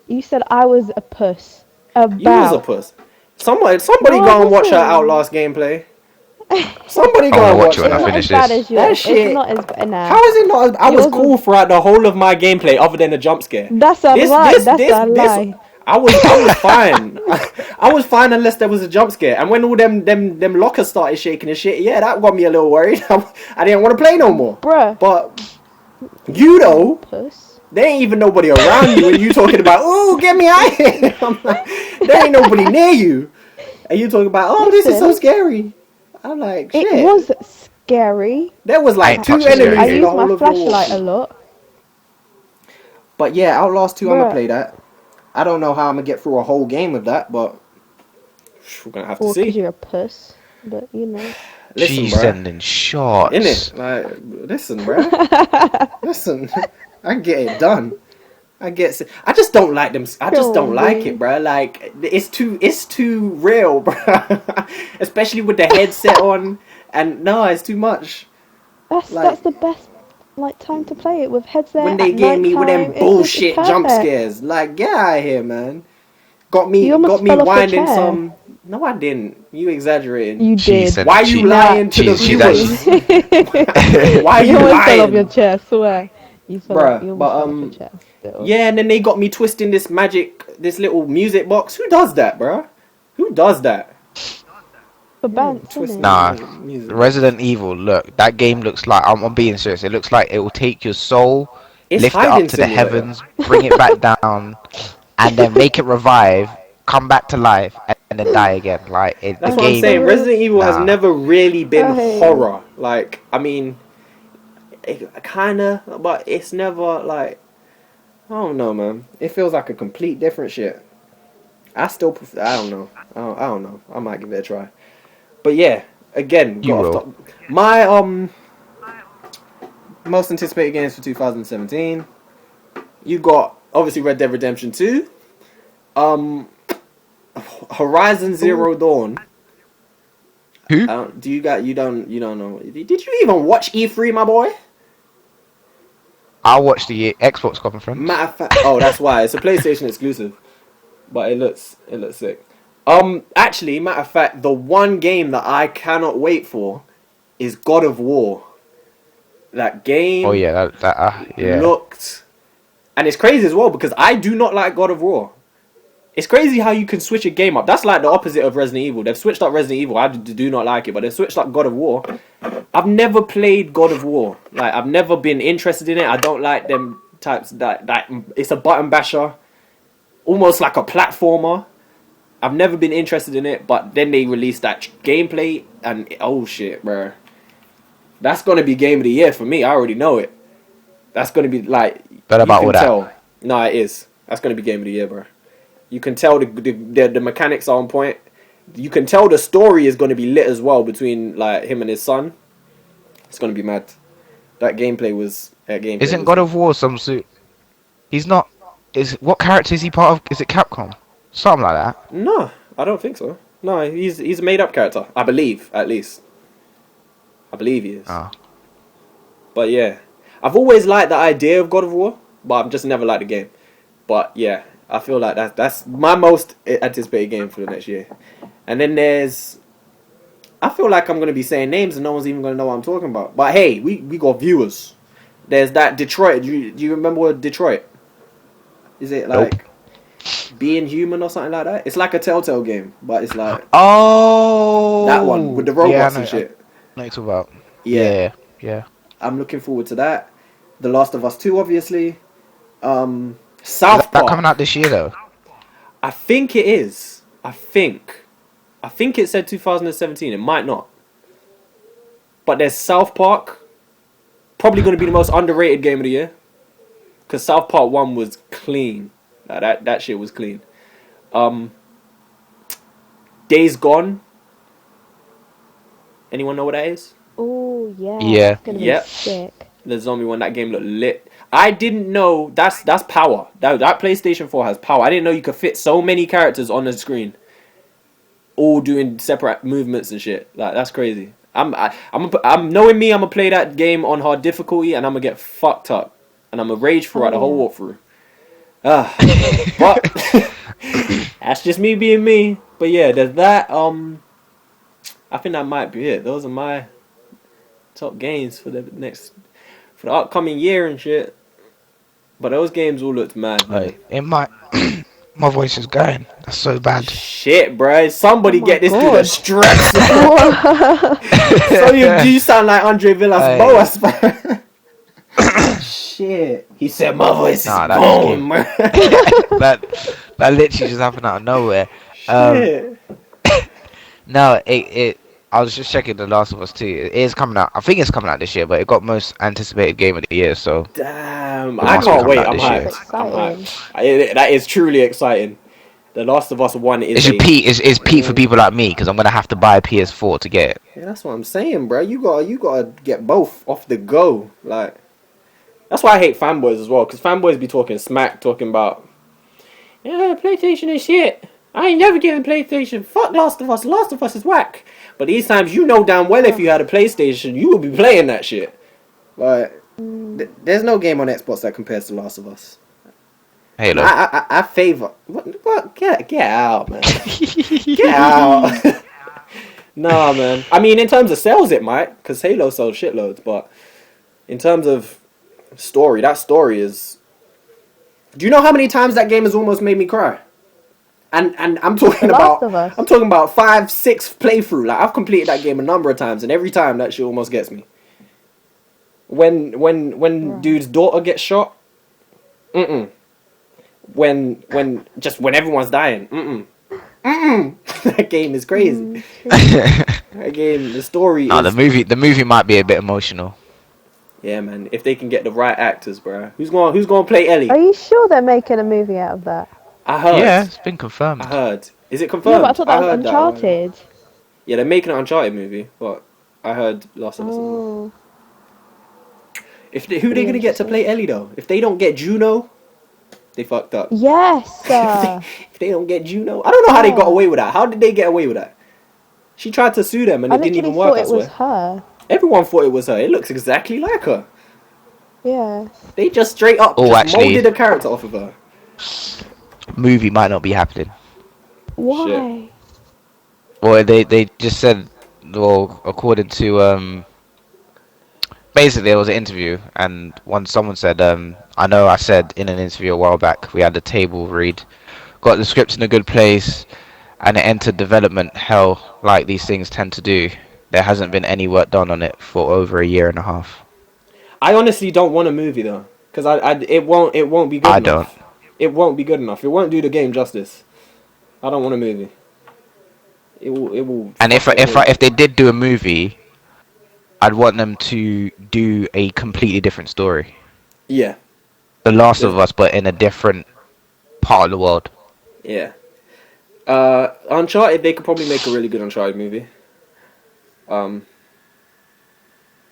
You said I was a puss. You was a About. puss. Somebody No, I go and watch her wasn't. Outlast gameplay. Somebody I'm go gonna and watch watch it when I It's that. not finish as bad this. as yours. That shit. It's not as bad. Nah. How is it not? I was Yours cool throughout the whole of my gameplay, other than the jump scare. That's a lie. That's a lie. I was fine. I was fine unless there was a jump scare. And when all them lockers started shaking and shit, yeah, that got me a little worried. I didn't want to play no more. Bruh. But you though, Puss. there ain't even nobody around you, and you talking about, "Ooh, get me out here." I'm like, there ain't nobody near you, and you talking about, "Oh, this is so Listen. scary." I'm like, shit. It was scary. There was I like ain't two touching enemies I scary in the used my whole of your flashlight a walkthrough. lot. But yeah, Outlast 2, I'm gonna Bruh. play that. I don't know how I'm gonna get through a whole game of that, but we're gonna have to Or because see. you're a puss. But, you know. Listen, She's bruh. sending shots. Innit? Like, listen, bruh. Listen, I get it done. I just don't like them. I just don't like it, bruh. Like, it's too real, bruh. Especially with the headset on. And no, it's too much. That's the best time to play it with headset When they at get me with them nighttime. bullshit it's jump perfect. scares, like, get out of here, man. Got me You almost fell off the winding chair. some. No, I didn't. You exaggerating. You She's did. Why you lying to the she's viewers? actually. Why You you almost fell off your lying, chair, swear. You bruh? almost But fell off your chair. Still. yeah, and then they got me twisting this little music box. Who does that, bruh? Who does that? For bands, Twisting isn't it? Nah, the music box. Resident Evil. Look, that game looks like I'm being serious. It looks like it will take your soul, It's lift it hiding up to the simulator. heavens, bring it back down, and then make it revive, come back to life, and then die again. Like the That's what I'm game. saying. Banterous. Resident Evil has Nah. never really been Right. horror. Like, I mean, kinda, but it's never like. I don't know, man. It feels like a complete different shit. I still prefer. I don't know. I don't know. I might give it a try. But yeah, again, You got off will. top. My most anticipated games for 2017. You got obviously Red Dead Redemption 2. Horizon Zero Dawn. Who? You don't know? Did you even watch E3, my boy? I watched the Xbox conference. Matter of fact, oh, that's why it's a PlayStation exclusive, but it looks sick. Actually, matter of fact, the one game that I cannot wait for is God of War. That game. Oh yeah, yeah. Looked, and it's crazy as well because I do not like God of War. It's crazy how you can switch a game up. That's like the opposite of Resident Evil. They've switched up Resident Evil. I do not like it, but they've switched up God of War. I've never played God of War. Like, I've never been interested in it. I don't like them types that it's a button basher, almost like a platformer. I've never been interested in it, but then they released that gameplay, and oh shit, bro. That's gonna be game of the year for me. I already know it. That's gonna be like, But about all that. tell. No, it is. That's gonna be game of the year, bro. You can tell the mechanics are on point. You can tell the story is gonna be lit as well between like him and his son. It's gonna be mad. That gameplay was Isn't God of War some suit? He's not. What character is he part of? Is it Capcom? Something like that. No, I don't think so. No, he's a made up character. I believe, at least. I believe he is. Oh. But yeah, I've always liked the idea of God of War, but I've just never liked the game. But yeah, I feel like that's my most anticipated game for the next year. And then I feel like I'm gonna be saying names and no one's even gonna know what I'm talking about. But hey, we got viewers. There's that Detroit. Do you remember Detroit? Is it like? Nope. Being Human or something like that. It's like a Telltale game, but it's like that one with Oh, the yeah, robots and I know shit. what you're talking about. Yeah, Yeah, yeah. I'm looking forward to that. The Last of Us 2, obviously. Is South that coming out Park. this year though? I think it is. I think. I think it said 2017. It might not. But there's South Park. Probably going to be the most underrated game of the year. Because South Park 1 was clean. That shit was clean. Um, Days Gone. Anyone know what that is? Oh yeah, Yeah. that's gonna be Yep. sick. The zombie one. That game looked lit. I didn't know that's power. That PlayStation 4 has power. I didn't know you could fit so many characters on the screen, all doing separate movements and shit. Like that's crazy. I'm knowing me. I'm gonna play that game on hard difficulty, and I'm gonna get fucked up, and I'm gonna rage throughout the whole walkthrough. But that's just me being me. But yeah, there's that. I think that might be it. Those are my top games for the upcoming year and shit. But those games all looked mad, man. Like, it might. My voice is going. That's so bad. Shit, bro. Somebody Oh my get this dude a God. Strepsil. So you sound like Andre Villas-Boas, bro. Shit. He said my voice is Nah, that gone, bro. that literally just happened out of nowhere. Shit. No, it. I was just checking The Last of Us 2. It is coming out. I think it's coming out this year, but it got most anticipated game of the year, so Damn. it I must be can't coming wait. out I'm this year. hyped. I'm hyped. That is truly exciting. The Last of Us 1 is It's a... Pete. It's Pete for people like me because I'm gonna have to buy a PS4 to get it. Yeah, that's what I'm saying, bro. You gotta get both off the go. Like, that's why I hate fanboys as well, because fanboys be talking smack, talking about, yeah, PlayStation is shit. I ain't never getting PlayStation. Fuck Last of Us. Last of Us is whack. But these times, you know damn well if you had a PlayStation, you would be playing that shit. Like, there's no game on Xbox that compares to Last of Us. Halo. I favor. What? Get out, man. Get out. Nah, man. I mean, in terms of sales, it might, because Halo sells shitloads. But in terms of story, that story is. Do you know how many times that game has almost made me cry? And I'm talking The about. Last of Us. I'm talking about 5, 6 playthrough. Like I've completed that game a number of times, and every time that shit almost gets me. When dude's daughter gets shot. When everyone's dying. That game is crazy. That game, the story Nah, is... the movie might be a bit emotional. Yeah, man. If they can get the right actors, bro. Who's going to play Ellie? Are you sure they're making a movie out of that? I heard. Yeah, it's been confirmed. I heard. Is it confirmed? No, but I thought that was heard Uncharted. Yeah, they're making an Uncharted movie, but I heard Last of Us as well. Oh. Who are they going to get to play Ellie, though? If they don't get Juno, they fucked up. Yes. If they don't get Juno... I don't know how they got away with that. How did they get away with that? She tried to sue them and I it didn't literally even work, thought I it swear. was her. Everyone thought it was her. It looks exactly like her. Yeah. They just straight up molded a character off of her. Movie might not be happening. Why? Shit. Well, they just said, well, according to basically there was an interview and someone said, I know I said in an interview a while back we had the table read, got the script in a good place, and it entered development hell like these things tend to do. There hasn't been any work done on it for over a year and a half. I honestly don't want a movie though, because it won't be good enough. It won't be good enough. It won't do the game justice. I don't want a movie. It will. And if they did do a movie, I'd want them to do a completely different story. Yeah. The Last of Us, but in a different part of the world. Yeah. Uncharted, they could probably make a really good Uncharted movie.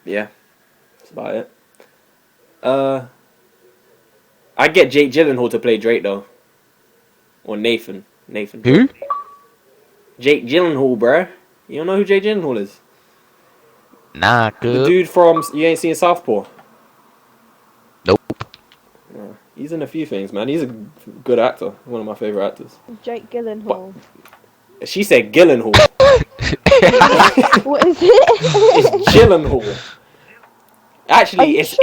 Yeah. That's about it. I'd get Jake Gyllenhaal to play Drake though. Or Nathan. Who? Jake Gyllenhaal, bruh. You don't know who Jake Gyllenhaal is? Nah, good. The dude from... You ain't seen Southpaw? Nope. Yeah. He's in a few things, man. He's a good actor. One of my favourite actors. Jake Gyllenhaal. She said Gyllenhaal. What is it? It's Gyllenhaal. Actually, it's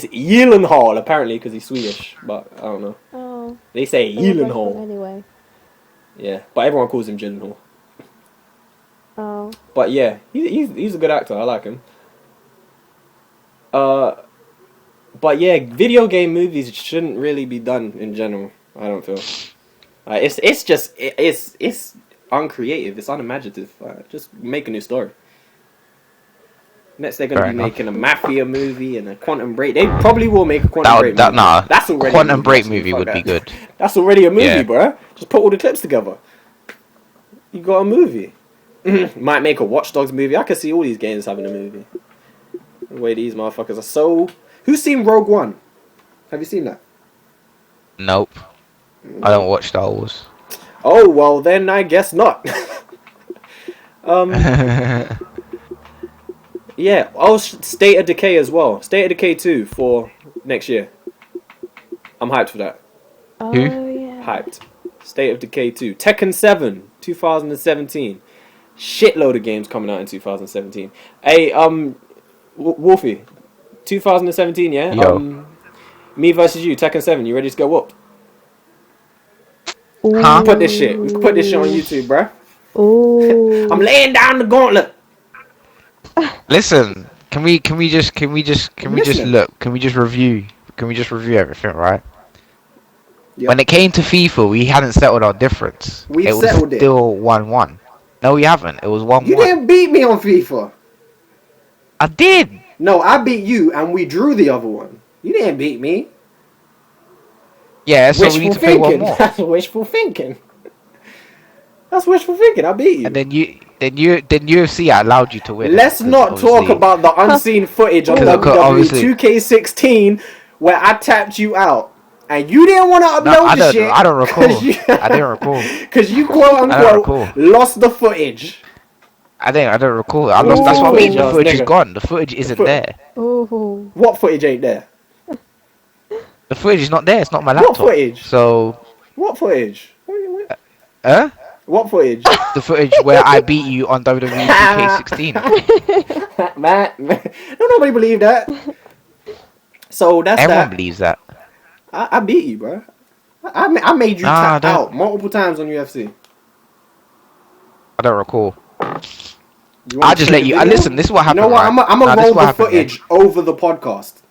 Gyllenhaal apparently because he's Swedish, but I don't know. Oh. They say They're both Gyllenhaal. Anyway. Yeah, but everyone calls him Gyllenhaal. Oh. But yeah, he's a good actor. I like him. Uh, but yeah, video game movies shouldn't really be done in general. I don't feel. It's just it's uncreative. It's unimaginative. Just make a new story. Next, they're gonna Fair be enough. making a mafia movie and a Quantum Break. They probably will make a Quantum Break movie. Nah. That's already Quantum a movie, Break actually. movie Fuck would that. be good. That's already a movie, Yeah. bruh. Just put all the clips together. You got a movie. Might make a Watch Dogs movie. I could see all these games having a movie. The way these motherfuckers are so. Who's seen Rogue One? Have you seen that? Nope. I don't watch Star Wars. Oh well, then I guess not. Yeah. Oh, State of Decay as well. State of Decay 2 for next year. I'm hyped for that. Oh, Who? yeah. Hyped. State of Decay 2. Tekken 7, 2017. Shitload of games coming out in 2017. Hey, Wolfie, 2017, yeah? Yo. Me versus you, Tekken 7. You ready to go whooped? Huh? Put this shit. We can put this shit on YouTube, bruh. Ooh. I'm laying down the gauntlet. Listen, can we just listening. look? Can we just review everything, right? Yep. When it came to FIFA, we hadn't settled our difference. We've it was settled it. still 1-1. No, we haven't. It was 1-1. You didn't beat me on FIFA. I did. No, I beat you and we drew the other one. You didn't beat me. Yeah, so we need to play one more. That's wishful thinking. That's wishful thinking. I beat you. And then UFC, I allowed you to win. Let's not talk about the unseen footage on WWE obviously- 2K16 where I tapped you out. And you didn't want to upload the shit. I don't recall. I didn't recall. Because you quote unquote lost the footage. I don't recall. I lost. That's what I mean. The Ooh. footage is gone. The footage isn't there. Ooh. What footage ain't there? The footage is not there. It's not my laptop. What footage? So, What footage? huh? What footage? The footage where I beat you on WWE 2K16. man, don't nobody believe that. So that's Everyone that. believes that. I beat you, bro. I made you tap out multiple times on UFC. I don't recall. You wanna I'll just play let the you. video? Listen, this is what happened. You know what? Right? I'm gonna this is roll what the happened, footage over the podcast.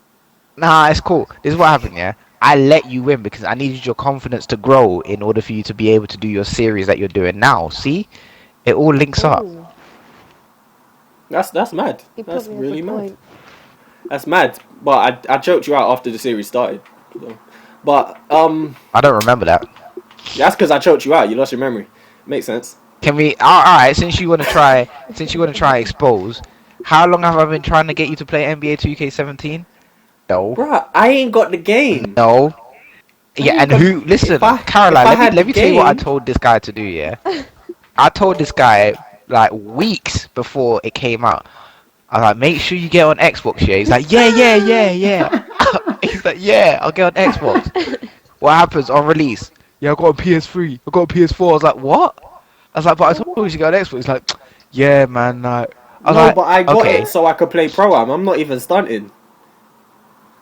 Nah, it's cool. This is what happened, yeah? I let you win because I needed your confidence to grow in order for you to be able to do your series that you're doing now. See? It all links up. Ooh. That's mad. He That's probably has really a mad. point. That's mad. But I choked you out after the series started. So. But I don't remember that. that's because I choked you out. You lost your memory. Makes sense. Can we? Alright, since you want to try expose, how long have I been trying to get you to play NBA 2K17? No. Bruh, I ain't got the game. No. Yeah, and who? Listen, Caroline. Let me tell you what I told this guy to do. Yeah, I told this guy like weeks before it came out. I was like, make sure you get on Xbox. Yeah, he's like, yeah. He's like, yeah, I'll get on Xbox. What happens on release? Yeah, I got a PS3. I got a PS4. I was like, what? I was like, but I told you to get on Xbox. He's like, yeah, man. Like, I was like, but I got okay. it so I could play Pro Am. I'm not even stunting.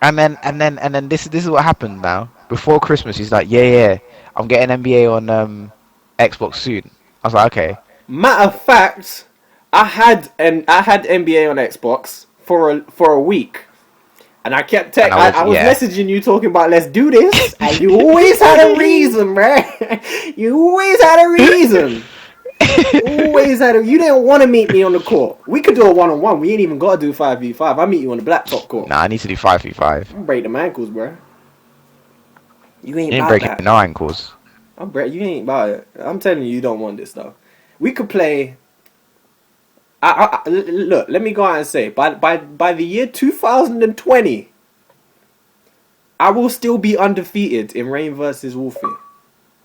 And then this is what happened now. Before Christmas, he's like, yeah, I'm getting NBA on Xbox soon. I was like, okay. Matter of fact, I had NBA on Xbox for a week, and I kept I was messaging you talking about let's do this, and you always had a reason, man. You always had a reason. You didn't want to meet me on the court. We could do a 1-on-1. We ain't even got to do 5v5. I meet you on the blacktop court. Nah, I need to do 5v5. I'm break them ankles, bro. You ain't You ain't about breaking that. no ankles. You ain't about it. I'm telling you don't want this stuff. We could play. Look, let me go out and say by the year 2020, I will still be undefeated in Rain versus Wolfie.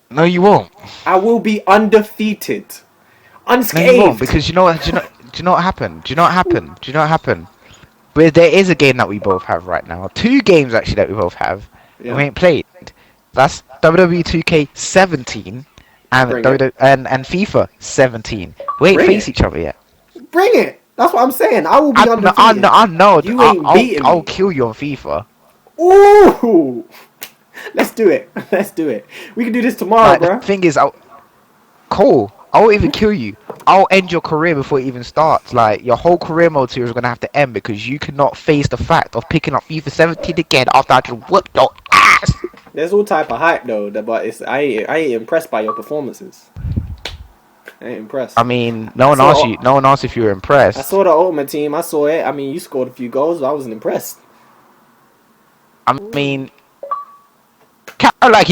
No, you won't. I will be undefeated, unscathed. No, you won't, because you know what? Do you know what happened? Do you know what happened? Where there is a game that we both have right now. 2 games actually that we both have. Yeah. We ain't played. That's WWE 2K17 and FIFA 17. We ain't faced each other yet. Bring it. That's what I'm saying. I will be undefeated. I know. You ain't beating me. I'll kill you on FIFA. Ooh. Let's do it. We can do this tomorrow, bro. The thing is, Cole, I won't even kill you. I'll end your career before it even starts. Like, your whole career mode series is gonna have to end because you cannot face the fact of picking up FIFA 17 again after I just whooped your ass. There's all type of hype though, but I ain't impressed by your performances. I ain't impressed. I mean, no one asked you. No one asked if you were I impressed. saw the Ultimate Team. I saw it. I mean, you scored a few goals. But I wasn't impressed. I mean, like,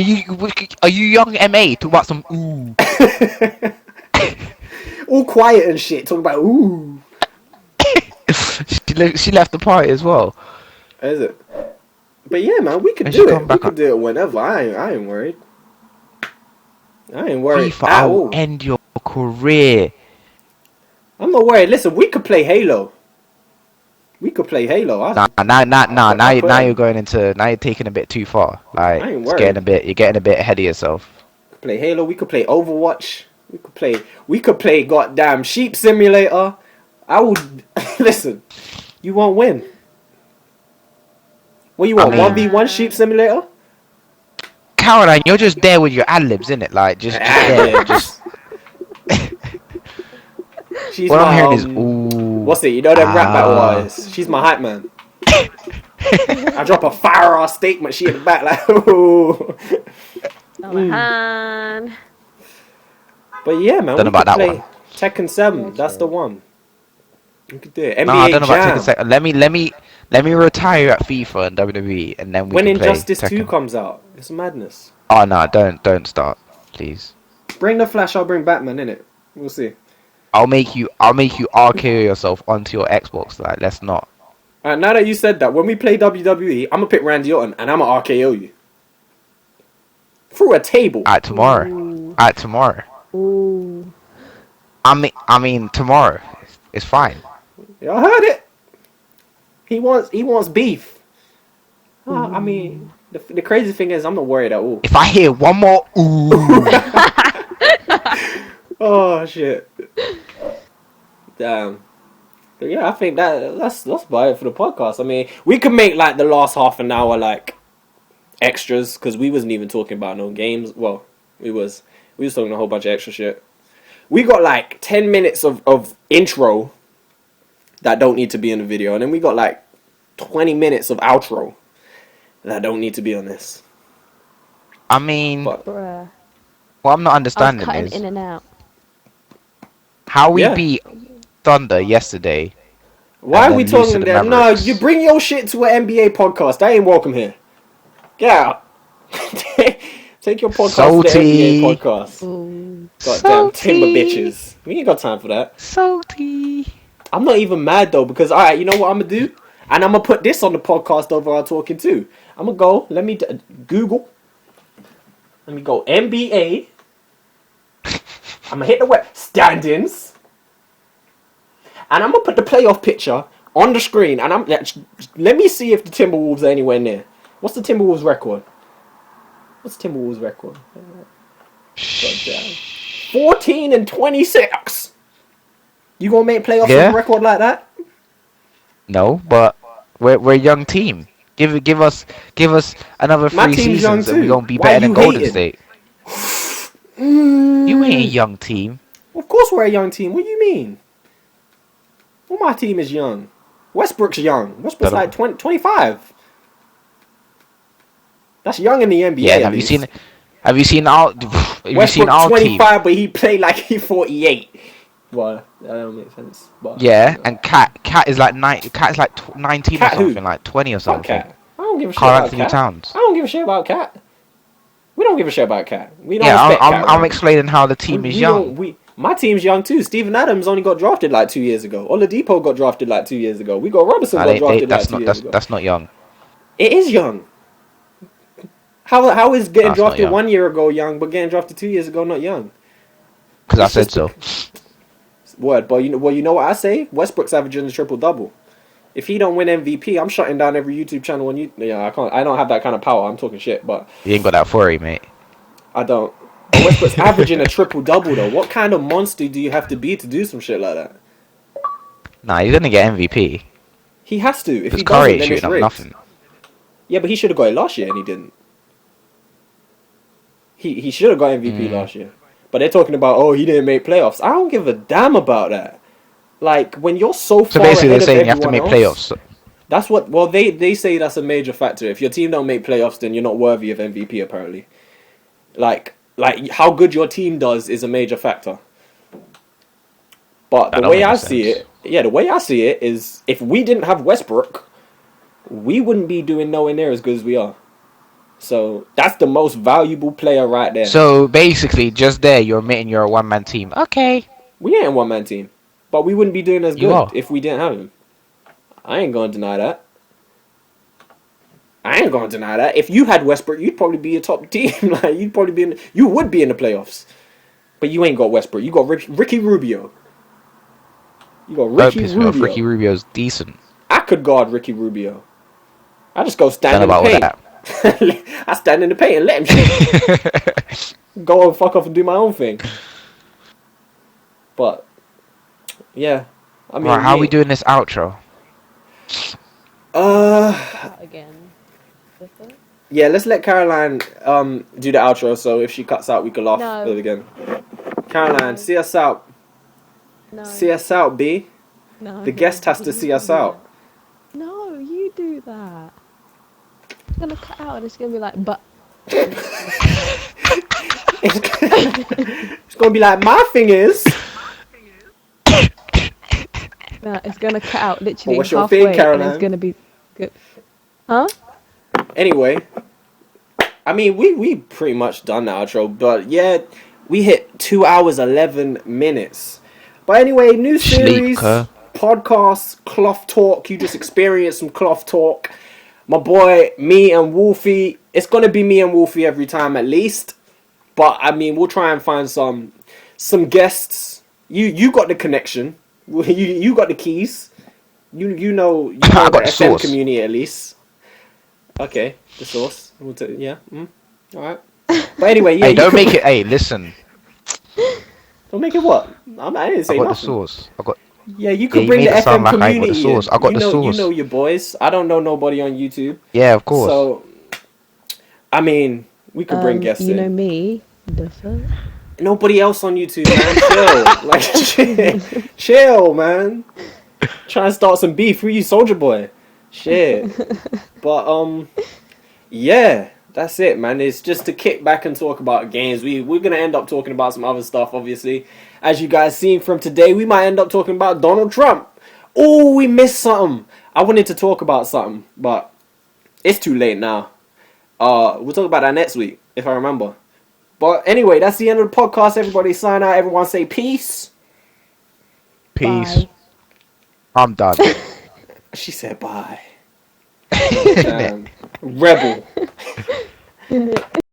are you young MA? Talk about some ooh. All quiet and shit. Talking about ooh. She left the party as well. Is it? But yeah, man, we could And do she it. come We back could do it whenever. I ain't worried. I ain't worried FIFA, at I will all. end your career. I'm not worried. Listen, we could play Halo. We could play Halo. Now you're going into. Now you're taking a bit too far. Like, I ain't it's getting worried. you're getting a bit ahead of yourself. Play Halo. We could play Overwatch. We could play goddamn Sheep Simulator. I would listen. You won't win. What you want? I mean, 1v1 Sheep Simulator? Caroline, you're just there with your ad libs, innit? Like, just there. Just. She's What my I'm hearing is ooh. what's it? You know them rap battle artists. She's my hype man. I drop a fire ass statement. She in the back like ooh. But yeah, man, Don't know we about could that play one. Tekken 7. That's the one. We could do it. NBA No, I don't know Jam. about Tekken 2. Let me retire at FIFA and WWE, and then we When can play Injustice 2 Tekken. comes out, it's madness. Oh no, don't start, please. Bring the Flash. I'll bring Batman in it. We'll see. I'll make you RKO yourself onto your Xbox. Like, let's not. Alright, now that you said that, when we play WWE, I'm gonna pick Randy Orton and I'm gonna RKO you through a table. At tomorrow. Ooh. I mean tomorrow. It's fine. Y'all heard it. He wants beef. I mean, the crazy thing is, I'm not worried at all. If I hear one more ooh, Oh shit. Damn. But yeah, I think that's about it for the podcast. I mean, we could make like the last half an hour like extras because we wasn't even talking about no games. Well, we was talking a whole bunch of extra shit. We got like 10 minutes of intro that don't need to be in the video, and then we got like 20 minutes of outro that don't need to be on this. I mean, But Bruh. what I'm not I was understanding cutting is in and out. how we Yeah. beat Thunder yesterday. why And are we then lose to talking the there? No, Mavericks. you bring your shit to an NBA podcast. That ain't welcome here. Get out. Take your podcast to the Salty. NBA podcast. Ooh. Goddamn timber bitches. We ain't got time for that. Salty. I'm not even mad though because alright, you know what I'm gonna do? And I'm gonna put this on the podcast over our talking too. I'm gonna go. Let me Google. Let me go NBA. I'm gonna hit the web standings, and I'm gonna put the playoff picture on the screen. And let me see if the Timberwolves are anywhere near. What's the Timberwolves record? What's the Timberwolves record? Goddamn. 14-26. You gonna make playoffs with a record like that? No, but we're a young team. Give us another My 3 team's young seasons and we're too. gonna be Why better than you Golden hating? State. You ain't a young team. Of course we're a young team. What do you mean? Well, my team is young. Westbrook's young. Westbrook's like 25. That's young in the NBA. Yeah, and have you seen our Westbrook's 25, team? but he played like he's 48. Well, that don't make sense. But, Yeah, and Cat is like 19 Cat or who? something, like 20 or Fuck something. Cat. I don't give a shit Karl about Anthony Cat. Towns. I don't give a shit about Cat. We don't give a shit about Cat. We don't Yeah, respect Cat. I'm explaining how the team is young. My team's young too. Steven Adams only got drafted like 2 years ago. Oladipo got drafted like 2 years ago. We got Robinson got drafted like 2 years ago. That's not young. It is young. How is getting That's not drafted young. 1 year ago young, but getting drafted 2 years ago not young? Because I said so. Word, but you know what I say? Westbrook's averaging a triple double. If he don't win MVP, I'm shutting down every YouTube channel on you. Yeah, I can't. I don't have that kind of power. I'm talking shit, but You ain't got that 40, mate. I don't. But Westbrook's averaging a triple double though. What kind of monster do you have to be to do some shit like that? Nah, he's gonna get MVP. He has to. If Because he Curry doesn't, ain't then it's shooting up rigged. nothing. Yeah, but he should have got it last year and he didn't. He should have got MVP last year. But they're talking about, oh, he didn't make playoffs. I don't give a damn about that. Like, when you're so So far basically, they're ahead of saying you have to everyone make else, playoffs. that's what. Well, they say that's a major factor. If your team don't make playoffs, then you're not worthy of MVP. Apparently, like how good your team does is a major factor. But That the don't way make no I see sense. it, yeah, the way I see it is, if we didn't have Westbrook, we wouldn't be doing nowhere near as good as we are. So that's the most valuable player right there. So basically, just there, you're admitting you're a one-man team. Okay, We ain't a one man team, but we wouldn't be doing as you good are. if we didn't have him. I ain't gonna deny that. I ain't gonna deny that. If you had Westbrook, you'd probably be a top team. Like, you'd probably be in. You would be in the playoffs. But you ain't got Westbrook. You got Ricky Rubio. You got Don't Ricky piss me off. Ricky Rubio. Rubio's decent. I could guard Ricky Rubio. I just go Don't stand know in the about all paint. I stand in the paint and let him shoot. that. Go and fuck off and do my own thing. But yeah, I Right, mean, how are we me. doing this outro? Out again. Different. Yeah, let's let Caroline do the outro. So if she cuts out, we can laugh No. at it again. Caroline, No. see us out. No. See us out, B. No. The guest has to You see us do out. that. No, you do that. It's gonna cut out and it's gonna be like, but. It's gonna be like, my thing is. No, it's gonna cut out But literally what's your thing, halfway and it's Caroline? gonna be good. Huh? Anyway, I mean, we pretty much done the outro, but yeah, we hit 2 hours 11 minutes. But anyway, new Sleep, series, cuz. podcast, cloth talk. You just experienced some cloth talk. My boy, me and Wolfie. It's gonna be me and Wolfie every time at least. But I mean, we'll try and find some guests. You got the connection. You got the keys. You I know the got the FM sauce. community at least. Okay, the sauce. Yeah. All right. But anyway, yeah, Hey, you don't could make it. Hey, listen. don't make it what? I didn't I say got the nothing. sauce. I got. Yeah, you Yeah, could you bring the made it sound FM like I ain't got the community sauce. in. I got the You know sauce. your boys. I don't know nobody on YouTube, Yeah, of course. so I mean, we could bring guests You know in. me. The fuck? Nobody else on YouTube, man. Chill, like chill, man. Try and start some beef. Who you, Soldier Boy? Shit. But yeah, that's it, man. It's just to kick back and talk about games. We're gonna end up talking about some other stuff, obviously. As you guys seen from today, we might end up talking about Donald Trump. Oh, we missed something. I wanted to talk about something, but it's too late now. We'll talk about that next week, if I remember. But anyway, that's the end of the podcast. Everybody sign out. Everyone say peace. Peace. Bye. I'm done. She said bye. Damn. Rebel.